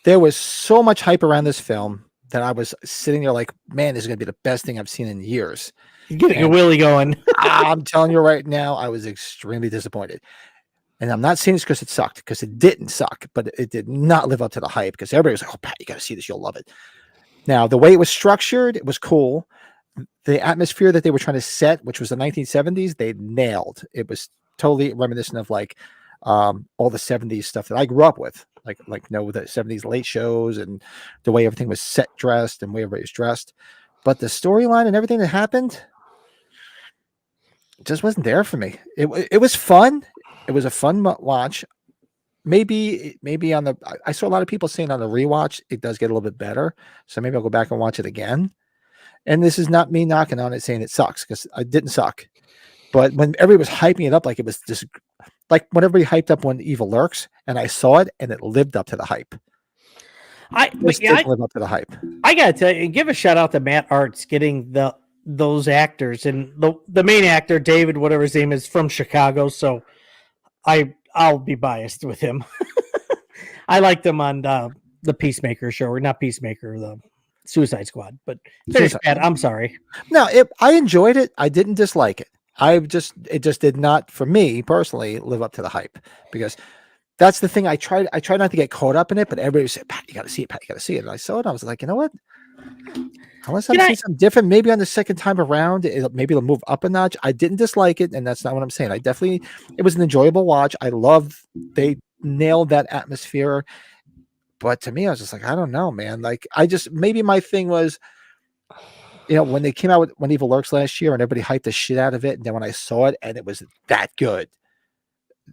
A: there was so much hype around this film that I was sitting there like, man, this is going to be the best thing I've seen in years.
B: You're getting a willy going.
A: I'm telling you right now, I was extremely disappointed. And I'm not saying this because it sucked, because it didn't suck, but it did not live up to the hype, because everybody was like, oh, Pat, you got to see this. You'll love it. Now, the way it was structured, it was cool. The atmosphere that they were trying to set, which was the 1970s, they nailed. It was totally reminiscent of like all the 70s stuff that I grew up with, like the 70s late shows and the way everything was set dressed and the way everybody was dressed. But the storyline and everything that happened just wasn't there for me. It was fun. It was a fun watch. Maybe on I saw a lot of people saying on the rewatch it does get a little bit better. So maybe I'll go back and watch it again. And this is not me knocking on it saying it sucks, because it didn't suck. But when everybody was hyping it up like it was just like when everybody hyped up When Evil Lurks, and I saw it and it lived up to the hype. Didn't live up to the hype.
B: I gotta tell you, give a shout out to Matt Arts getting those actors, and the main actor, David, whatever his name is, from Chicago. So I'll be biased with him. I liked him on the Peacemaker show, or not Peacemaker, the Suicide Squad. But finish, Pat. I'm sorry.
A: No, I enjoyed it. I didn't dislike it. It just did not, for me personally, live up to the hype, because that's the thing. I tried not to get caught up in it, but everybody said, Pat, you got to see it. Pat, you got to see it. And I saw it. And I was like, you know what? Unless I see something different, maybe on the second time around, maybe it'll move up a notch. I didn't dislike it, and that's not what I'm saying. It was an enjoyable watch. I loved, they nailed that atmosphere. But to me, I was just like, I don't know, man. Like, maybe my thing was, when they came out with When Evil Lurks last year and everybody hyped the shit out of it, and then when I saw it and it was that good,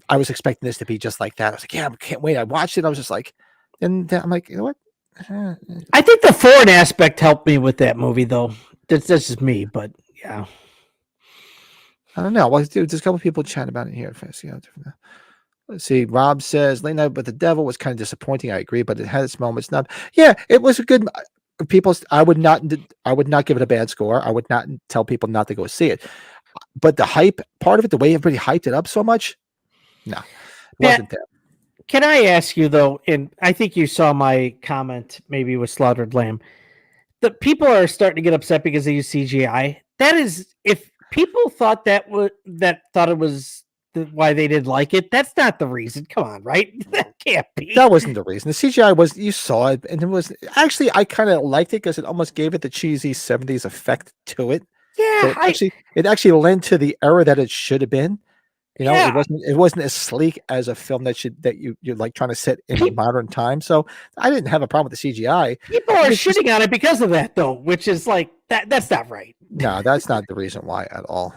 A: I was expecting this to be just like that. I was like, yeah, I can't wait. I watched it. I was just like, and then I'm like, you know what?
B: I think the foreign aspect helped me with that movie, though. That's just me, but yeah.
A: I don't know. Well, there's a couple people chatting about it here. Let's see. Rob says Late Night with the Devil was kind of disappointing. I agree, but it had its moments. Yeah, it was a good. I would not give it a bad score. I would not tell people not to go see it. But the hype part of it, the way everybody hyped it up so much, no, it wasn't there.
B: Can I ask you though, and I think you saw my comment maybe with Slaughtered Lamb, the people are starting to get upset because they use CGI. That is, if people thought that it was why they didn't like it. That's not the reason. Come on, right? That can't be.
A: That wasn't the reason. The CGI was, you saw it, and it was actually, I kind of liked it because it almost gave it the cheesy 70s effect to it. So
B: Yeah,
A: it actually lent to the era that it should have been. You know,
B: Yeah.
A: it wasn't as sleek as a film that you're like trying to set in
B: Peop-
A: modern time. So I didn't have a problem with the CGI.
B: people are
A: It's just-
B: shitting on it because of that, though, which is like that's not right.
A: No, that's not the reason why at all.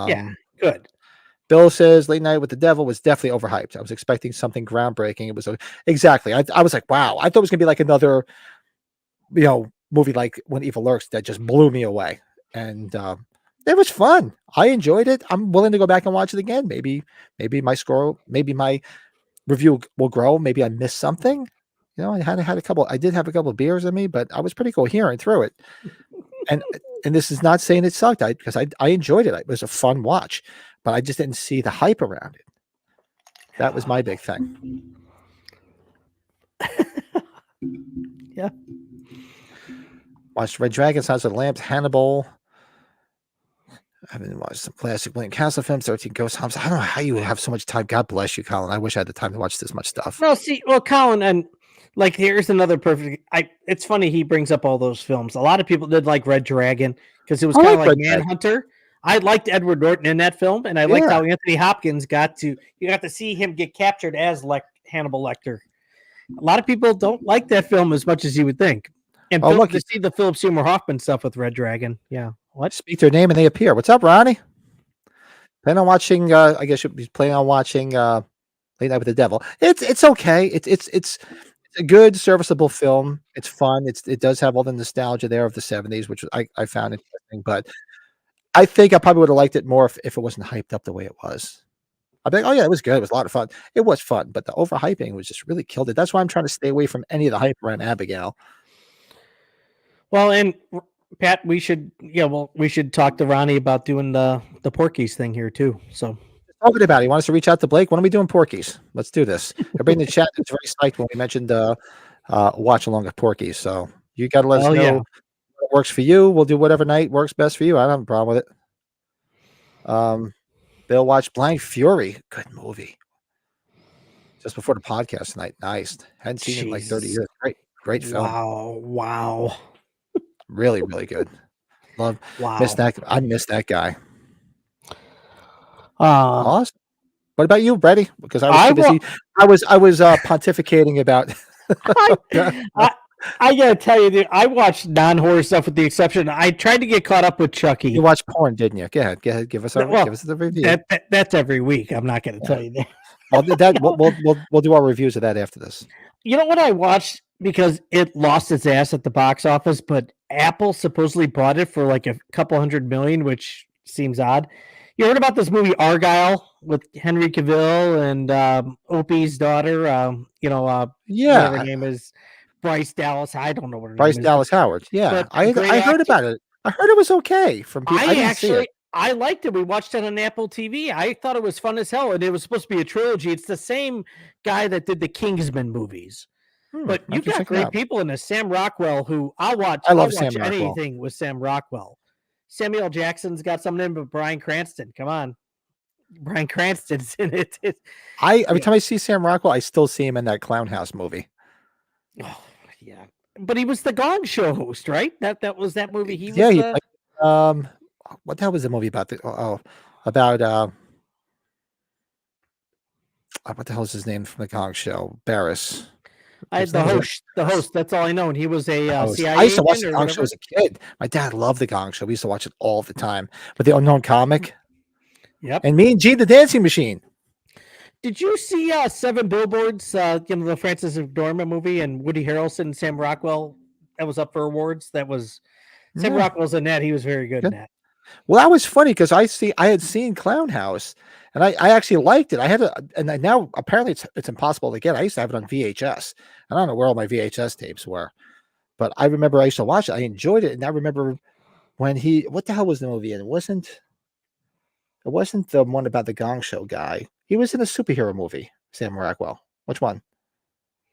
B: Yeah, good.
A: Bill says Late Night with the Devil was definitely overhyped. I was expecting something groundbreaking. It was exactly. I was like, wow. I thought it was gonna be like another, movie like When Evil Lurks that just blew me away. And it was fun. I enjoyed it. I'm willing to go back and watch it again. Maybe my review will grow. Maybe I missed something. I had a couple. I did have a couple of beers in me, but I was pretty coherent through it. And this is not saying it sucked. Because I enjoyed it. It was a fun watch, but I just didn't see the hype around it. That was my big thing.
B: Yeah.
A: Watched Red Dragon, Silence of the Lambs, Hannibal. I haven't watched some classic William Castle films, 13 Ghost Homes. I don't know how you have so much time. God bless you, Colin. I wish I had the time to watch this much stuff.
B: No, see, well, Colin, and like here's another perfect. It's funny he brings up all those films. A lot of people did like Red Dragon because it was
A: I
B: kind of
A: like
B: like
A: Red Dragon.
B: Manhunter. I liked Edward Norton in that film, and I liked
A: Yeah.
B: how Anthony Hopkins got to see him get captured as Hannibal Lecter. A lot of people don't like that film as much as you would think. And
A: Oh, look,
B: to see the Philip Seymour Hoffman stuff with Red Dragon, yeah. What?
A: Speak their name and they appear. What's up, Ronnie? Plan on watching. I guess you'll be planning on watching Late Night with the Devil. It's okay. It's a good, serviceable film. It's fun. It does have all the nostalgia there of the 70s, which I found interesting. But I think I probably would have liked it more if it wasn't hyped up the way it was. I'd be like, oh yeah, it was good. It was a lot of fun. It was fun, but the overhyping was just really killed it. That's why I'm trying to stay away from any of the hype around Abigail.
B: Well, and Pat, we should talk to Ronnie about doing the Porky's thing here too. So
A: Talking about it. You want us to reach out to Blake? When are we doing Porky's? Let's do this. Everybody in the chat is very psyched when we mentioned watch along with Porky's. So you got to let us know what works for you. We'll do whatever night works best for you. I don't have a problem with it. Bill watched Blind Fury. Good movie. Just before the podcast tonight. Nice. Hadn't seen it in like 30 years. Great film.
B: Wow.
A: Really, really good.
B: Wow.
A: I miss that guy.
B: Awesome.
A: Awesome. What about you, Brady? Because I was too busy. I was pontificating about.
B: I gotta tell you, dude, I watched non-horror stuff with the exception. I tried to get caught up with Chucky.
A: You watched porn, didn't you? Go ahead. Give us the review.
B: That's every week. I'm not gonna tell you that.
A: Well, we'll do our reviews of that after this.
B: You know what I watched because it lost its ass at the box office, but Apple supposedly bought it for like a couple $100 million, which seems odd. You heard about this movie Argyle with Henry Cavill and Opie's daughter? Whatever her name is, Bryce Dallas. I don't know what her
A: Bryce
B: name
A: Dallas Howard. Yeah,
B: But
A: I heard about it. I heard it was okay from people. I didn't see it.
B: I liked it. We watched it on Apple TV. I thought it was fun as hell, and it was supposed to be a trilogy. It's the same guy that did the Kingsman movies. But you got great people in this. Sam Rockwell, who I'll watch.
A: I love
B: watch
A: Sam Rockwell.
B: anything with Sam Rockwell. Samuel L. Jackson's got something in, but Bryan Cranston, come on. Bryan Cranston's in it.
A: Every time I see Sam Rockwell, I still see him in that Clown House movie.
B: Oh, yeah. But he was the Gong Show host, right? That was that movie. He was
A: what the hell was the movie about? About what the hell is his name from the Gong Show? Barris.
B: The host. That's all I know. And he was a CIA
A: I used to watch
B: agent
A: the
B: or
A: Gong Show
B: whatever.
A: as a kid. My dad loved the Gong Show. We used to watch it all the time. But the Unknown Comic.
B: Yep.
A: And me and Gene the Dancing Machine.
B: Did you see Seven Billboards? The Francis McDormand movie and Woody Harrelson and Sam Rockwell that was up for awards. That was Sam Rockwell's in that. He was very good in that.
A: Well, that was funny because I had seen Clown House and I actually liked it. Now apparently it's impossible to get. I used to have it on VHS. I don't know where all my VHS tapes were, but I remember I used to watch it. I enjoyed it, and I remember when what the hell was the movie? And it wasn't the one about the Gong Show guy. He was in a superhero movie. Sam Rockwell. Which one?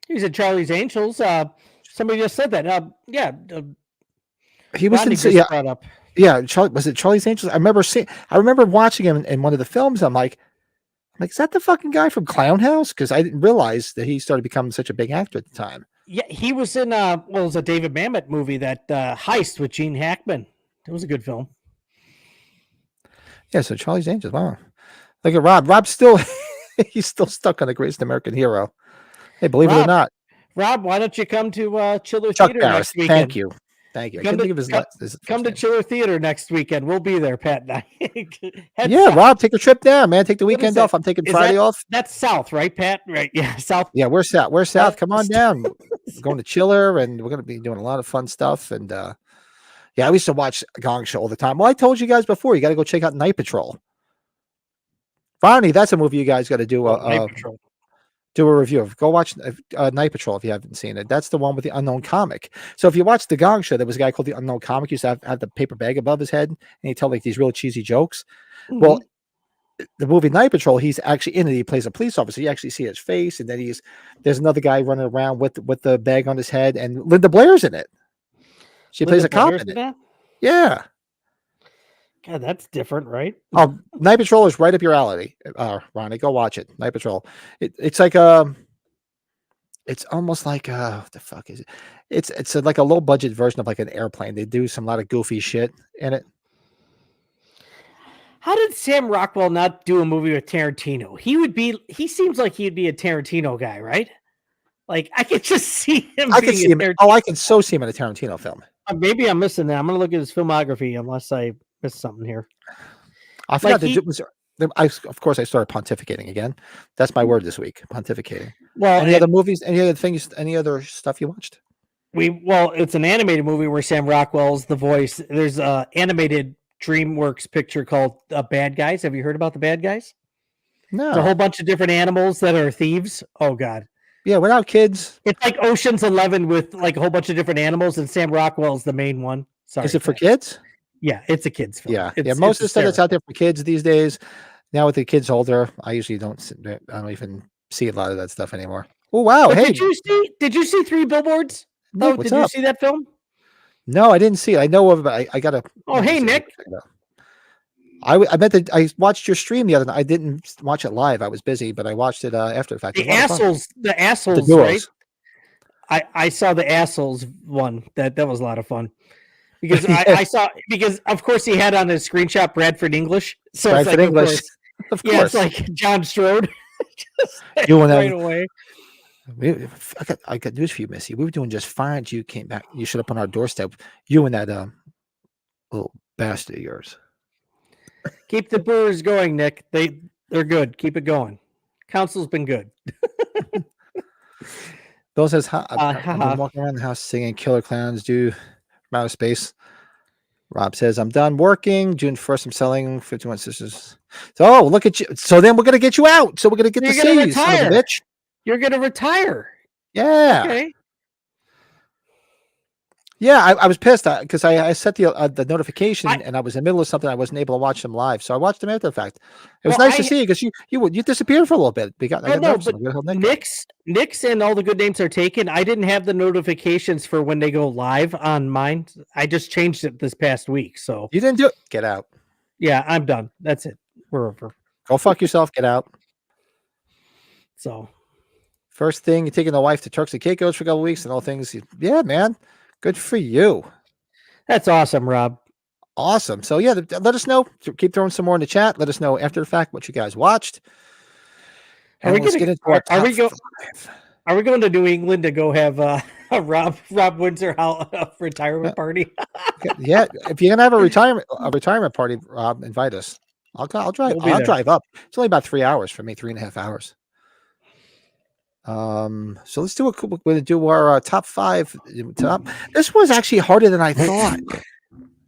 B: He's in Charlie's Angels. Somebody just said that.
A: He was
B: Rodney
A: in.
B: just
A: Yeah,
B: brought up.
A: Yeah, was it Charlie's Angels? I remember watching him in one of the films. I'm like, is that the fucking guy from Clown House? Because I didn't realize that he started becoming such a big actor at the time.
B: Yeah, he was in it was a David Mamet movie, that Heist with Gene Hackman. It was a good film.
A: Yeah, so Charlie's Angels. Wow. Look at Rob. Rob's still he's still stuck on The Greatest American Hero. Hey, believe it or not.
B: Rob, why don't you come to Chiller
A: Chuck
B: Theater
A: Barris.
B: next weekend?
A: Thank you. I
B: Come
A: couldn't
B: to-
A: think of his
B: come-
A: his
B: Come
A: first
B: to
A: name.
B: Chiller Theater next weekend. We'll be there, Pat and I. Head
A: Yeah,
B: south.
A: Rob, take a trip down, man. Take the
B: What is
A: weekend
B: that?
A: off. I'm taking
B: Is
A: Friday
B: that-
A: off.
B: That's south, right, Pat? Right. Yeah, south.
A: Yeah, we're south. We're south. Come on
B: South.
A: down. We're going to Chiller, and we're going to be doing a lot of fun stuff. And yeah, I used to watch Gong Show all the time. Well, I told you guys before, you got to go check out Night Patrol. Ronnie, that's a movie you guys got to do
B: Night Patrol.
A: do a review of. Go watch Night Patrol if you haven't seen it. That's the one with the unknown comic. So if you watch the Gong Show, there was a guy called the Unknown Comic. He used to have the paper bag above his head, and he tell like these real cheesy jokes. Well, the movie Night Patrol, he's actually in it. He plays a police officer. You actually see his face, and then there's another guy running around with the bag on his head, and Linda Blair's in it. She plays a cop in it.
B: That?
A: Yeah.
B: God, that's different, right?
A: Oh, Night Patrol is right up your alley, Ronnie. Go watch it. Night Patrol. It's like it's almost like what the fuck is it? It's like a low budget version of like an airplane. They do some lot of goofy shit in it.
B: How did Sam Rockwell not do a movie with Tarantino? He seems like he'd be a Tarantino guy, right? Like I could just see him.
A: I can see him. Oh, I can so see him in a Tarantino film.
B: Maybe I'm missing that. I'm gonna look at his filmography unless I missed something here.
A: I forgot of course I started pontificating again. That's my word this week. Pontificating.
B: Well,
A: any other movies? Any other things? Any other stuff you watched?
B: It's an animated movie where Sam Rockwell's the voice. There's a animated DreamWorks picture called Bad Guys. Have you heard about the Bad Guys?
A: No.
B: It's a whole bunch of different animals that are thieves. Oh God.
A: Yeah, without kids.
B: It's like Ocean's 11 with like a whole bunch of different animals, and Sam Rockwell's the main one. Sorry.
A: Is it for kids?
B: Yeah, it's a kid's film.
A: Yeah, most of the stuff that's out there for kids these days. Now with the kids older, I usually don't even see a lot of that stuff anymore. Oh wow!
B: But
A: hey,
B: did you see Three Billboards?
A: Nick,
B: Oh, did you see that film?
A: No, I didn't see it. I know of it. I gotta.
B: Oh, hey Nick.
A: I meant that I watched your stream the other night. I didn't watch it live. I was busy, but I watched it after the fact.
B: The assholes, right? I saw the assholes one. That was a lot of fun because I saw of course he had on his screenshot Bradford English. So
A: Bradford
B: it's like,
A: English, of course.
B: Yeah, it's like John Strode.
A: You and
B: right away.
A: I got news for you, Missy. We were doing just fine. You came back. You showed up on our doorstep. You and that little bastard of yours.
B: Keep the brewers going, Nick. They're good. Keep it going. Council's been good.
A: Bill says, I've been walking around the house singing Killer Clowns do from outer space. Rob says, I'm done working. June 1st, I'm selling 51 Sisters. So, look at you. So then we're going to get you out. So we're going to get to see you, son of a bitch.
B: You're going to retire.
A: Yeah.
B: Okay.
A: Yeah, I was pissed because I set the notification and I was in the middle of something. I wasn't able to watch them live, so I watched them after the fact. It was nice to see you because you disappeared for a little bit.
B: Nick's and all the good names are taken. I didn't have the notifications for when they go live on mine. I just changed it this past week. So
A: you didn't do it. Get out.
B: Yeah, I'm done. That's it. We're over.
A: Go fuck yourself. Get out.
B: So
A: first thing, you're taking the wife to Turks and Caicos for a couple of weeks and all things. Yeah, man. Good for you.
B: That's awesome, Rob.
A: Awesome. So yeah, let us know. Keep throwing some more in the chat. Let us know after the fact what you guys watched.
B: Are we going to New England to go have a Rob Windsor retirement party?
A: Yeah, if you're gonna have a retirement party, Rob, invite us. I'll drive. I'll drive up. It's only about 3 hours for me, 3.5 hours. So let's do we're going to do our top 5. This was actually harder than I thought.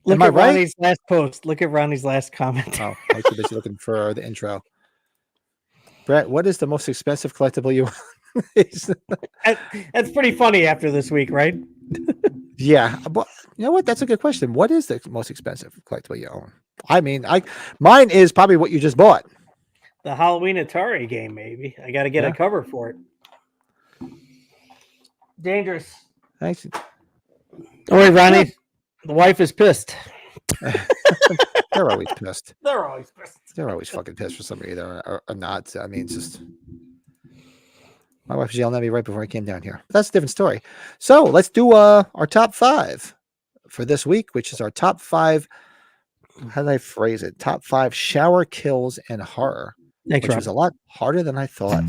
B: Look at Ronnie's last post. Look at Ronnie's last comment.
A: Oh, I was too busy looking for the intro. Brett, what is the most expensive collectible you own?
B: That's pretty funny after this week, right?
A: Yeah, but you know what? That's a good question. What is the most expensive collectible you own? I mean, mine is probably what you just bought.
B: The Halloween Atari game, maybe. I got to get a cover for it. Dangerous.
A: Thanks.
B: Don't worry, Ronnie. The wife is pissed.
A: They're always pissed.
B: They're always pissed.
A: They're always fucking pissed for some reason or not. I mean, it's just my wife was yelling at me right before I came down here. But that's a different story. So let's do our top 5 for this week, which is our top 5. How did I phrase it? Top 5 shower kills in horror,
B: Thanks,
A: which
B: Rob.
A: was a lot harder than I thought.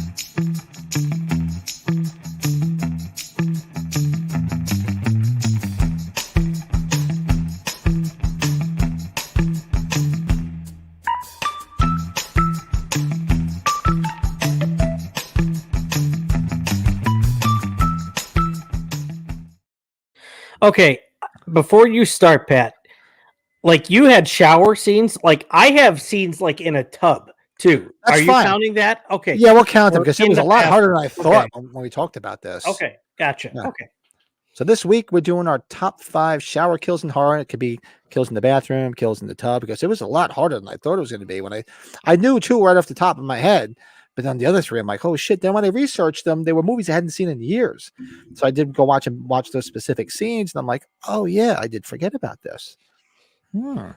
B: Okay, before you start, Pat, like you had shower scenes, like I have scenes like in a tub too.
A: That's
B: Are you
A: fine.
B: counting that? Okay.
A: Yeah, we'll count them
B: Or
A: because it
B: in
A: was a
B: the
A: lot harder than I
B: bathroom.
A: thought
B: Okay.
A: when we talked about this.
B: Okay, gotcha.
A: Yeah.
B: Okay.
A: So this week we're doing our top 5 shower kills in horror. It could be kills in the bathroom, kills in the tub, because it was a lot harder than I thought it was going to be. When I knew 2 right off the top of my head, but then the other 3, I'm like, oh shit. Then when I researched them, they were movies I hadn't seen in years. So I did go watch those specific scenes, and I'm like, oh yeah, I did forget about this. Yeah.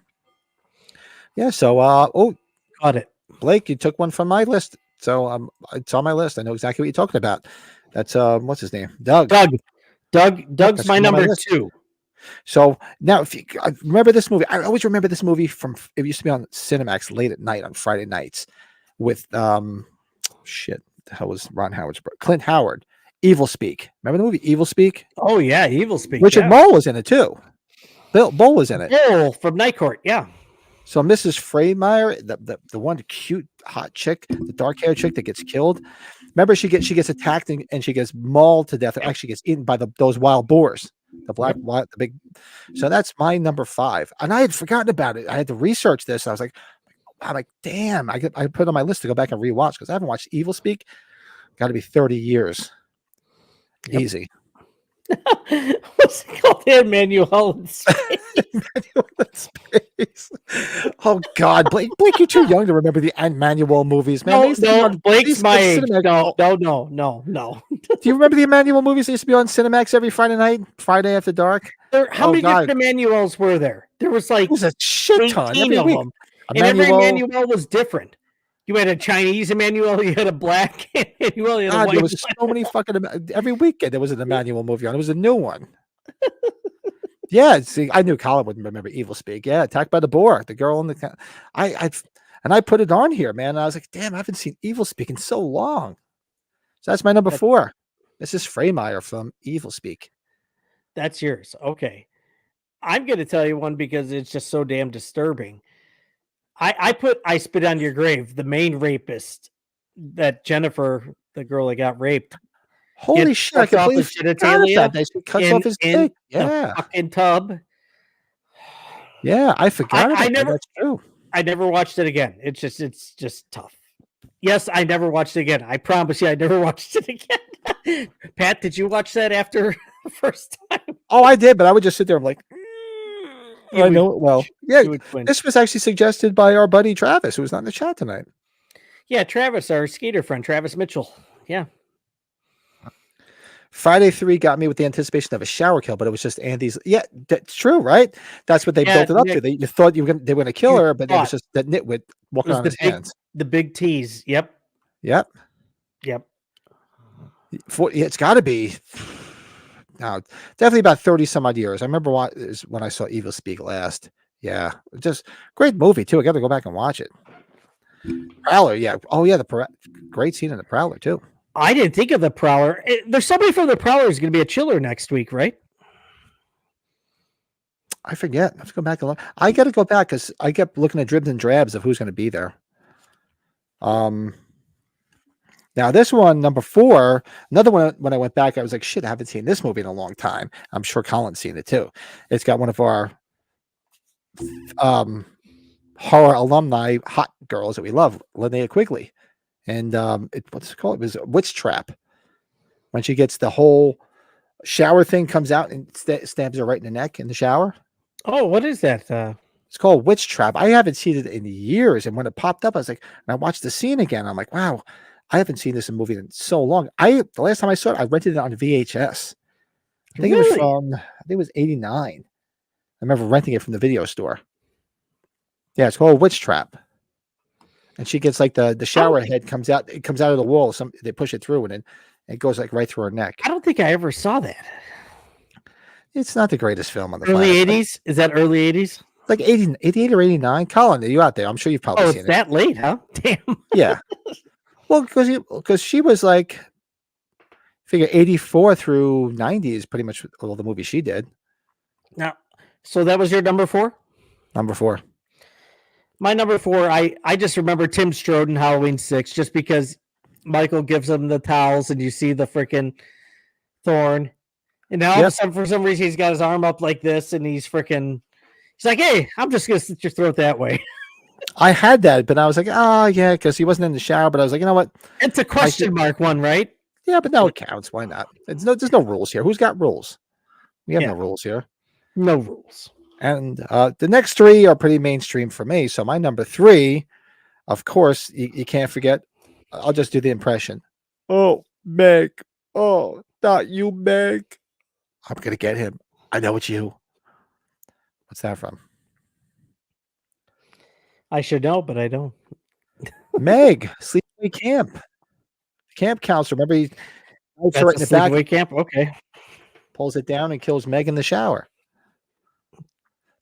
A: So
B: Got it.
A: Blake, you took one from my list. So it's on my list. I know exactly what you're talking about. That's what's his name? Doug.
B: Doug's
A: That's
B: my
A: on my
B: number
A: list.
B: 2.
A: So now, if you remember this movie, I always remember this movie from, it used to be on Cinemax late at night on Friday nights with shit. The hell was Ron Howard's brother? Clint Howard. Evil Speak. Remember the movie Evil Speak?
B: Oh yeah, Evil Speak.
A: Richard
B: yeah.
A: Mole was in it too. Bill Bull was in it.
B: Bull from Night Court. Yeah.
A: So Mrs. Freymire, the one cute hot chick, the dark haired chick that gets killed. Remember, she gets attacked and she gets mauled to death. Or actually gets eaten by those wild boars, the big. So that's my number 5, and I had forgotten about it. I had to research this. I'm like, damn! I put it on my list to go back and rewatch because I haven't watched Evil Speak. Got to be 30 years.
B: Yep.
A: Easy.
B: What's it called? Emmanuel in
A: Space. Oh God, Blake, you're too young to remember the Emmanuel movies, man. They used to be on- they
B: Blake's
A: used to be
B: my
A: on
B: age.
A: Cinemax.
B: No.
A: Do you remember the Emmanuel movies? They used to be on Cinemax every Friday night, Friday after dark.
B: How
A: Oh,
B: many
A: God.
B: different Emmanuels were there? There was like
A: It was a shit ton
B: 18
A: every
B: of
A: week.
B: them. And every
A: Emmanuel,
B: Emmanuel was different. You had a Chinese Emmanuel, you had a black Emmanuel, you had a
A: God,
B: white.
A: there was so many fucking every weekend there was an Emmanuel movie on. It was a new one. Yeah, see, I knew Colin wouldn't remember Evil Speak. Yeah, Attacked by the Boar, the girl in the. I put it on here, man. And I was like, damn, I haven't seen Evil Speak in so long. So that's my number 4. This is Freymire from Evil Speak.
B: That's yours. Okay. I'm going to tell you one because it's just so damn disturbing. I put I Spit on Your Grave, the main rapist, that Jennifer, the girl that got raped.
A: Holy shit! I
B: cuts off
A: completely
B: his
A: forgot
B: genitalia
A: about that. She cuts off his dick.
B: The
A: Yeah,
B: fucking tub.
A: yeah, I forgot about
B: I
A: that.
B: never-
A: That's true.
B: I never watched it again. It's just tough. Yes, I never watched it again. I promise you, I never watched it again. Pat, did you watch that after the first time?
A: Oh, I did, but I would just sit there and like,
B: You
A: I
B: would-
A: know it well. Yeah,
B: you would quench.
A: this was actually suggested by our buddy Travis, who was not in the chat tonight.
B: Yeah, Travis, our skater friend, Travis Mitchell. Yeah.
A: Friday 3 got me with the anticipation of a shower kill, but it was just Andy's. Yeah, that's true, right? That's what they
B: Yeah,
A: built it up
B: Nick,
A: to. You thought they were going to kill
B: you
A: her, but it was
B: thought.
A: just that nitwit walking
B: was
A: on
B: the
A: his
B: big-
A: hands.
B: The big tease. Yep.
A: Yep.
B: Yep.
A: It's got to be now, definitely about 30 some odd years. I remember when I saw Evil Speak last. Yeah, just great movie too. I got to go back and watch it. Prowler, yeah. Oh yeah, great scene in the Prowler too.
B: I didn't think of the Prowler. There's somebody from the Prowler who's going to be a chiller next week, right?
A: I forget. Let's go back and look. I got to go back because I kept looking at dribs and drabs of who's going to be there. Now this one, number 4, another one. When I went back, I was like, shit, I haven't seen this movie in a long time. I'm sure Colin's seen it too. It's got one of our horror alumni hot girls that we love, Linnea Quigley, and what's it called? It was Witch Trap. When she gets the whole shower thing comes out and stabs her right in the neck in the shower.
B: Oh, what is that?
A: It's called Witch Trap. I haven't seen it in years, and when it popped up, I was like, and I watched the scene again. I'm like, wow, I haven't seen this in a movie in so long. The last time I saw it, I rented it on VHS. I think it was
B: Really?
A: from, I think it was 89. remember renting it from the video store. Yeah, it's called Witch Trap. And she gets like the shower head comes out. It comes out of the wall. They push it through, and then it goes like right through her neck.
B: I don't think I ever saw that.
A: It's not the greatest film on the
B: Early
A: planet.
B: 80s? Is that early 80s?
A: Like 80, 88 or 89. Colin, are you out there? I'm sure you've probably
B: Oh,
A: seen
B: it's
A: it.
B: that late, huh? Damn.
A: Yeah. Well, because she was like, figure 84 through 90 is pretty much all the movies she did.
B: Now, so that was your number 4?
A: Number 4.
B: My number 4, I just remember Tim Stroden, Halloween 6, just because Michael gives him the towels and you see the freaking thorn. And now all of a sudden, for some reason, he's got his arm up like this and he's like, hey, I'm just going to slit your throat that way.
A: I had that, but I was like, oh, yeah, because he wasn't in the shower. But I was like, you know what?
B: It's a question mark one, right?
A: Yeah, but now it counts. Why not? There's no rules here. Who's got rules? We have no rules here.
B: No rules.
A: And the next 3 are pretty mainstream for me. So my number 3, of course, you can't forget. I'll just do the impression. Oh, Meg. Oh, not you, Meg. I'm going to get him. I know it's you. What's that from?
B: I should know, but I don't.
A: Meg, Sleepaway Camp. Camp counselor. Remember, he
B: That's
A: right in the back,
B: sleepaway camp? Okay.
A: pulls it down and kills Meg in the shower.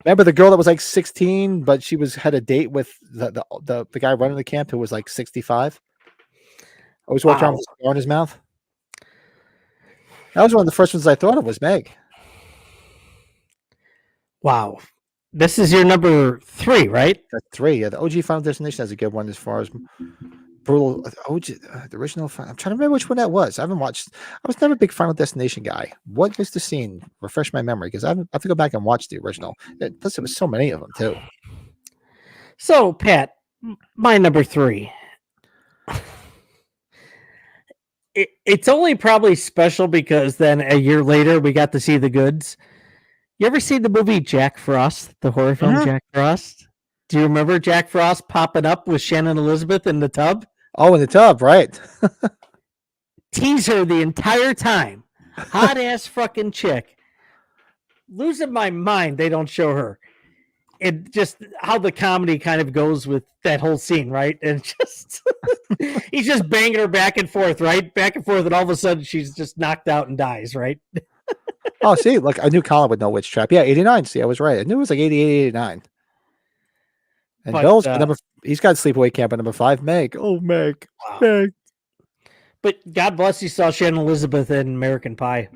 A: Remember the girl that was like 16, but she had a date with the guy running the camp who was like 65? Always walked around with a cigar in his mouth. That was one of the first ones I thought of was Meg.
B: Wow. This is your number 3, right?
A: That's 3. Yeah, the OG Final Destination has a good one as far as brutal. OG, the original. I'm trying to remember which one that was. I haven't watched. I was never a big Final Destination guy. What was the scene? Refresh my memory because I have to go back and watch the original. Plus, there was so many of them too.
B: So, Pat, my number 3. It's only probably special because then a year later we got to see the goods. You ever see the movie Jack Frost, the horror film Jack Frost? Do you remember Jack Frost popping up with Shannon Elizabeth in the tub?
A: Oh, in the tub, right?
B: Tease her the entire time. Hot ass fucking chick. Losing my mind, they don't show her. It just how the comedy kind of goes with that whole scene, right? And just he's just banging her back and forth, right? Back and forth, and all of a sudden she's just knocked out and dies, right?
A: Oh, see, look, I knew Colin would know Witch Trap. Yeah, 89. See, I was right. I knew it was like 88, 89. And
B: But,
A: Bill's he's got Sleepaway Camp at number 5. Meg. Oh, Meg.
B: Wow.
A: Meg.
B: But God bless you saw Shannon Elizabeth in American Pie.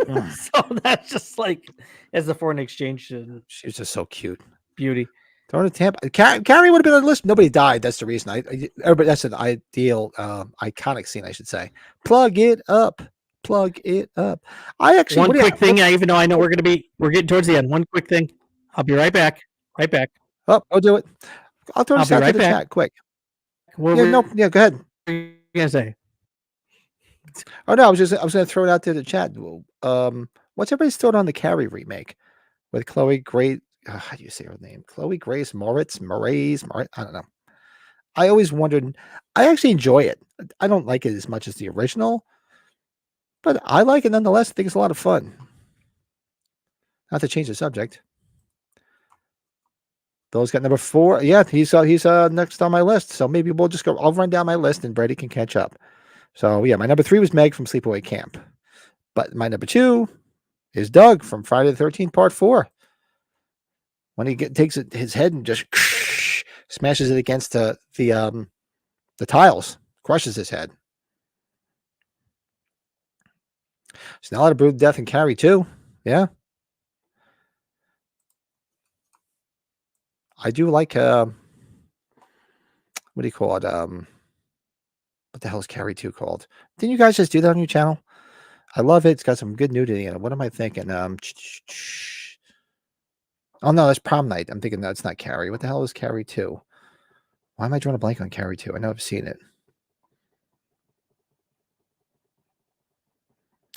B: So that's just like as a foreign exchange
A: She was just so cute.
B: beauty.
A: Throwing a Tampa. Carrie would have been on the list. Nobody died. That's the reason. Everybody. That's an ideal, iconic scene, I should say. Plug it up. Plug it up. I actually
B: One quick thing, even though I know we're getting towards the end. One quick thing. I'll be right back. Right back.
A: Oh, I'll do it. I'll throw
B: I'll
A: this
B: be
A: out
B: right
A: to the
B: back.
A: chat quick.
B: What
A: Yeah,
B: were
A: no, yeah, go ahead.
B: you gonna say?
A: Oh no, I was going to throw it out to the chat. What's everybody's thought on the Carrie remake with Chloe Grace? How do you say her name? Chloe Grace Moritz. I don't know. I always wondered. I actually enjoy it. I don't like it as much as the original, but I like it nonetheless. I think it's a lot of fun. Not to change the subject. Bill's got number 4. Yeah, he's next on my list. So maybe we'll just go. I'll run down my list and Brady can catch up. So yeah, my number 3 was Meg from Sleepaway Camp, but my number 2 is Doug from Friday the 13th Part 4. When he takes his head and just smashes it against the tiles, crushes his head. It's not a lot of brutal death in Carrie too. Yeah. I do like what do you call it? What the hell is Carrie 2 called? Didn't you guys just do that on your channel? I love it. It's got some good nudity in it. What am I thinking? Oh no, that's Prom Night. I'm thinking that's not Carrie. What the hell is Carrie 2? Why am I drawing a blank on Carrie 2? I know I've seen it.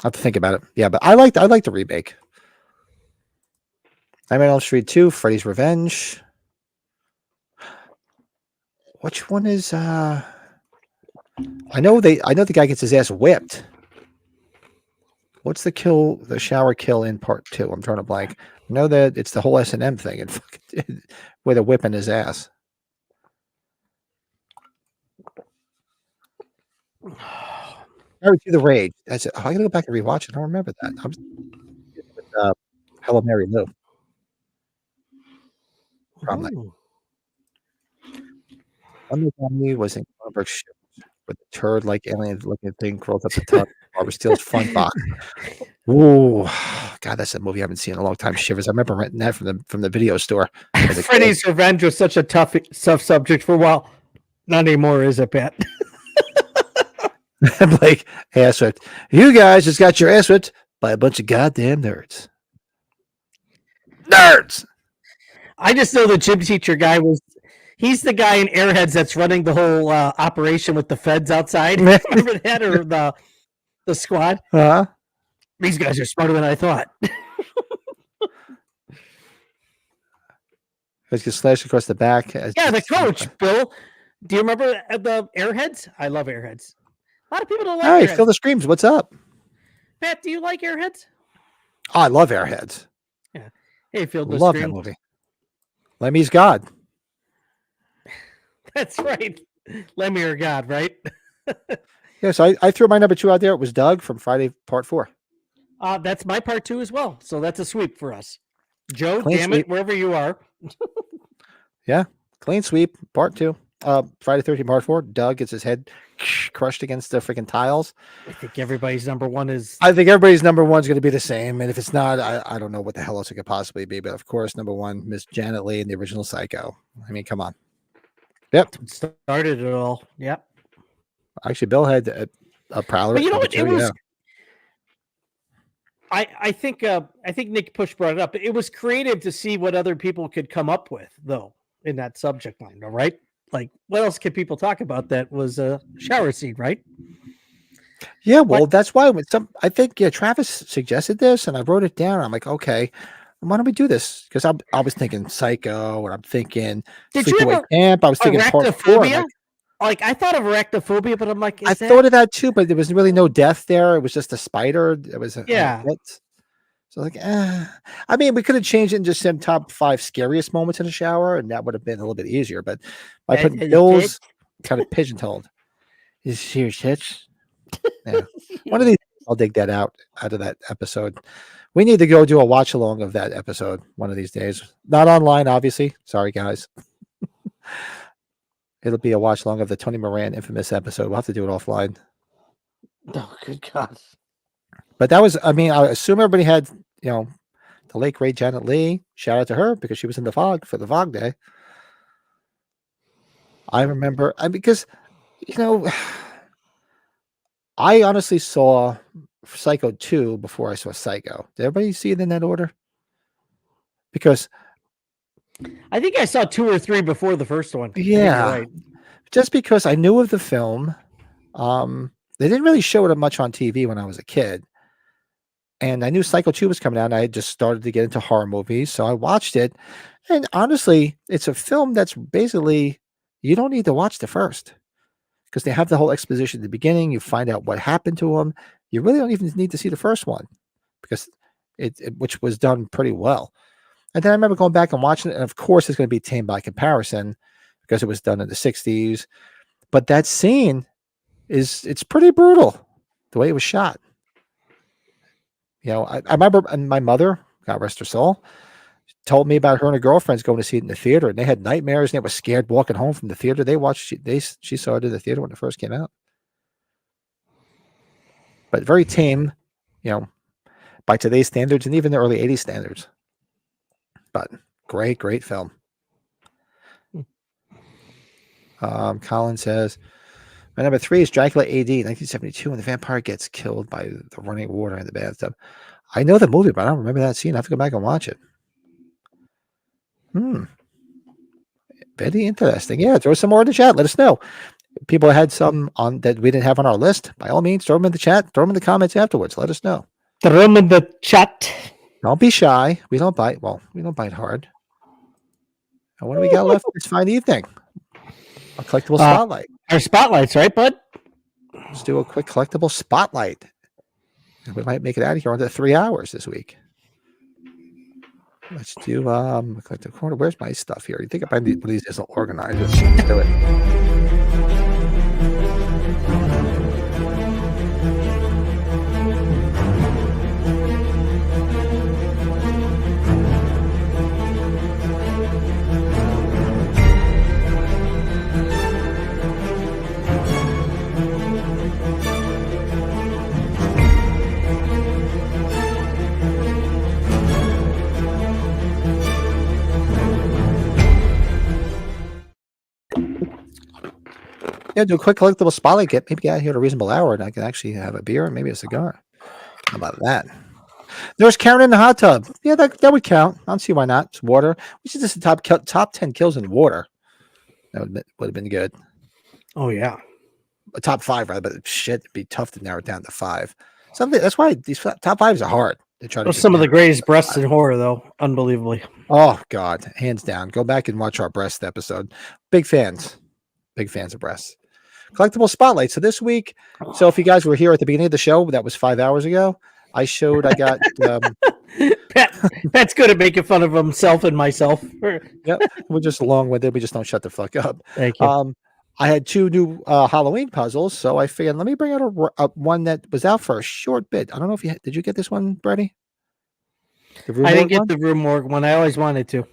A: I have to think about it. Yeah, but I like the remake. Nightmare on Elm Street 2, Freddy's Revenge. Which one is I know the guy gets his ass whipped. What's the shower kill in Part 2? I'm drawing a blank. You know that it's the whole S&M thing and with a whip in his ass. Married to the Rage. That's it. Oh, I gotta go back and rewatch it. I don't remember that. I'm with Hello Mary Lou. Probably.
B: Ooh.
A: One me was in Cronenberg's ship with the turd like alien looking thing crawled up the top of Barbara Steele's front box. Ooh, God, that's a movie I haven't seen in a long time. Shivers. I remember renting that from the video store. as a kid.
B: Freddy's Revenge was such a tough subject for a while. Not anymore, is it, Pat?
A: I'm like, ass whipped. You guys just got your ass whipped by a bunch of goddamn nerds. Nerds!
B: I just know the gym teacher guy he's the guy in Airheads that's running the whole operation with the feds outside. Remember that? Or the squad?
A: Huh?
B: These guys are smarter than I thought.
A: Let's get slashed across the back.
B: Yeah, the coach, Bill. Do you remember the Airheads? I love Airheads. A lot of people don't like
A: Hey,
B: Airheads.
A: Phil the Screams, what's up?
B: Pat, do you like Airheads?
A: Oh, I love Airheads.
B: Hey, Phil the
A: Love that
B: Scream.
A: movie. Lemmy's God.
B: That's right. Lemmy or God, right?
A: Yeah, so I threw my number 2 out there. It was Doug from Friday Part 4.
B: That's my part 2 as well. So that's a sweep for us. Joe,
A: Clean
B: damn
A: sweep.
B: it, wherever you are.
A: Clean sweep, Part 2. Friday 13 Part 4. Doug gets his head crushed against the freaking tiles.
B: I think everybody's number 1 is.
A: I think everybody's number 1 is going to be the same. And if it's not, I don't know what the hell else it could possibly be. But of course, number 1, Miss Janet Leigh in the original Psycho. I mean, come on. Yep.
B: Started it all. Yep.
A: Actually, Bill had a Prowler.
B: But you know what?
A: too,
B: It was.
A: yeah.
B: I think Nick Push brought it up. It was creative to see what other people could come up with, though, in that subject line, though, right? Like, what else could people talk about that was a shower scene, right?
A: Yeah, well, that's why I think Travis suggested this, and I wrote it down. I'm like, okay, why don't we do this? Because I was thinking Psycho, and I'm thinking
B: Did you
A: Sleepaway
B: ever
A: Camp. I was thinking Part 4.
B: arachnophobia? Like, I thought of arachnophobia, but I'm like,
A: I thought of that too, but there was really no death there. It was just a spider. It was
B: Yeah.
A: So like, I mean, we could have changed it and just said top 5 scariest moments in the shower, and that would have been a little bit easier. But by putting Bill's kind of pigeonholed, is serious hits. Yeah, one of these I'll dig that out of that episode. We need to go do a watch along of that episode one of these days. Not online, obviously. Sorry, guys. It'll be a watch along of the Tony Moran infamous episode. We'll have to do it offline.
B: Oh, good God.
A: But that was, I mean, I assume everybody had, the late great Janet Leigh. Shout out to her because she was in the Fog for the Fog Day. I remember, because, I honestly saw Psycho 2 before I saw Psycho. Did everybody see it in that order? Because
B: I think I saw 2 or 3 before the first one. I think you're
A: yeah,
B: right.
A: just because I knew of the film. They didn't really show it much on TV when I was a kid. And I knew Psycho 2 was coming out. And I had just started to get into horror movies. So I watched it. And honestly, it's a film that's basically, you don't need to watch the first. Because they have the whole exposition at the beginning. You find out what happened to him. You really don't even need to see the first one. Because which was done pretty well. And then I remember going back and watching it. And of course, it's going to be tame by comparison. Because it was done in the 60s. But that scene it's pretty brutal. The way it was shot. I remember my mother, God rest her soul, told me about her and her girlfriends going to see it in the theater, and they had nightmares, and they were scared walking home from the theater. She saw it in the theater when it first came out. But very tame, by today's standards and even the early 80s standards. But great, great film. Colin says, my number 3 is Dracula AD, 1972, when the vampire gets killed by the running water in the bathtub. I know the movie, but I don't remember that scene. I have to go back and watch it. Very interesting. Yeah, throw some more in the chat. Let us know. People had some on that we didn't have on our list. By all means, throw them in the chat. Throw them in the comments afterwards. Let us know.
B: Throw them in the chat.
A: Don't be shy. We don't bite. Well, we don't bite hard. And what do we got left this fine evening? A collectible spotlight.
B: Our spotlights, right, bud?
A: Let's do a quick collectible spotlight. And we might make it out of here under 3 hours this week. Let's do collect the corner. Where's my stuff here? You think if I need one of these isn't organized? Let's do it. Yeah, do a quick collectible spotlight. Maybe get out here at a reasonable hour, and I can actually have a beer and maybe a cigar. How about that? There's Karen in the hot tub. Yeah, that would count. I don't see why not. It's water. We should just the top 10 kills in water. That would have been good.
B: Oh yeah.
A: A top 5 rather, but shit, it'd be tough to narrow it down to 5. Something that's why these top 5s are hard to try to.
B: Those some of the greatest breasts in horror, though. Unbelievably.
A: Oh God, hands down. Go back and watch our breast episode. Big fans of breasts. Collectible spotlight. So this week, so if you guys were here at the beginning of the show, that was 5 hours ago. I got
B: Pat's good at making fun of himself and myself.
A: Yep, we're just long-winded. We just don't shut the fuck up.
B: Thank you.
A: I had 2 new Halloween puzzles, so I figured let me bring out a one that was out for a short bit. I don't know if did you get this one, Brady?
B: I didn't get the Room Morgue one. I always wanted to.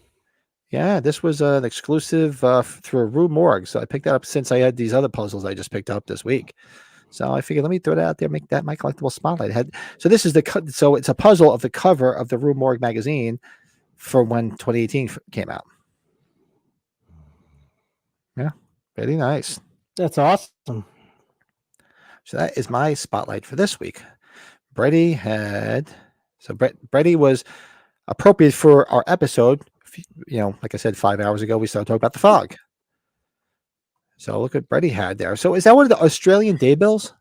A: Yeah, this was an exclusive through a Rue Morgue, so I picked that up since I had these other puzzles I just picked up this week. So I figured let me throw that out there, make that my collectible spotlight. So this is so it's a puzzle of the cover of the Rue Morgue magazine for when 2018 came out. Yeah, very nice.
B: That's awesome.
A: So that is my spotlight for this week. Brady was appropriate for our episode. Like I said, 5 hours ago, we started talking about the fog. So look what Brady had there. So is that one of the Australian day bills?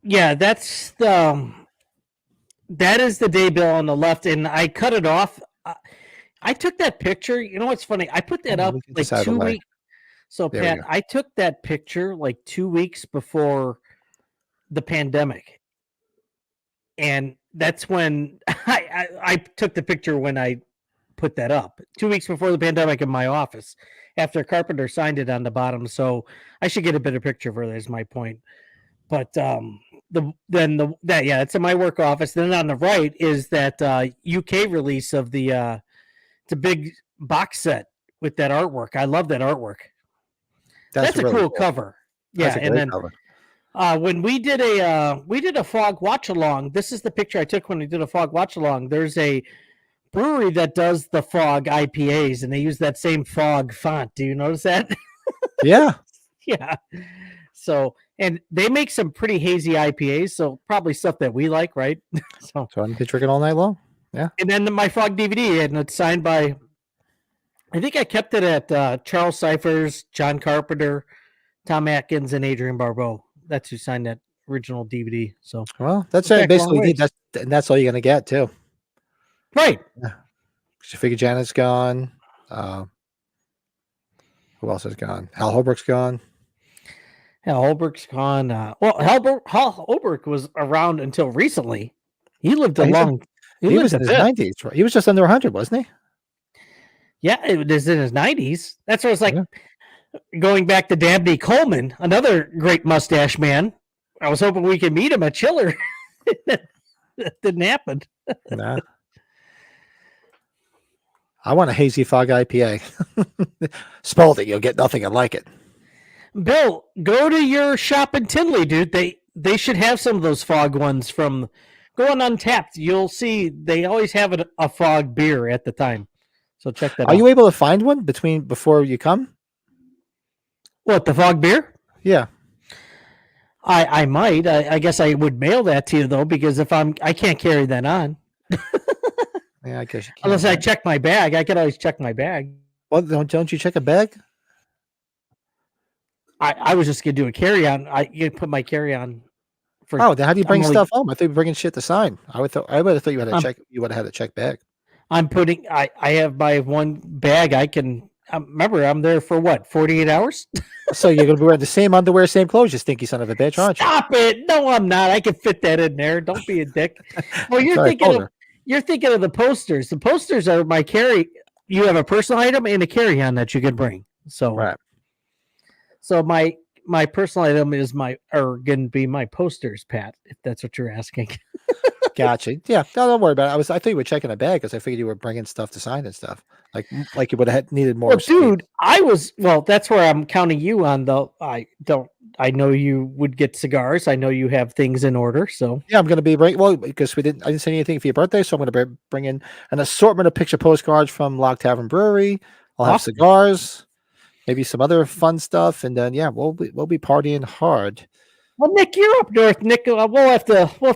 B: Yeah, that is the day bill on the left, and I cut it off. I took that picture. You know what's funny? I put that up like 2 weeks. So Pat, I took that picture like 2 weeks before the pandemic, and that's when I took the picture when I put that up 2 weeks before the pandemic in my office after Carpenter signed it on the bottom. So I should get a better picture for that is my point. But it's in my work office. Then on the right is that UK release of the it's a big box set with that artwork. I love that artwork. That's a really cool cover. Yeah, and then cover. When we did a fog watch along, this is the picture I took when we did a fog watch along. There's a brewery that does the fog IPAs, and they use that same fog font. Do you notice that?
A: Yeah.
B: Yeah. So, and they make some pretty hazy IPAs, so probably stuff that we like, right?
A: So I'm drinking all night long. Yeah.
B: And then my fog DVD, and it's signed by, I think I kept it at Charles Cyphers, John Carpenter, Tom Atkins, and Adrian Barbeau. That's who signed that original DVD. So,
A: well, that's it. Basically, that's all you're gonna get too.
B: Right.
A: Yeah. You figure Janet's gone. Who else is gone? Hal Holbrook's gone.
B: Hal Holbrook's gone. Hal Holbrook was around until recently. He lived a long.
A: He was in his 90s. Right? He was just under 100, wasn't he?
B: Yeah, it was in his 90s. That's what I was like. Yeah. Going back to Dabney Coleman, another great mustache man. I was hoping we could meet him at Chiller. That didn't happen.
A: Nah. I want a hazy fog IPA. Spalding, you'll get nothing like it.
B: Bill, go to your shop in Tinley, dude. They should have some of those fog ones from going Untapped. You'll see they always have a fog beer at the time. So check that out.
A: Are you able to find one before you come?
B: What, the fog beer?
A: Yeah.
B: I might. I guess I would mail that to you though, because I can't carry that on.
A: Yeah, I guess you can.
B: Unless I check my bag. I could always check my bag.
A: Well, don't you check a bag?
B: I was just gonna do a carry-on. You put my carry-on for
A: then how do you bring stuff home? I thought you were bringing shit to sign. I would have thought you had a check. You would have had a check bag.
B: I have my one bag. I can remember I'm there for what, 48 hours?
A: So you're gonna be wearing the same underwear, same clothes, you stinky son of a bitch, aren't you?
B: Stop it. No, I'm not. I can fit that in there. Don't be a dick. Well, you're you're thinking of the posters. The posters are my carry. You have a personal item and a carry-on that you can bring. So,
A: Right.
B: so my personal item is going to be my posters, Pat. If that's what you're asking.
A: Gotcha. Yeah. No, don't worry about it. I thought you were checking a bag because I figured you were bringing stuff to sign and stuff. Like you would have needed more.
B: Well,
A: space.
B: dude, that's where I'm counting you on the. I know you would get cigars. I know you have things in order. So
A: Yeah, I'm going to be because I didn't say anything for your birthday, so I'm going to bring in an assortment of picture postcards from Log Tavern Brewery. I'll have
B: Awesome.
A: cigars, maybe some other fun stuff, and then we'll be partying hard.
B: Well, Nick, you're up north. Nick, we'll have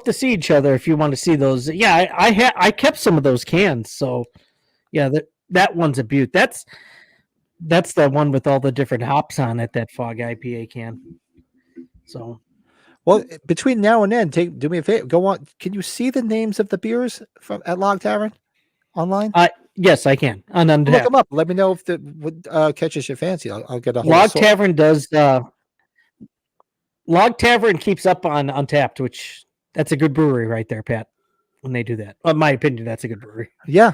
B: to see each other if you want to see those. Yeah, I kept some of those cans. So yeah, that one's a beaut. That's the one with all the different hops on it. That Fog IPA can. So,
A: Well, between now and then, do me a favor. Go on. Can you see the names of the beers from at Log Tavern online?
B: yes, I can. On
A: Look
B: Untapped.
A: them up. Let me know if what catches your fancy. I'll get a whole
B: Log
A: assortment.
B: Tavern does. Log Tavern keeps up on Untapped, which that's a good brewery right there, Pat. When they do that, in my opinion, that's a good brewery.
A: Yeah.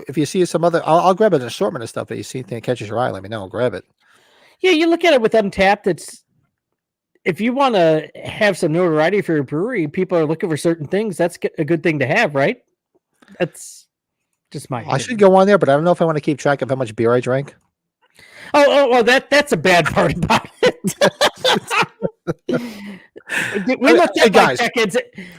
A: If you see some other, I'll grab an assortment of stuff that you see that catches your eye. Let me know. I'll grab it.
B: Yeah, you look at it with Untapped. It's if you want to have some notoriety for your brewery, people are looking for certain things. That's a good thing to have, right? That's just my.
A: I should go on there, but I don't know if I want to keep track of how much beer I drank.
B: Oh, that's a bad part about it. We looked at my check-ins.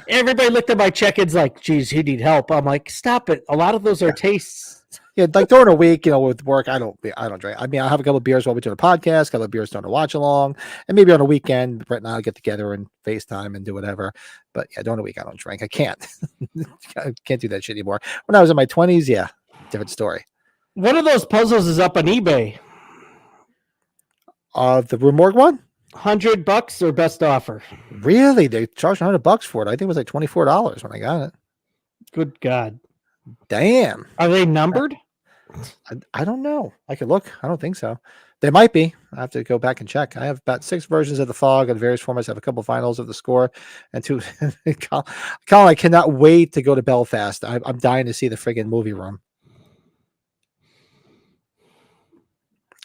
B: Everybody looked at my check-ins like, geez, you need help. I'm like, stop it. A lot of those are tastes.
A: Yeah, like during a week, with work, I don't drink. I mean, I'll have a couple of beers while we're doing a podcast, a couple of beers during a watch along, and maybe on a weekend, Brett and I'll get together and FaceTime and do whatever. But yeah, during the week, I don't drink. I can't. I can't do that shit anymore. When I was in my 20s, yeah, different story.
B: One of those puzzles is up on eBay.
A: The Rue Morgue one?
B: $100 or best offer.
A: Really? They charged $100 for it. I think it was like $24 when I got it.
B: Good God.
A: Damn.
B: Are they numbered?
A: I don't know. I could look. I don't think so. They might be. I have to go back and check. I have about 6 versions of the Fog in various formats. I have a couple finals of the Score and 2. Colin, I cannot wait to go to Belfast. I'm dying to see the friggin' movie room.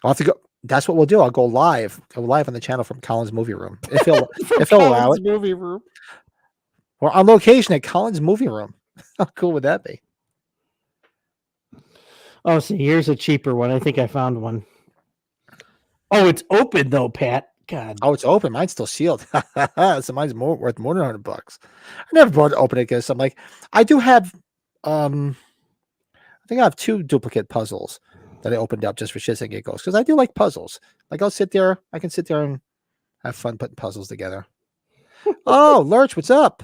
A: I'll have to go. That's what we'll do. I'll go live on the channel from Colin's movie room. If he'll allow it.
B: Movie room.
A: We're on location at Colin's movie room. How cool would that be?
B: Oh, see, here's a cheaper one. I think I found one. Oh, it's open though, Pat. God.
A: Oh, it's open. Mine's still sealed. So mine's worth more than $100. I never brought it open it because I'm like, I do have I think I have 2 duplicate puzzles that I opened up just for shits and giggles because I do like puzzles. Like I can sit there and have fun putting puzzles together. Oh, Lurch, what's up?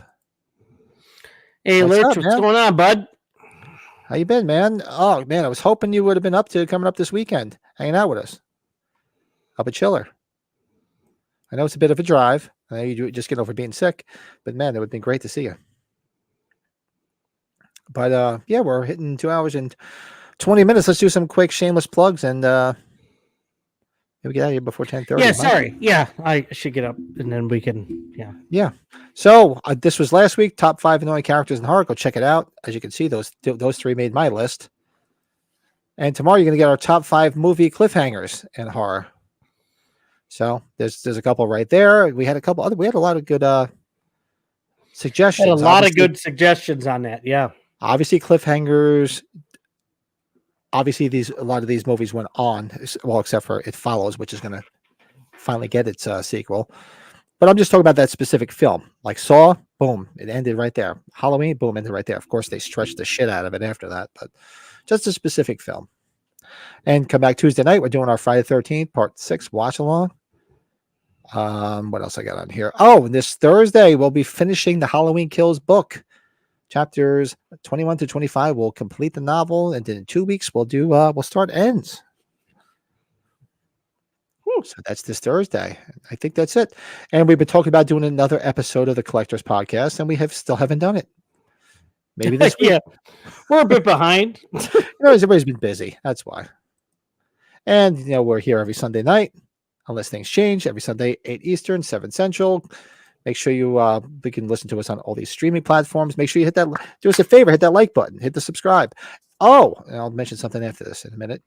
B: Hey, Lurch, what's going on, bud?
A: How you been, man? Oh man, I was hoping you would have been up to coming up this weekend, hanging out with us. Up at Chiller. I know it's a bit of a drive. I know you just get over being sick, but man, it would have been great to see you. But yeah, we're hitting 2 hours and 20 minutes. Let's do some quick shameless plugs and maybe get out of here before 10:30.
B: Yeah, sorry. Yeah, I should get up and then we can.
A: Yeah. So this was last week. Top 5 annoying characters in horror. Go check it out. As you can see, those 3 made my list. And tomorrow you're going to get our top 5 movie cliffhangers in horror. So there's a couple right there. We had a lot of good suggestions.
B: Had a lot of good suggestions on that. Yeah.
A: Obviously cliffhangers. Obviously a lot of these movies went on, well, except for It Follows, which is going to finally get its sequel. But I'm just talking about that specific film. Like Saw, boom, it ended right there. Halloween, boom, ended right there. Of course, they stretched the shit out of it after that, but just a specific film. And come back Tuesday night. We're doing our Friday 13th, part 6 watch along. What else I got on here? Oh, and this Thursday, we'll be finishing the Halloween Kills book. Chapters 21 to 25 will complete the novel, and then in 2 weeks we'll start Ends. So that's this Thursday. I think that's it. And we've been talking about doing another episode of the Collectors Podcast, and we still haven't done it. Maybe this week.
B: Yeah, we're a bit behind.
A: Everybody's been busy. That's why. And we're here every Sunday night, unless things change. Every Sunday, 8 Eastern, 7 Central. Make sure you we can listen to us on all these streaming platforms. Make sure you hit that. Do us a favor, hit that like button, hit the subscribe. Oh, and I'll mention something after this in a minute.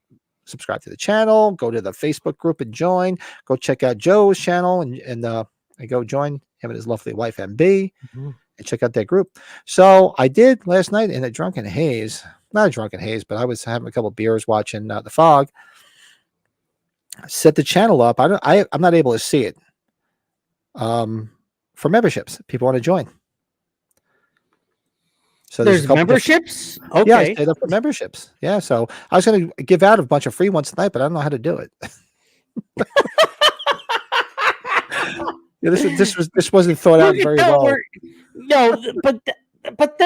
A: Subscribe to the channel. Go to the Facebook group and join. Go check out Joe's channel and go join him and his lovely wife MB and check out that group. So I did last night in a drunken haze. Not a drunken haze, but I was having a couple beers watching The Fog. Set the channel up. I'm not able to see it. For memberships, people want to join. So
B: there's memberships. Okay.
A: Yeah, I set up for memberships. Yeah, so I was going to give out a bunch of free ones tonight, but I don't know how to do it. Yeah, this wasn't thought out very well.
B: No, but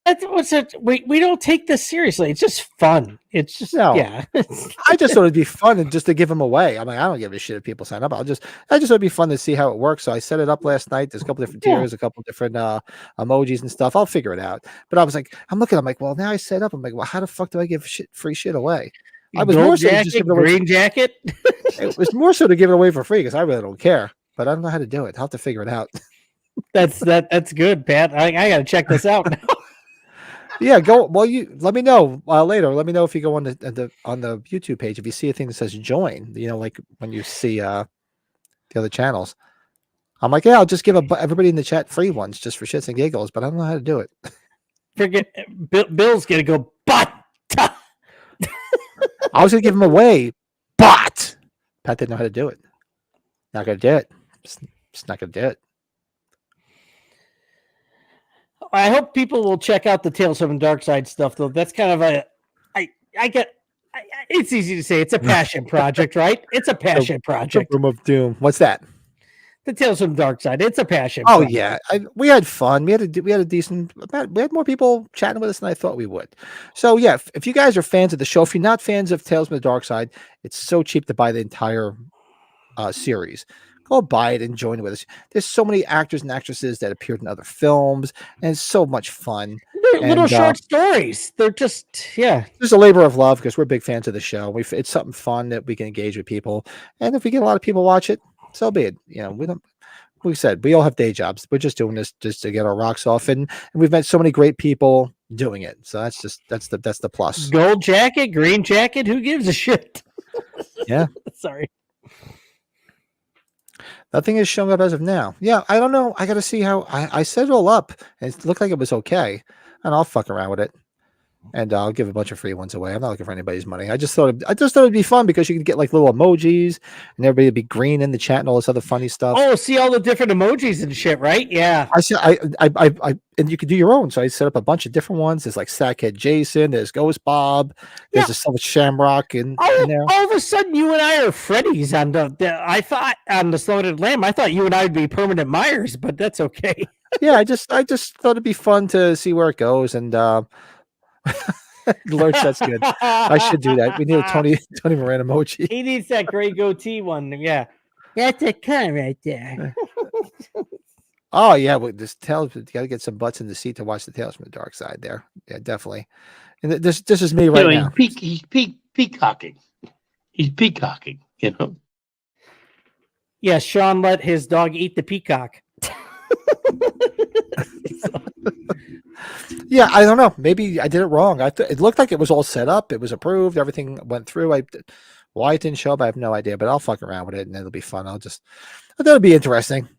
B: that's what's it. We don't take this seriously. It's just fun. It's just yeah.
A: I just thought it'd be fun and just to give them away. I'm like, I don't give a shit if people sign up. I just thought it'd be fun to see how it works. So I set it up last night. There's a couple different tiers, a couple different emojis and stuff. I'll figure it out. But I was like, I'm like, well, now I set up. I'm like, well, how the fuck do I give free shit away? I was more so
B: jacket,
A: just
B: green jacket.
A: It was more so to give it away for free because I really don't care. But I don't know how to do it. I'll have to figure it out.
B: That's good, Pat. I got to check this out now.
A: Yeah, go. Well, you let me know later. Let me know if you go on the YouTube page if you see a thing that says join. You know, like when you see the other channels. I'm like, yeah, I'll just give everybody in the chat free ones just for shits and giggles, but I don't know how to do it.
B: Forget Bill's gonna go, but
A: I was gonna give them away, but Pat didn't know how to do it. Not gonna do it. Just not gonna do it.
B: I hope people will check out the Tales from the Dark Side stuff, though. That's kind of it's easy to say it's a passion project, right? It's a passion project.
A: Room of Doom. What's that?
B: The Tales from the Dark Side. It's a passion.
A: Oh
B: project.
A: yeah, we had fun. We had a decent. We had more people chatting with us than I thought we would. So yeah, if you guys are fans of the show, if you're not fans of Tales from the Dark Side, it's so cheap to buy the entire series. Go buy it and join with us. There's so many actors and actresses that appeared in other films, and it's so much fun.
B: They're little short stories. They're just
A: It's a labor of love because we're big fans of the show. It's something fun that we can engage with people, and if we get a lot of people watch it, so be it. You know, we don't. We said we all have day jobs. We're just doing this just to get our rocks off, and we've met so many great people doing it. So that's the plus.
B: Gold jacket, green jacket. Who gives a shit?
A: Yeah.
B: Sorry.
A: Nothing is showing up as of now. Yeah, I don't know. I got to see how I set it all up, and it looked like it was okay, and I'll fuck around with it, and I'll give a bunch of free ones away. I'm not looking for anybody's money. I just thought it'd be fun because you could get like little emojis, and everybody would be green in the chat and all this other funny stuff.
B: Oh, see all the different emojis and shit, right? Yeah.
A: I and you could do your own. So I set up a bunch of different ones. There's like Sackhead Jason. There's Ghost Bob. There's a Silver Shamrock, and
B: all of a sudden you and I are Freddy's on I thought on the Slaughtered Lamb. I thought you and I would be permanent Myers, but that's okay.
A: Yeah, I just thought it'd be fun to see where it goes, and Lurch, that's good. I should do that. We need a Tony Moran emoji.
B: He needs that gray goatee one. Yeah, that's a con right there.
A: Oh yeah, well, this Tales. You got to get some butts in the seat to watch the Tales from the Dark Side. There, yeah, definitely. And this is me right now.
E: He's peacocking. He's peacocking. You know.
B: Yeah, Sean let his dog eat the peacock.
A: Yeah, I don't know. Maybe I did it wrong. It looked like it was all set up. It was approved. Everything went through. Why it didn't show up, I have no idea. But I'll fuck around with it, and it'll be fun. I thought it'll be interesting.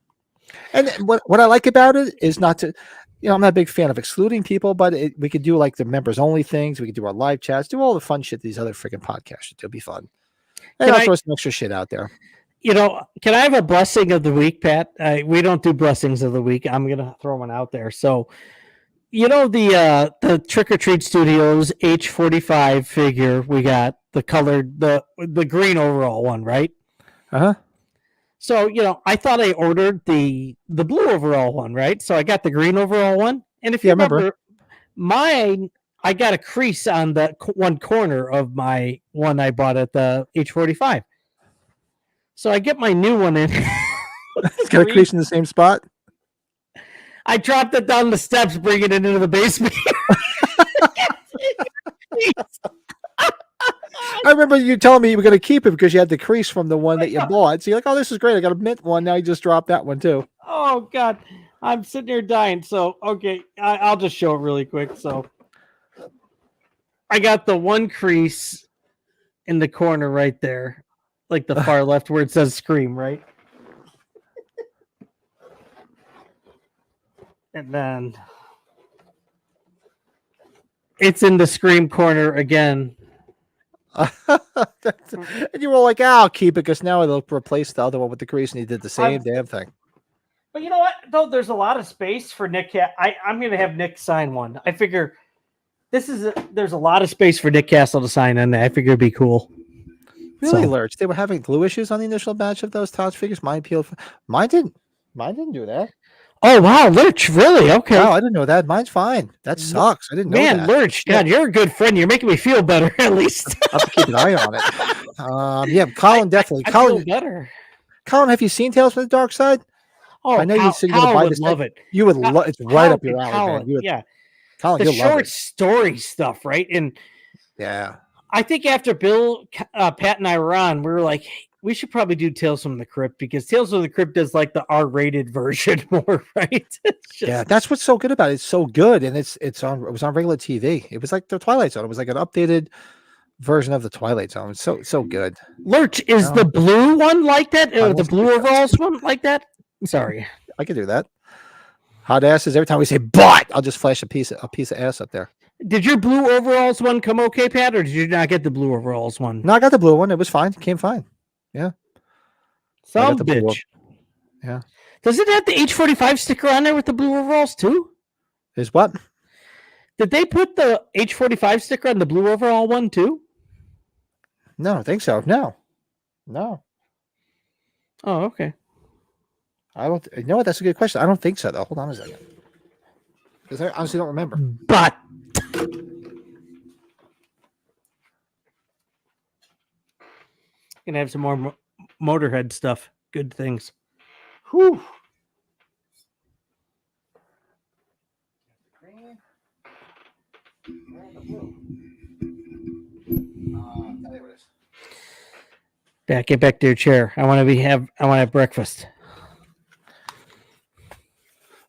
A: And what I like about it is not to, I'm not a big fan of excluding people, but we could do like the members only things. We could do our live chats, do all the fun shit these other freaking podcasts should do. It'll be fun. And I'll throw some extra shit out there.
B: Can I have a blessing of the week, Pat? We don't do blessings of the week. I'm gonna throw one out there. So, the Trick or Treat Studios H45 figure, we got the colored, the green overall one, right?
A: Uh-huh.
B: So, I thought I ordered the blue overall one, right? So I got the green overall one. And if you remember, mine, I got a crease on the one corner of my one I bought at the H45. So I get my new one in.
A: It's got a crease in the same spot.
B: I dropped it down the steps, bringing it into the basement.
A: I remember you telling me you were going to keep it because you had the crease from the one that you bought. So you're like, oh, this is great. I got a mint one. Now you just dropped that one too.
B: Oh, Oh God, I'm sitting here dying. So okay, I'll just show it really quick. So I got the one crease in the corner right there, like the far left where it says "Scream," right? And then it's in the Scream corner again.
A: And you were like, I'll keep it because now it'll replace the other one with the crease, and he did the same damn thing.
B: But you know what? Though there's a lot of space for Nick. I'm going to have Nick sign one. I figure there's a lot of space for Nick Castle to sign on there. I figure it'd be cool.
A: Really,
B: So-
A: Lurch? They were having glue issues on the initial batch of those Tod's figures. Mine peeled. Mine didn't. Mine didn't do that.
B: Oh wow, Lurch, really? Okay.
A: No, I didn't know that. Mine's fine. That sucks. I didn't know
B: Man,
A: that.
B: Lurch, God, you're a good friend. You're making me feel better, at least.
A: I'll have to keep an eye on it. Yeah, Colin, definitely.
B: I
A: Colin,
B: feel better.
A: Colin, have you seen Tales from the Dark Side?
B: Oh,
A: I know you said you're gonna
B: Colin
A: buy
B: would
A: this
B: love
A: thing.
B: it.
A: You would love. It's right up your
B: Colin-
A: alley, man. You would,
B: yeah,
A: Colin,
B: the
A: you'll love
B: short
A: it.
B: story stuff, right? And
A: Yeah.
B: I think after Bill, Pat, and I were on, we were like, hey, we should probably do Tales from the Crypt because Tales from the Crypt is like the R-rated version more, right? It's just-
A: Yeah, that's what's so good about it. It's so good, and it was on regular TV. It was like the Twilight Zone. It was like an updated version of the Twilight Zone. It's so good.
B: Lurch, is
A: No.
B: the blue one like that?
A: I
B: Or the
A: wasn't
B: blue
A: sure.
B: overalls one like that? Sorry.
A: I could do that. Hot asses. Every time we say "but," I'll just flash a piece of ass up there.
B: Did your blue overalls one come okay, Pat, or did you not get the blue overalls one?
A: No, I got the blue one. It was fine. It came fine.
B: Some
A: the blue
B: bitch.
A: Yeah.
B: Does it have the H45 sticker on there with the blue overalls too?
A: Is what?
B: Did they put the H45 sticker on the blue overall one too?
A: No, I don't think so. No.
B: Oh, okay.
A: I don't. You know what? That's a good question. I don't think so, though. Hold on a second. Because I honestly don't remember.
B: But gonna have some more Motorhead stuff. Good things.
A: Whew.
B: Dad, get back to your chair. I want to have breakfast.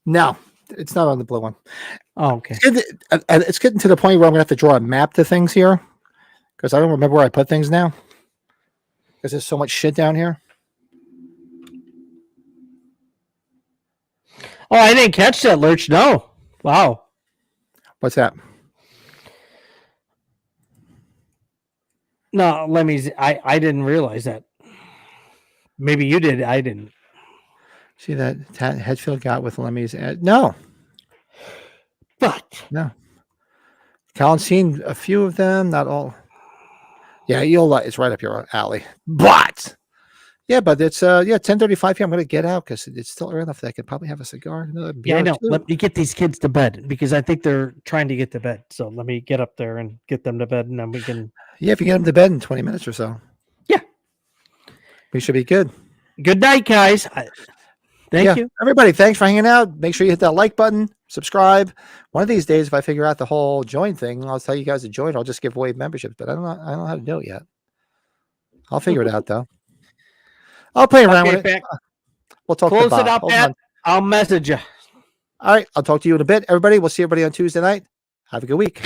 A: No, it's not on the blue one.
B: Oh, okay.
A: It's getting to the point where I'm gonna have to draw a map to things here because I don't remember where I put things now. Because there's so much shit down here.
B: Oh, I didn't catch that, Lurch. No. Wow.
A: What's that?
B: No, Lemmy's. I didn't realize that. Maybe you did. I didn't.
A: See that Hedgefield got with Lemmy's? No.
B: But
A: No. Colin's seen a few of them, not all. Yeah, it's right up your alley. But yeah, but it's 10:35 p.m. I'm gonna get out because it's still early enough that I could probably have a cigar. Another beer
B: yeah, I
A: or
B: know.
A: two.
B: Let me get these kids to bed because I think they're trying to get to bed. So let me get up there and get them to bed, and then we can.
A: Yeah, if you get them to bed in 20 minutes or so.
B: Yeah.
A: We should be good.
B: Good night, guys. Thank you.
A: Everybody, thanks for hanging out. Make sure you hit that like button, subscribe. One of these days, if I figure out the whole join thing, I'll tell you guys to join. I'll just give away memberships, but I don't know how to do it yet. I'll figure it out though. I'll play around with it.
B: Pat,
A: We'll talk
B: close
A: to
B: it
A: Bob.
B: up,
A: Hold
B: Pat.
A: on.
B: I'll message you.
A: All right, I'll talk to you in a bit. Everybody, we'll see everybody on Tuesday night. Have a good week.